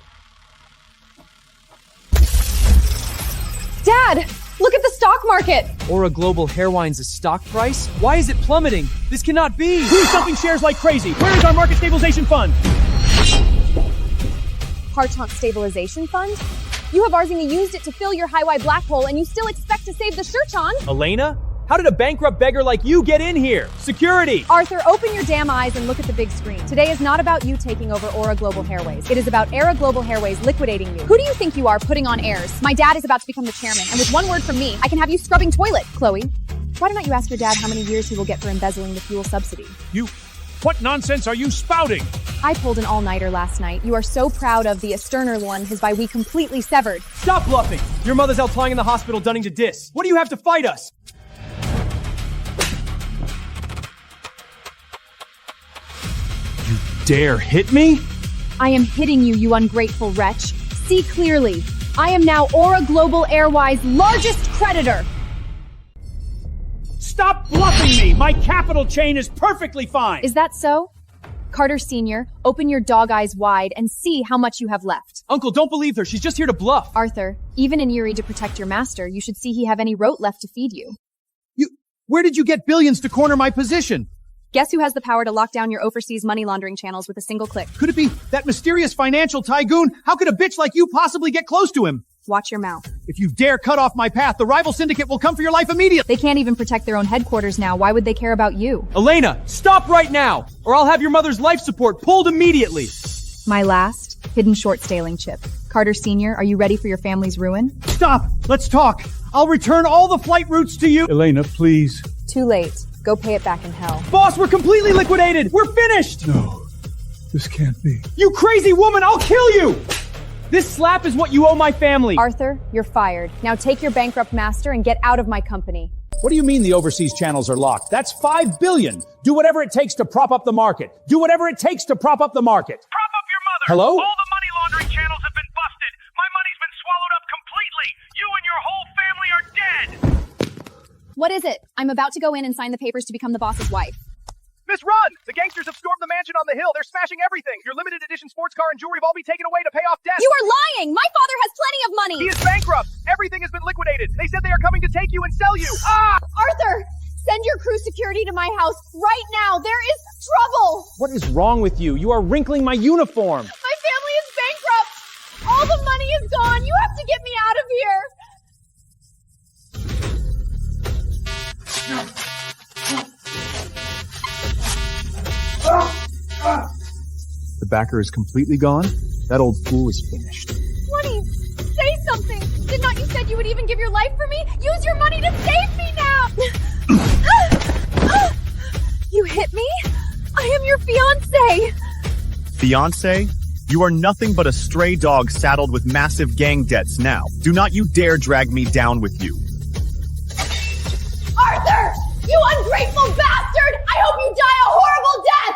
S1: Dad! Look at the stock market!
S6: Ora Global Hairwine's stock price? Why is it plummeting? This cannot be! Who's dumping shares like crazy? Where is our market stabilization fund?
S1: Hartaunt Stabilization Fund? You have Arzing used it to fill your highway black hole and you still expect to save the Shurchan?
S6: Elena? How did a bankrupt beggar like you get in here? Security!
S1: Arthur, open your damn eyes and look at the big screen. Today is not about you taking over Ora Global Hairways. It is about Era Global Hairways liquidating you. Who do you think you are putting on airs? My dad is about to become the chairman, and with one word from me, I can have you scrubbing toilet. Chloe, why don't you ask your dad how many years he will get for embezzling the fuel subsidy?
S7: What nonsense are you spouting?
S1: I pulled an all-nighter last night. You are so proud of the Sterner one, his by we completely severed.
S6: Stop bluffing! Your mother's out lying in the hospital dunning to dis. What do you have to fight us? You dare hit me?
S1: I am hitting you, you ungrateful wretch. See clearly. I am now Ora Global Airways' largest creditor.
S7: Stop bluffing me! My capital chain is perfectly fine!
S1: Is that so? Carter Sr., open your dog eyes wide and see how much you have left.
S6: Uncle, don't believe her. She's just here to bluff.
S1: Arthur, even in Yuri to protect your master, you should see he have any rote left to feed you.
S7: Where did you get billions to corner my position?
S1: Guess who has the power to lock down your overseas money laundering channels with a single click?
S7: Could it be that mysterious financial tycoon? How could a bitch like you possibly get close to him?
S1: Watch your mouth.
S7: If you dare cut off my path, the rival syndicate will come for your life immediately.
S1: They can't even protect their own headquarters now. Why would they care about you?
S6: Elena, stop right now, or I'll have your mother's life support pulled immediately.
S1: My last hidden short staling chip. Carter Sr., are you ready for your family's ruin?
S7: Stop! Let's talk! I'll return all the flight routes to you. Elena, please.
S1: Too late. Go pay it back in hell.
S6: Boss, we're completely liquidated! We're finished!
S7: No, this can't be.
S6: You crazy woman, I'll kill you! This slap is what you owe my family.
S1: Arthur, you're fired. Now take your bankrupt master and get out of my company.
S7: What do you mean the overseas channels are locked? That's $5 billion. Do whatever it takes to prop up the market. Do whatever it takes to prop up the market.
S18: Prop up your mother!
S7: Hello?
S18: All the money laundering channels have been busted. My money's been swallowed up completely. You and your whole family are dead.
S1: What is it? I'm about to go in and sign the papers to become the boss's wife.
S23: Miss Run! The gangsters have stormed the mansion on the hill. They're smashing everything. Your limited edition sports car and jewelry have all been taken away to pay off debts.
S1: You are lying! My father has plenty of money!
S23: He is bankrupt. Everything has been liquidated. They said they are coming to take you and sell you. Ah!
S1: Arthur! Send your crew security to my house right now. There is trouble!
S6: What is wrong with you? You are wrinkling my uniform.
S1: My family is bankrupt! All the money is gone! You have to get me out of here!
S4: The backer is completely gone? That old fool is finished.
S1: 20! Say something! Did not you said you would even give your life for me? Use your money to save me now! You hit me? I am your fiancé!
S11: Fiancé? You are nothing but a stray dog saddled with massive gang debts now. Do not you dare drag me down with you.
S1: Arthur! You ungrateful bastard! I hope you die a horrible death!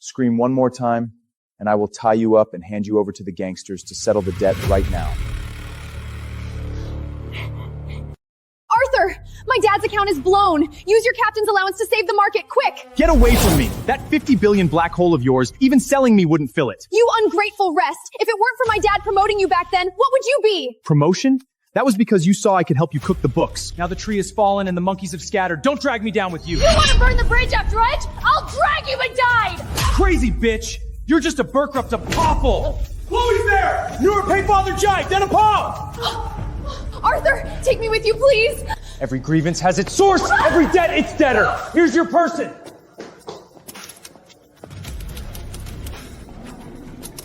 S4: Scream one more time, and I will tie you up and hand you over to the gangsters to settle the debt right now.
S1: Arthur! My dad's account is blown! Use your captain's allowance to save the market, quick!
S3: Get away from me! That 50 billion black hole of yours, even selling me wouldn't fill it.
S1: You ungrateful rest! If it weren't for my dad promoting you back then, what would you be?
S3: Promotion? That was because you saw I could help you cook the books. Now the tree has fallen and the monkeys have scattered. Don't drag me down with you.
S1: You want to burn the bridge after Edge? I'll drag you and die!
S3: Crazy bitch! You're just a bankrupt apple. Chloe's there! You're a pay father jive, then a paw!
S1: Arthur, take me with you, please!
S17: Every grievance has its source! Every debt its debtor! Here's your person!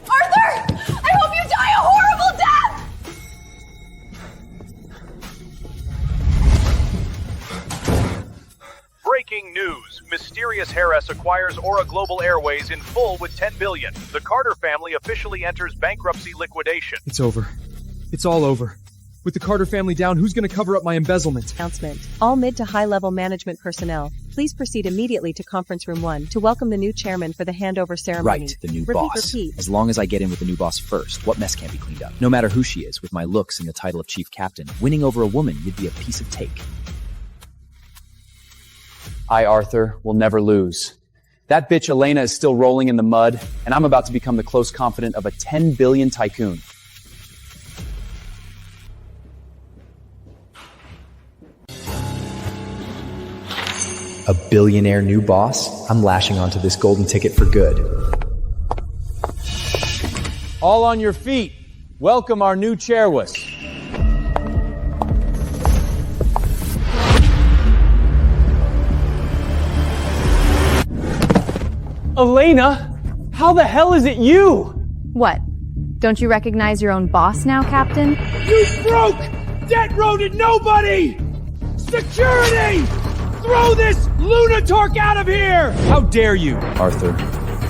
S1: Arthur! I hope you die a horrible death!
S8: Breaking news. Mysterious heiress acquires Aura Global Airways in full with $10 billion. The Carter family officially enters bankruptcy liquidation.
S3: It's over. It's all over. With the Carter family down, who's going to cover up my embezzlement?
S13: Announcement. All mid to high-level management personnel, please proceed immediately to Conference Room 1 to welcome the new chairman for the handover ceremony.
S16: Right, the new
S13: Repeat,
S16: boss.
S13: repeat.
S16: As long as I get in with the new boss first, what mess can't be cleaned up? No matter who she is, with my looks and the title of chief captain, winning over a woman would be a piece of cake.
S4: I, Arthur, will never lose. That bitch Elena is still rolling in the mud, and I'm about to become the close confidant of a 10 billion tycoon.
S15: A billionaire new boss? I'm lashing onto this golden ticket for good.
S6: All on your feet. Welcome our new chairwess.
S17: Elena, how the hell is it you?
S5: What? Don't you recognize your own boss now, Captain?
S6: You broke! Debt-roaded nobody! Security! Throw this lunatork out of here! How dare you?
S4: Arthur,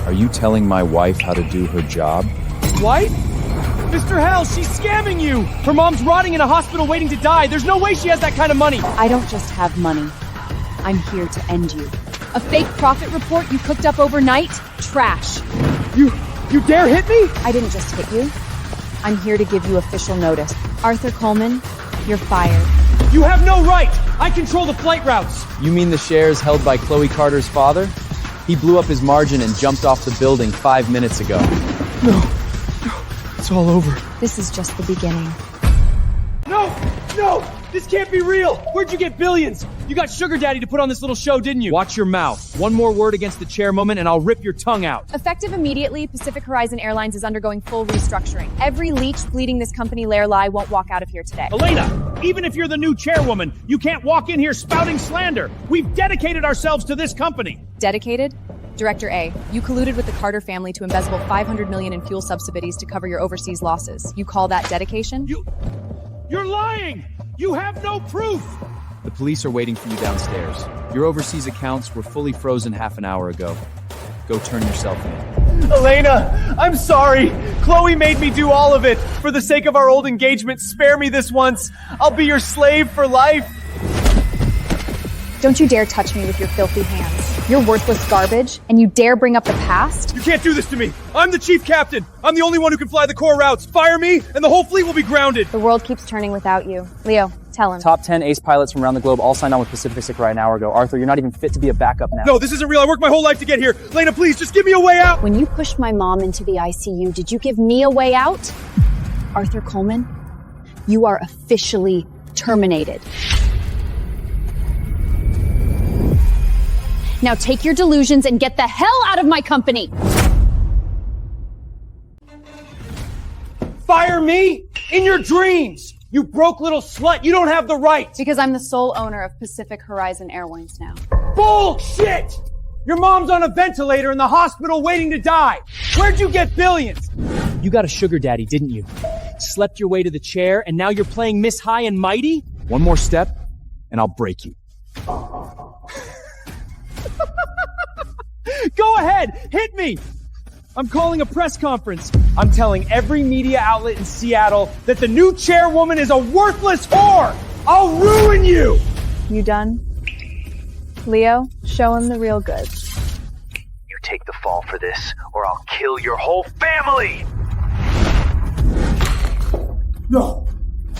S4: are you telling my wife how to do her job?
S3: Wife? Mr. Hell, she's scamming you! Her mom's rotting in a hospital waiting to die. There's no way she has that kind of money.
S5: I don't just have money. I'm here to end you. A fake profit report you cooked up overnight? Trash.
S3: You dare hit me?
S5: I didn't just hit you. I'm here to give you official notice. Arthur Coleman, you're fired.
S3: You have no right! I control the flight routes!
S4: You mean the shares held by Chloe Carter's father? He blew up his margin and jumped off the building 5 minutes ago.
S3: No, it's all over.
S5: This is just the beginning.
S3: No! This can't be real! Where'd you get billions? You got Sugar Daddy to put on this little show, didn't you? Watch your mouth. One more word against the chair moment and I'll rip your tongue out.
S5: Effective immediately, Pacific Horizon Airlines is undergoing full restructuring. Every leech bleeding this company lair lie won't walk out of here today.
S7: Elena, even if you're the new chairwoman, you can't walk in here spouting slander. We've dedicated ourselves to this company.
S5: Dedicated? Director A, you colluded with the Carter family to embezzle $500 million in fuel subsidies to cover your overseas losses. You call that dedication?
S7: You're lying! You have no proof!
S4: The police are waiting for you downstairs. Your overseas accounts were fully frozen half an hour ago. Go turn yourself in.
S3: Elena, I'm sorry. Chloe made me do all of it. For the sake of our old engagement, spare me this once. I'll be your slave for life.
S5: Don't you dare touch me with your filthy hands. You're worthless garbage, and you dare bring up the past?
S3: You can't do this to me. I'm the chief captain. I'm the only one who can fly the core routes. Fire me, and the whole fleet will be grounded.
S5: The world keeps turning without you. Leo, tell him.
S20: Top 10 ace pilots from around the globe all signed on with Pacific right an hour ago. Arthur, you're not even fit to be a backup now.
S3: No, this isn't real. I worked my whole life to get here. Lena, please, just give me a way out.
S1: When you pushed my mom into the ICU, did you give me a way out? Arthur Coleman, you are officially terminated. Now take your delusions and get the hell out of my company!
S3: Fire me? In your dreams! You broke little slut, you don't have the right!
S5: Because I'm the sole owner of Pacific Horizon Airlines now.
S3: Bullshit! Your mom's on a ventilator in the hospital waiting to die! Where'd you get billions? You got a sugar daddy, didn't you? Slept your way to the chair, and now you're playing Miss High and Mighty?
S4: One more step, and I'll break you.
S6: Go ahead! Hit me! I'm calling a press conference. I'm telling every media outlet in Seattle that the new chairwoman is a worthless whore! I'll ruin you!
S5: You done? Leo, show him the real goods.
S14: You take the fall for this, or I'll kill your whole family!
S6: No,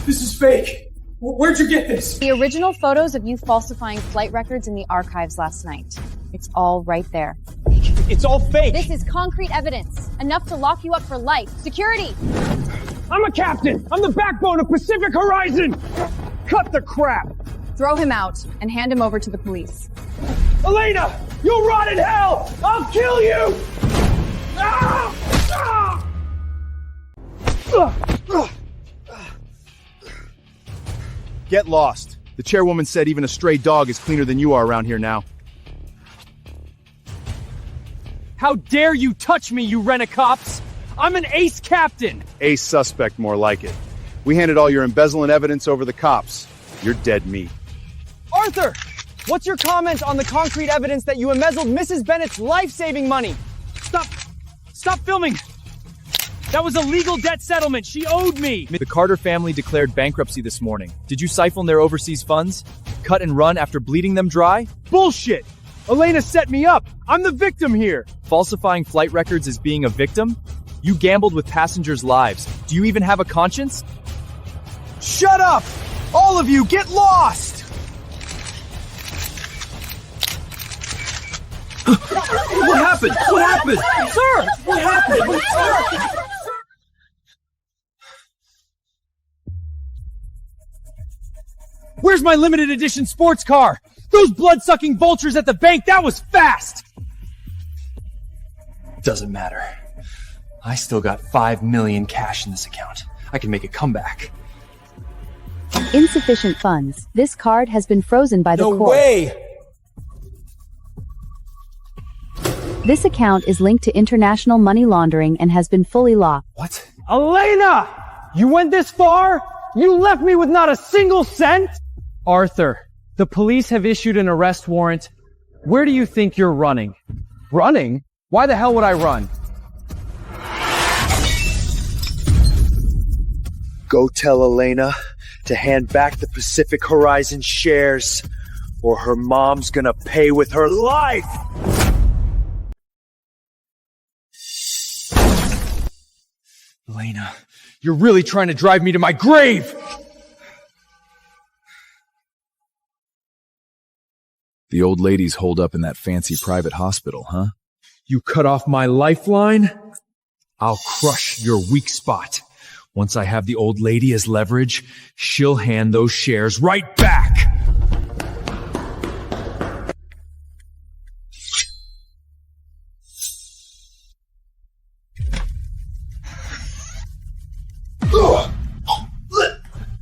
S6: this is fake. Where'd you get this?
S5: The original photos of you falsifying flight records in the archives last night. It's all right there.
S6: It's all fake.
S2: This is concrete evidence, enough to lock you up for life. Security!
S6: I'm a captain! I'm the backbone of Pacific Horizon! Cut the crap!
S5: Throw him out and hand him over to the police.
S6: Elena! You'll rot in hell! I'll kill you! Ah! Ah!
S4: Get lost. The chairwoman said even a stray dog is cleaner than you are around here now.
S6: How dare you touch me, you rent-a-cops! I'm an ace captain!
S4: Ace suspect, more like it. We handed all your embezzling evidence over the cops. You're dead meat.
S6: Arthur! What's your comment on the concrete evidence that you embezzled Mrs. Bennett's life-saving money? Stop filming! That was a legal debt settlement. She owed me!
S3: The Carter family declared bankruptcy this morning. Did you siphon their overseas funds? Cut and run after bleeding them dry?
S6: Bullshit! Elena set me up! I'm the victim here!
S3: Falsifying flight records is being a victim? You gambled with passengers' lives. Do you even have a conscience?
S6: Shut up! All of you, get lost!
S3: What happened? What happened?
S6: Sir! What happened? Sir! Where's my limited edition sports car? Those blood-sucking vultures at the bank, that was fast!
S3: Doesn't matter. I still got $5 million cash in this account. I can make a comeback.
S2: Insufficient funds. This card has been frozen by the court.
S6: No way!
S2: This account is linked to international money laundering and has been fully locked.
S3: What?
S6: Elena! You went this far? You left me with not a single cent? Arthur, the police have issued an arrest warrant. Where do you think you're running? Running? Why the hell would I run?
S14: Go tell Elena to hand back the Pacific Horizon shares, or her mom's gonna pay with her life!
S6: Elena, you're really trying to drive me to my grave!
S4: The old lady's holed up in that fancy private hospital, huh?
S6: You cut off my lifeline? I'll crush your weak spot. Once I have the old lady as leverage, she'll hand those shares right back!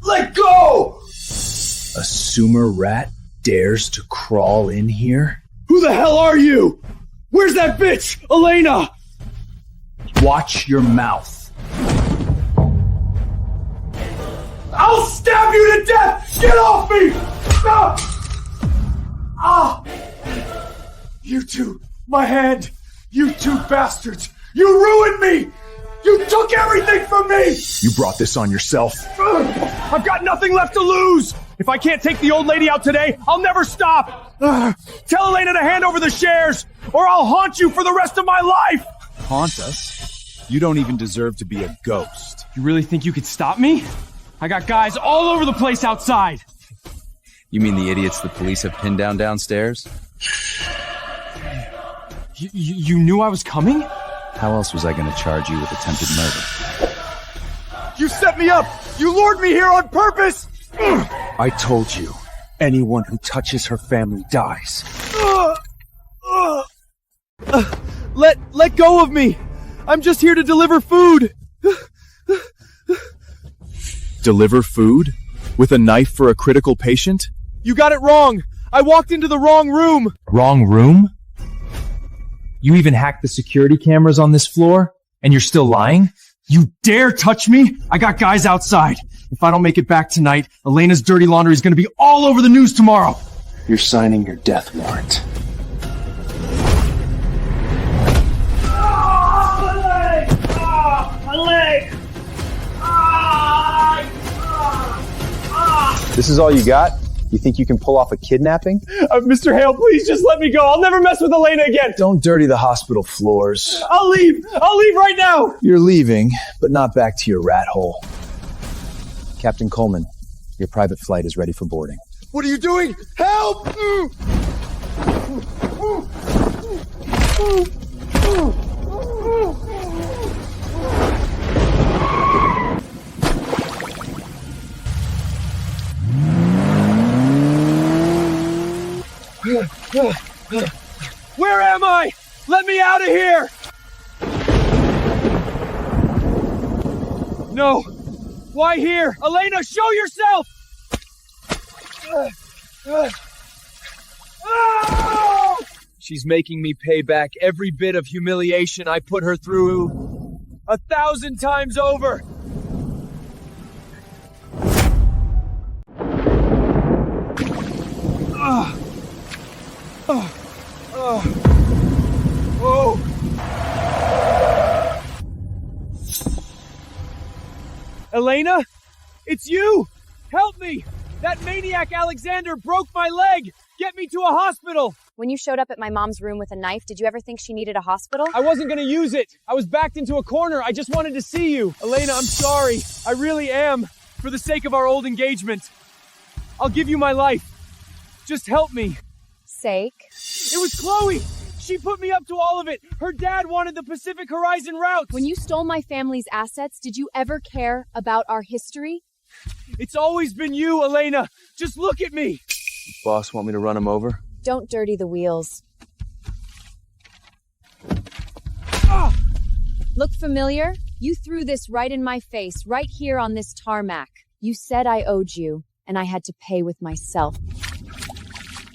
S14: Let go! A sumer rat dares to crawl in here?
S6: Who the hell are you? Where's that bitch, Elena?
S14: Watch your mouth.
S12: I'll stab you to death! Get off me! Ah! You two, my hand! You two bastards! You ruined me! You took everything from me!
S4: You brought this on yourself.
S6: I've got nothing left to lose! If I can't take the old lady out today, I'll never stop! Tell Elena to hand over the shares, or I'll haunt you for the rest of my life!
S4: Haunt us? You don't even deserve to be a ghost.
S6: You really think you could stop me? I got guys all over the place outside!
S3: You mean the idiots the police have pinned down downstairs?
S6: You knew I was coming?
S3: How else was I going to charge you with attempted murder?
S6: You set me up! You lured me here on purpose!
S14: I told you, anyone who touches her family dies.
S6: Let go of me! I'm just here to deliver food!
S4: Deliver food? With a knife for a critical patient?
S6: You got it wrong! I walked into the wrong room!
S3: Wrong room? You even hacked the security cameras on this floor? And you're still lying?
S6: You dare touch me? I got guys outside. If I don't make it back tonight, Elena's dirty laundry is going to be all over the news tomorrow.
S14: You're signing your death warrant.
S4: This is all you got? You think you can pull off a kidnapping?
S17: Mr. Hale, please just let me go. I'll never mess with Elena again.
S4: Don't dirty the hospital floors.
S17: I'll leave. I'll leave right now.
S4: You're leaving, but not back to your rat hole. Captain Coleman, your private flight is ready for boarding.
S12: What are you doing? Help!
S6: Where am I? Let me out of here! No! Why here? Elena, show yourself! She's making me pay back every bit of humiliation I put her through 1,000 times over! Elena? It's you! Help me! That maniac Alexander broke my leg! Get me to a hospital!
S2: When you showed up at my mom's room with a knife, did you ever think she needed a hospital?
S6: I wasn't gonna use it! I was backed into a corner! I just wanted to see you! Elena, I'm sorry! I really am! For the sake of our old engagement! I'll give you my life! Just help me!
S2: Sake?
S6: It was Chloe! She put me up to all of it! Her dad wanted the Pacific Horizon route!
S2: When you stole my family's assets, did you ever care about our history?
S6: It's always been you, Elena! Just look at me!
S4: Boss, want me to run him over?
S2: Don't dirty the wheels. Look familiar? You threw this right in my face, right here on this tarmac. You said I owed you, and I had to pay with myself.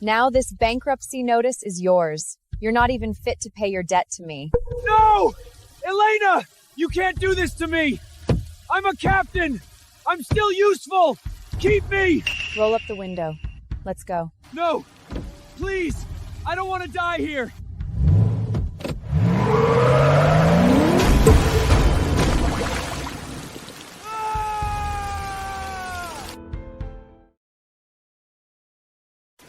S2: Now this bankruptcy notice is yours. You're not even fit to pay your debt to me.
S6: No! Elena! You can't do this to me! I'm a captain! I'm still useful! Keep me!
S2: Roll up the window. Let's go.
S6: No! Please! I don't want to die here!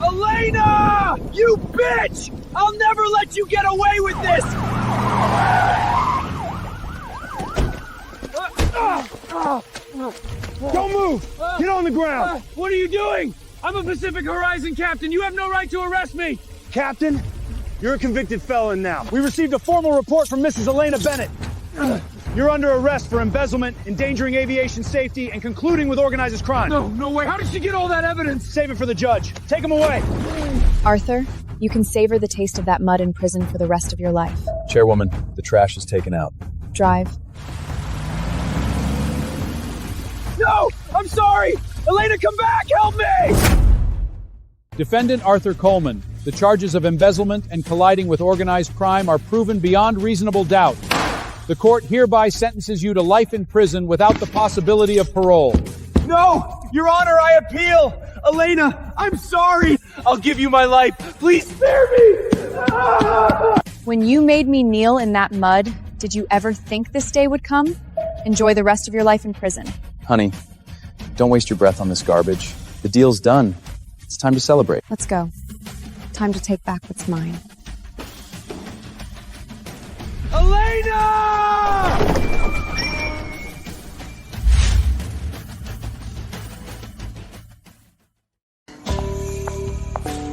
S6: Elena! You bitch! I'll never let you get away with this!
S17: Don't move! Get on the ground!
S6: What are you doing? I'm a Pacific Horizon captain. You have no right to arrest me!
S17: Captain, you're a convicted felon now. We received a formal report from Mrs. Elena Bennett. You're under arrest for embezzlement, endangering aviation safety, and concluding with organized crime.
S6: No way. How did she get all that evidence?
S17: Save it for the judge. Take him away.
S2: Arthur, you can savor the taste of that mud in prison for the rest of your life.
S4: Chairwoman, the trash is taken out.
S2: Drive.
S6: No! I'm sorry! Elena, come back! Help me!
S7: Defendant Arthur Coleman, the charges of embezzlement and colliding with organized crime are proven beyond reasonable doubt. The court hereby sentences you to life in prison without the possibility of parole.
S6: No! Your Honor, I appeal! Elena, I'm sorry! I'll give you my life. Please spare me!
S2: When you made me kneel in that mud, did you ever think this day would come? Enjoy the rest of your life in prison.
S4: Honey, don't waste your breath on this garbage. The deal's done. It's time to celebrate.
S2: Let's go. Time to take back what's mine.
S6: Elena!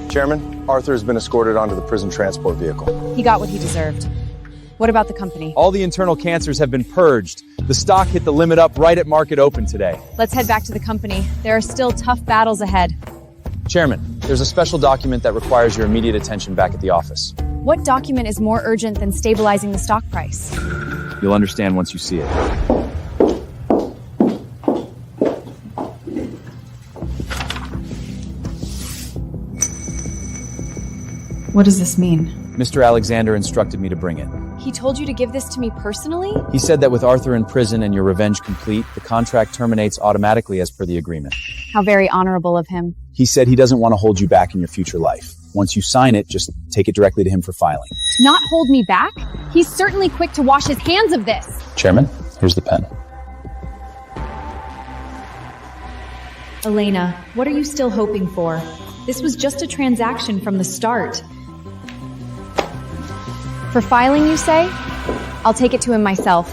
S10: Chairman, Arthur has been escorted onto the prison transport vehicle.
S2: He got what he deserved. What about the company?
S3: All the internal cancers have been purged. The stock hit the limit up right at market open today.
S2: Let's head back to the company. There are still tough battles ahead.
S3: Chairman, there's a special document that requires your immediate attention back at the office.
S2: What document is more urgent than stabilizing the stock price?
S3: You'll understand once you see it.
S5: What does this mean?
S3: Mr. Alexander instructed me to bring it.
S2: He told you to give this to me personally?
S3: He said that with Arthur in prison and your revenge complete, the contract terminates automatically as per the agreement.
S2: How very honorable of him.
S3: He said he doesn't want to hold you back in your future life. Once you sign it, just take it directly to him for filing.
S2: Not hold me back? He's certainly quick to wash his hands of this.
S3: Chairman, here's the pen.
S5: Elena, what are you still hoping for? This was just a transaction from the start. For filing, you say? I'll take it to him myself.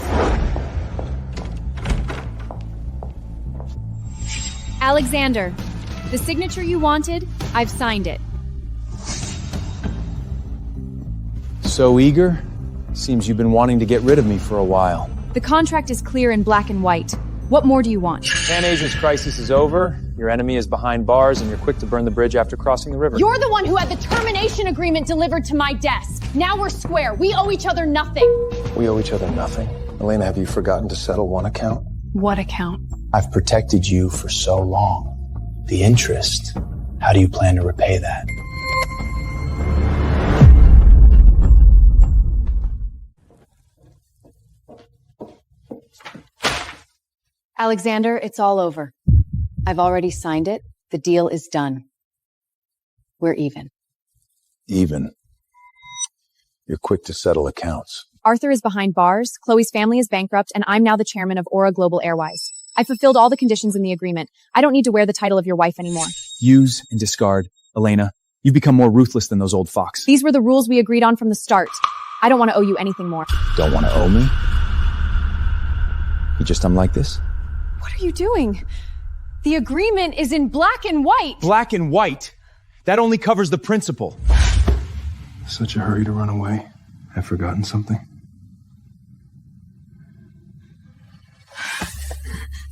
S2: Alexander, the signature you wanted, I've signed it.
S4: So eager? Seems you've been wanting to get rid of me for a while.
S2: The contract is clear in black and white. What more do you want?
S4: Pan-Asia's crisis is over, your enemy is behind bars, and you're quick to burn the bridge after crossing the river.
S1: You're the one who had the termination agreement delivered to my desk. Now we're square. We owe each other nothing.
S15: We owe each other nothing. Elena, have you forgotten to settle one account?
S5: What account?
S15: I've protected you for so long. The interest. How do you plan to repay that?
S5: Alexander, it's all over. I've already signed it. The deal is done. We're even.
S15: Even? You're quick to settle accounts.
S2: Arthur is behind bars, Chloe's family is bankrupt, and I'm now the chairman of Aura Global Airways. I fulfilled all the conditions in the agreement. I don't need to wear the title of your wife anymore.
S3: Use and discard. Elena, you've become more ruthless than those old fox.
S2: These were the rules we agreed on from the start. I don't want to owe you anything more.
S15: Don't want to owe me? You just like this?
S1: What are you doing? The agreement is in black and white.
S3: Black and white? That only covers the principal.
S15: Such a hurry to run away. I've forgotten something.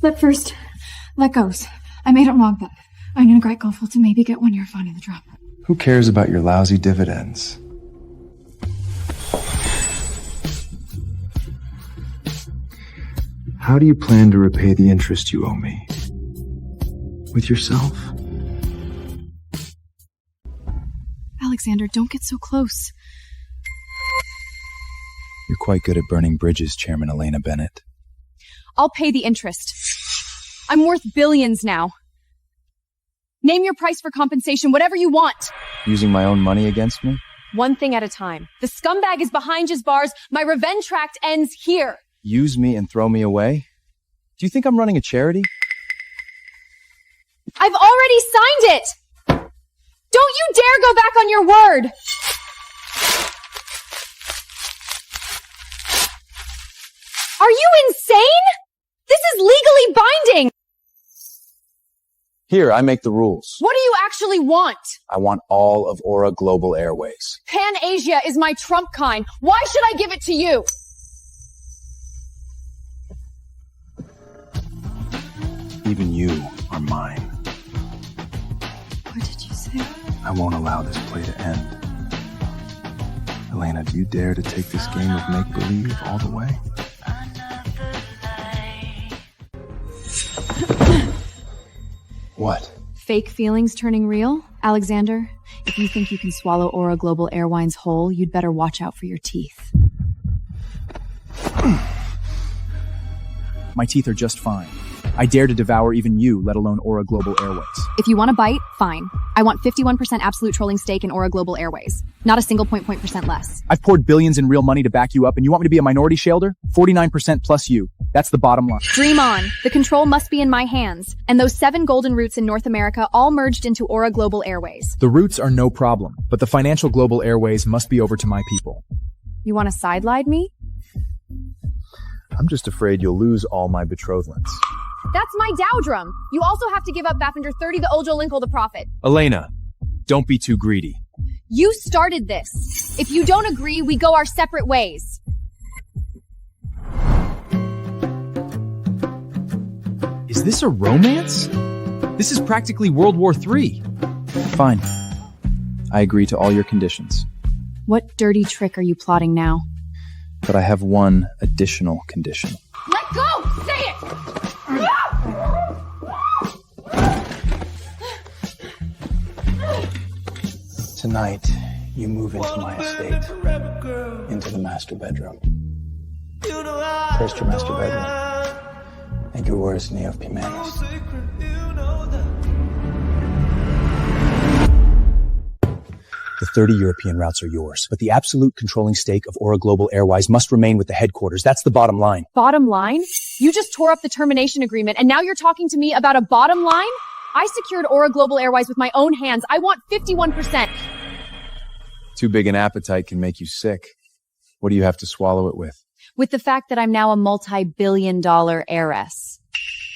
S9: Let goes. I made it long that I'm grateful to maybe get 1 year fine in the drop.
S15: Who cares about your lousy dividends? How do you plan to repay the interest you owe me? With yourself?
S5: Alexander, don't get so close.
S4: You're quite good at burning bridges, Chairman Elena Bennett.
S2: I'll pay the interest. I'm worth billions now. Name your price for compensation, whatever you want.
S4: Using my own money against me?
S1: One thing at a time. The scumbag is behind his bars. My revenge tract ends here.
S4: Use me and throw me away? Do you think I'm running a charity?
S1: I've already signed it! Don't you dare go back on your word! Are you insane? This is legally binding!
S4: Here, I make the rules.
S1: What do you actually want?
S4: I want all of Aura Global Airways.
S1: Pan-Asia is my trump kind. Why should I give it to you?
S15: Even you are mine.
S9: What did you say?
S15: I won't allow this play to end. Elena, do you dare to take this game of make-believe all the way? What?
S5: Fake feelings turning real? Alexander, if you think you can swallow Aura Global Airlines whole, you'd better watch out for your teeth.
S3: My teeth are just fine. I dare to devour even you, let alone Aura Global Airways.
S2: If you want to bite, fine. I want 51% absolute trolling stake in Aura Global Airways. Not a single point less.
S3: I've poured billions in real money to back you up, and you want me to be a minority shareholder? 49% plus you. That's the bottom line.
S2: Dream on. The control must be in my hands. And those 7 golden roots in North America all merged into Aura Global Airways.
S3: The roots are no problem, but the financial global airways must be over to my people.
S2: You want to sideline me?
S4: I'm just afraid you'll lose all my betrothals.
S2: That's my dowdrum. You also have to give up Baffinger 30 the Ojo Linkle the Prophet.
S3: Elena, don't be too greedy.
S2: You started this. If you don't agree, we go our separate ways.
S3: Is this a romance? This is practically World War III.
S4: Fine. I agree to all your conditions.
S5: What dirty trick are you plotting now?
S4: But I have one additional condition.
S1: Let go! Say it!
S15: Tonight, you move into my estate, into the master bedroom. First your master bedroom, and your worst knee of Pimanis.
S3: The 30 European routes are yours, but the absolute controlling stake of Aura Global Airways must remain with the headquarters. That's the bottom line.
S2: Bottom line? You just tore up the termination agreement, and now you're talking to me about a bottom line? I secured Aura Global Airways with my own hands. I want 51%.
S4: Too big an appetite can make you sick. What do you have to swallow it with?
S2: With the fact that I'm now a multi-billion-dollar heiress.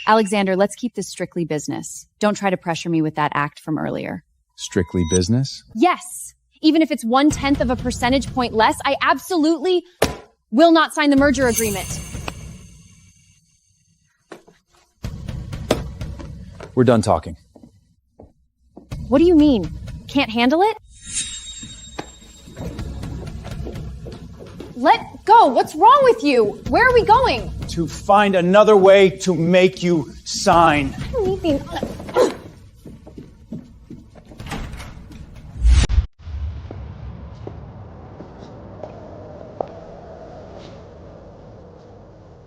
S2: Alexander, let's keep this strictly business. Don't try to pressure me with that act from earlier.
S4: Strictly business?
S2: Yes. Even if it's 1/10 of a percentage point less, I absolutely will not sign the merger agreement.
S4: We're done talking.
S2: What do you mean? Can't handle it? Let go! What's wrong with you? Where are we going?
S17: To find another way to make you sign.
S2: I don't need these.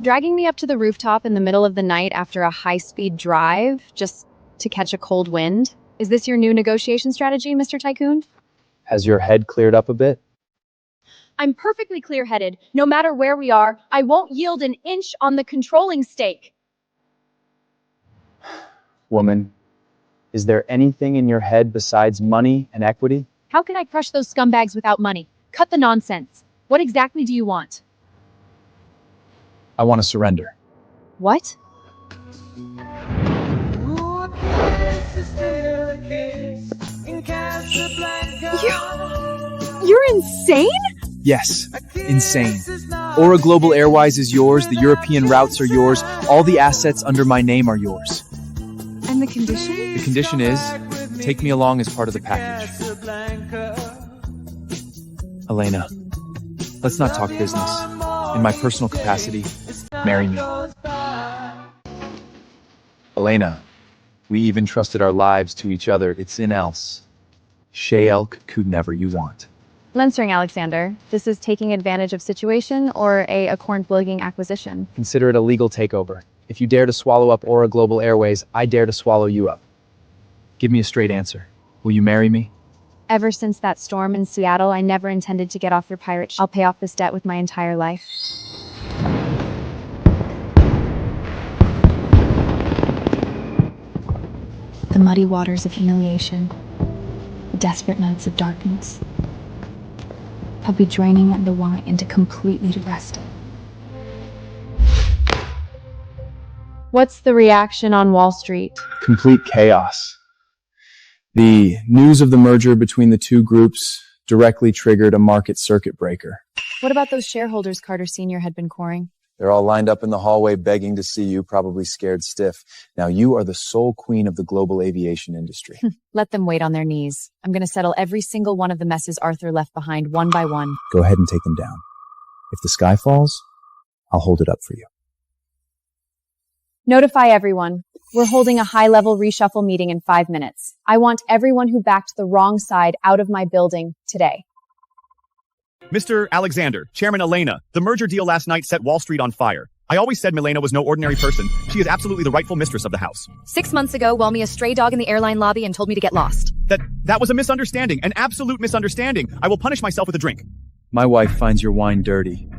S2: Dragging me up to the rooftop in the middle of the night after a high-speed drive just to catch a cold wind? Is this your new negotiation strategy, Mr. Tycoon?
S4: Has your head cleared up a bit?
S2: I'm perfectly clear-headed. No matter where we are, I won't yield an inch on the controlling stake.
S4: Woman, is there anything in your head besides money and equity?
S2: How can I crush those scumbags without money? Cut the nonsense. What exactly do you want?
S4: I want to surrender.
S2: What? You're insane?
S4: Yes, insane. Aura Global Airways is yours, the European routes are yours, all the assets under my name are yours.
S2: And the condition?
S4: The condition is, take me along as part of the package. Elena, let's not talk business. In my personal capacity, marry me. Elena, we even trusted our lives to each other. It's in else. Sheelk could never you want.
S2: Lensering, Alexander. This is taking advantage of situation or a corn-blogging acquisition?
S4: Consider it a legal takeover. If you dare to swallow up Aura Global Airways, I dare to swallow you up. Give me a straight answer. Will you marry me?
S2: Ever since that storm in Seattle, I never intended to get off your pirate ship. I'll pay off this debt with my entire life.
S9: The muddy waters of humiliation, the desperate nights of darkness. I'll be draining the wine into completely to rest it.
S2: What's the reaction on Wall Street?
S4: Complete chaos. The news of the merger between the two groups directly triggered a market circuit breaker.
S2: What about those shareholders Carter Sr. had been coring?
S4: They're all lined up in the hallway begging to see you, probably scared stiff. Now you are the sole queen of the global aviation industry.
S2: Let them wait on their knees. I'm going to settle every single one of the messes Arthur left behind one by one.
S4: Go ahead and take them down. If the sky falls, I'll hold it up for you.
S2: Notify everyone. We're holding a high-level reshuffle meeting in 5 minutes. I want everyone who backed the wrong side out of my building today.
S11: Mr. Alexander, Chairman Elena, the merger deal last night set Wall Street on fire. I always said Milena was no ordinary person. She is absolutely the rightful mistress of the house.
S2: 6 months ago, while me a stray dog in the airline lobby and told me to get lost.
S11: That was a misunderstanding, an absolute misunderstanding. I will punish myself with a drink.
S4: My wife finds your wine dirty.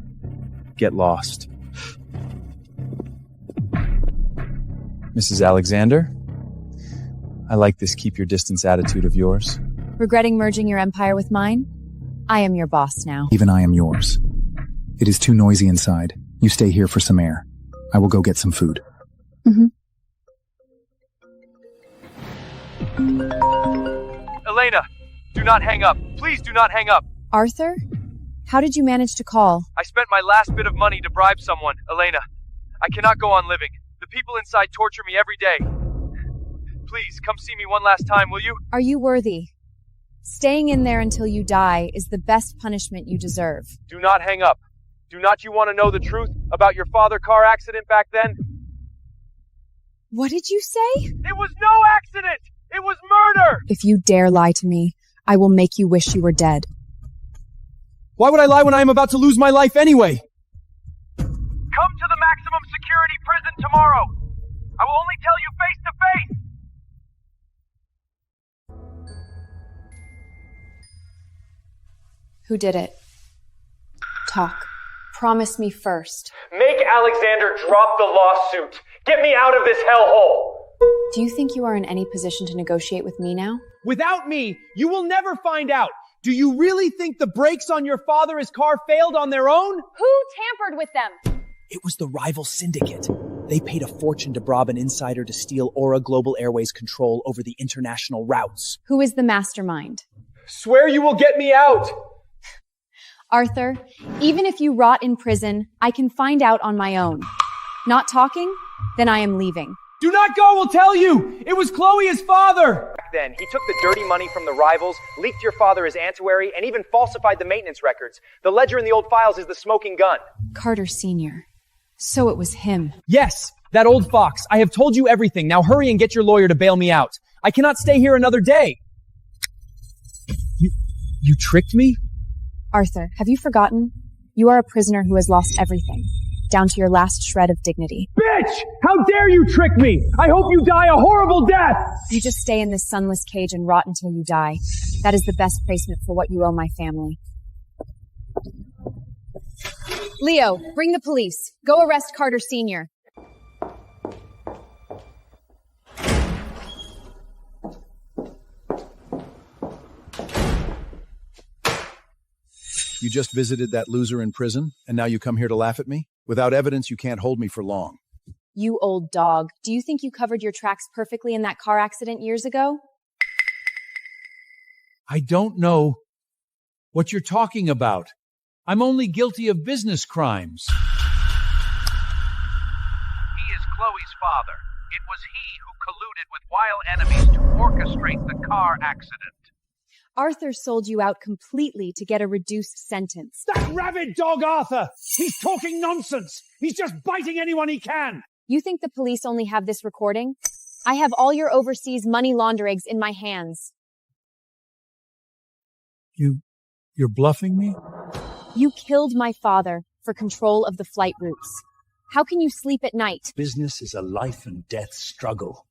S4: Get lost. Mrs. Alexander, I like this keep your distance attitude of yours.
S2: Regretting merging your empire with mine? I am your boss now.
S15: Even I am yours. It is too noisy inside. You stay here for some air. I will go get some food.
S6: Elena, do not hang up. Please do not hang up.
S2: Arthur? How did you manage to call?
S6: I spent my last bit of money to bribe someone, Elena. I cannot go on living. The people inside torture me every day. Please, come see me one last time, will you?
S2: Are you worthy? Staying in there until you die is the best punishment you deserve.
S6: Do not hang up. Do not you want to know the truth about your father car accident back then?
S2: What did you say?
S6: It was no accident! It was murder!
S2: If you dare lie to me, I will make you wish you were dead.
S3: Why would I lie when I am about to lose my life anyway?
S6: Come to the maximum security prison tomorrow. I will only tell you face to face.
S2: Who did it? Talk. Promise me first.
S6: Make Alexander drop the lawsuit. Get me out of this hellhole.
S5: Do you think you are in any position to negotiate with me now?
S6: Without me, you will never find out. Do you really think the brakes on your father's car failed on their own?
S1: Who tampered with them?
S16: It was the rival syndicate. They paid a fortune to bribe an insider to steal Aura Global Airways control over the international routes.
S5: Who is the mastermind?
S6: Swear you will get me out!
S5: Arthur, even if you rot in prison, I can find out on my own. Not talking? Then I am leaving.
S6: Do not go, we'll tell you! It was Chloe's father!
S3: Then, he took the dirty money from the rivals, leaked your father his antiquary, and even falsified the maintenance records. The ledger in the old files is the smoking gun.
S5: Carter Sr. So it was him.
S6: Yes, that old fox. I have told you everything. Now hurry and get your lawyer to bail me out. I cannot stay here another day. You tricked me?
S5: Arthur, have you forgotten? You are a prisoner who has lost everything, down to your last shred of dignity.
S6: Bitch! How dare you trick me! I hope you die a horrible death!
S5: You just stay in this sunless cage and rot until you die. That is the best placement for what you owe my family. Leo, bring the police. Go arrest Carter Sr.
S7: You just visited that loser in prison, and now you come here to laugh at me? Without evidence, you can't hold me for long.
S5: You old dog. Do you think you covered your tracks perfectly in that car accident years ago?
S7: I don't know what you're talking about. I'm only guilty of business crimes.
S18: He is Chloe's father. It was he who colluded with wild enemies to orchestrate the car accident.
S5: Arthur sold you out completely to get a reduced sentence.
S17: That rabid dog Arthur! He's talking nonsense! He's just biting anyone he can!
S5: You think the police only have this recording? I have all your overseas money launderings in my hands.
S7: You're bluffing me?
S5: You killed my father for control of the flight routes. How can you sleep at night?
S19: Business is a life and death struggle.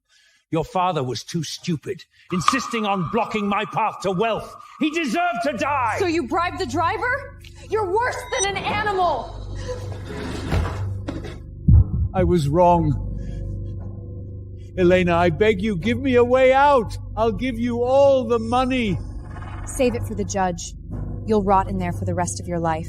S19: Your father was too stupid, insisting on blocking my path to wealth. He deserved to die!
S1: So you bribed the driver? You're worse than an animal!
S7: I was wrong. Elena, I beg you, give me a way out. I'll give you all the money.
S5: Save it for the judge. You'll rot in there for the rest of your life.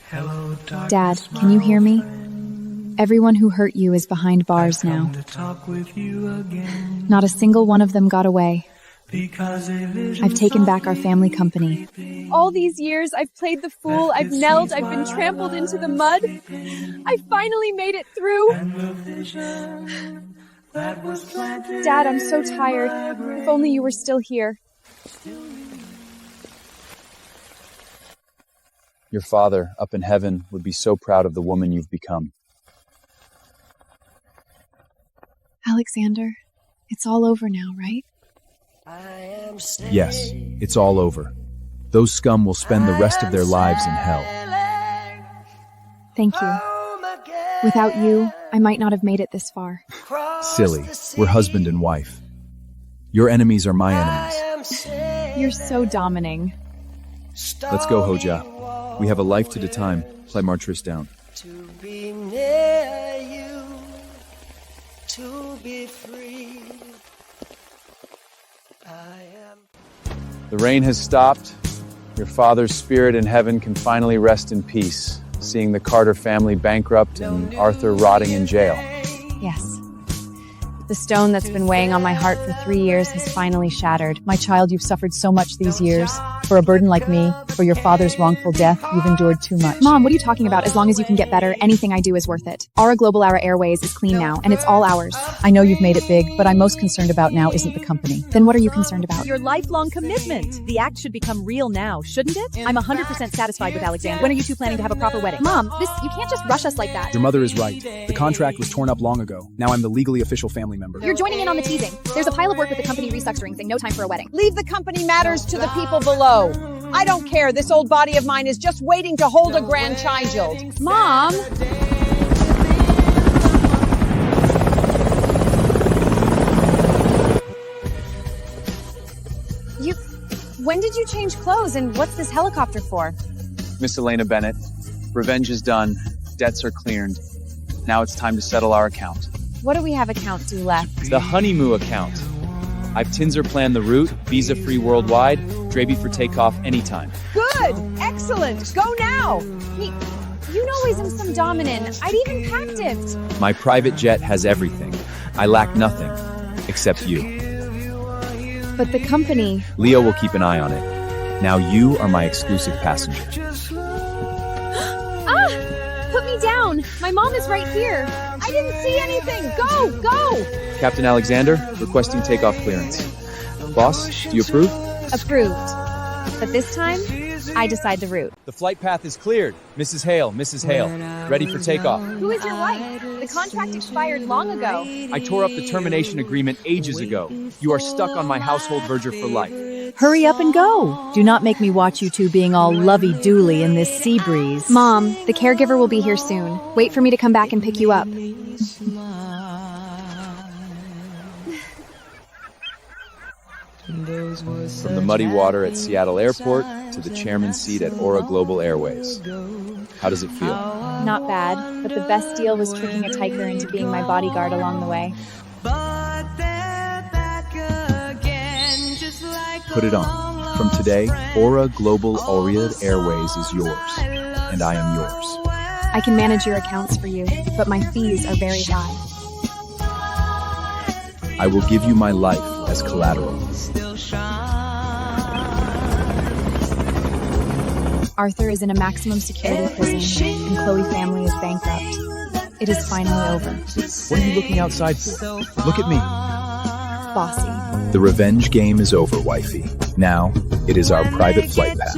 S19: Hello,
S5: Dad, can you hear me? Everyone who hurt you is behind bars now. Not a single one of them got away. I've taken back our family company.
S1: All these years, I've played the fool, I've knelt, I've been trampled into the mud. I finally made it through. Dad, I'm so tired. If only you were still here.
S4: Your father, up in heaven, would be so proud of the woman you've become.
S5: Alexander, it's all over now, right?
S4: Yes, it's all over. Those scum will spend the rest of their lives in hell.
S5: Thank you. Without you, I might not have made it this far.
S4: Silly, we're husband and wife. Your enemies are my enemies.
S5: You're so dominating.
S4: Let's go, Hoja. We have a life to the time. Play Martris down.
S21: To be near you, to be free.
S4: The rain has stopped. Your father's spirit in heaven can finally rest in peace, seeing the Carter family bankrupt and Arthur rotting in jail.
S5: Yes. The stone that's been weighing on my heart for 3 years has finally shattered. My child, you've suffered so much these years. For a burden like me, for your father's wrongful death, you've endured too much.
S2: Mom, what are you talking about? As long as you can get better, anything I do is worth it. Aura Global Airways is clean now, and it's all ours.
S5: I know you've made it big, but I'm most concerned about now isn't the company.
S2: Then what are you concerned about?
S13: Your lifelong commitment. The act should become real now, shouldn't it?
S2: I'm 100% satisfied with Alexander. When are you two planning to have a proper wedding? Mom, you can't just rush us like that.
S16: Your mother is right. The contract was torn up long ago. Now I'm the legally official family member.
S2: You're joining in on the teasing. There's a pile of work with the company restructuring and no time for a wedding.
S22: Leave the company matters to the people below. I don't care. This old body of mine is just waiting to hold a grandchild.
S2: Mom!
S5: When did you change clothes, and what's this helicopter for?
S4: Miss Elena Bennett, Revenge is done. Debts are cleared. Now it's time to settle our account.
S5: What do we have account due left?
S3: The honeymoo account. I've Tinzer planned the route, visa-free worldwide, Draby for takeoff anytime.
S22: Good! Excellent! Go now!
S2: You know he's in some dominant. I'd even packed it.
S3: My private jet has everything. I lack nothing, except you.
S5: But the company...
S3: Leo will keep an eye on it. Now you are my exclusive passenger.
S2: Put me down. My mom is right here.
S22: I didn't see anything. Go! Go!
S3: Captain Alexander, requesting takeoff clearance. Boss, do you approve?
S2: Approved. But this time, I decide the route.
S3: The flight path is cleared. Mrs. Hale, ready for takeoff.
S2: Who is your wife? The contract expired long ago.
S3: I tore up the termination agreement ages ago. You are stuck on my household verger for life.
S8: Hurry up and go. Do not make me watch you two being all lovey-dooly in this sea breeze.
S2: Mom, the caregiver will be here soon. Wait for me to come back and pick you up.
S3: From the muddy water at Seattle Airport to the chairman's seat at Aura Global Airways. How does it feel?
S2: Not bad, but the best deal was tricking a tiger into being my bodyguard along the way.
S4: Put it on. From today, Aura Global Airways is yours, and I am yours.
S2: I can manage your accounts for you, but my fees are very high.
S4: I will give you my life as collateral.
S5: Arthur is in a maximum security prison, and Chloe family is bankrupt. It is finally over.
S4: What are you looking outside for? Look at me.
S5: Bossy.
S4: The revenge game is over, wifey. Now, it is our private flight path.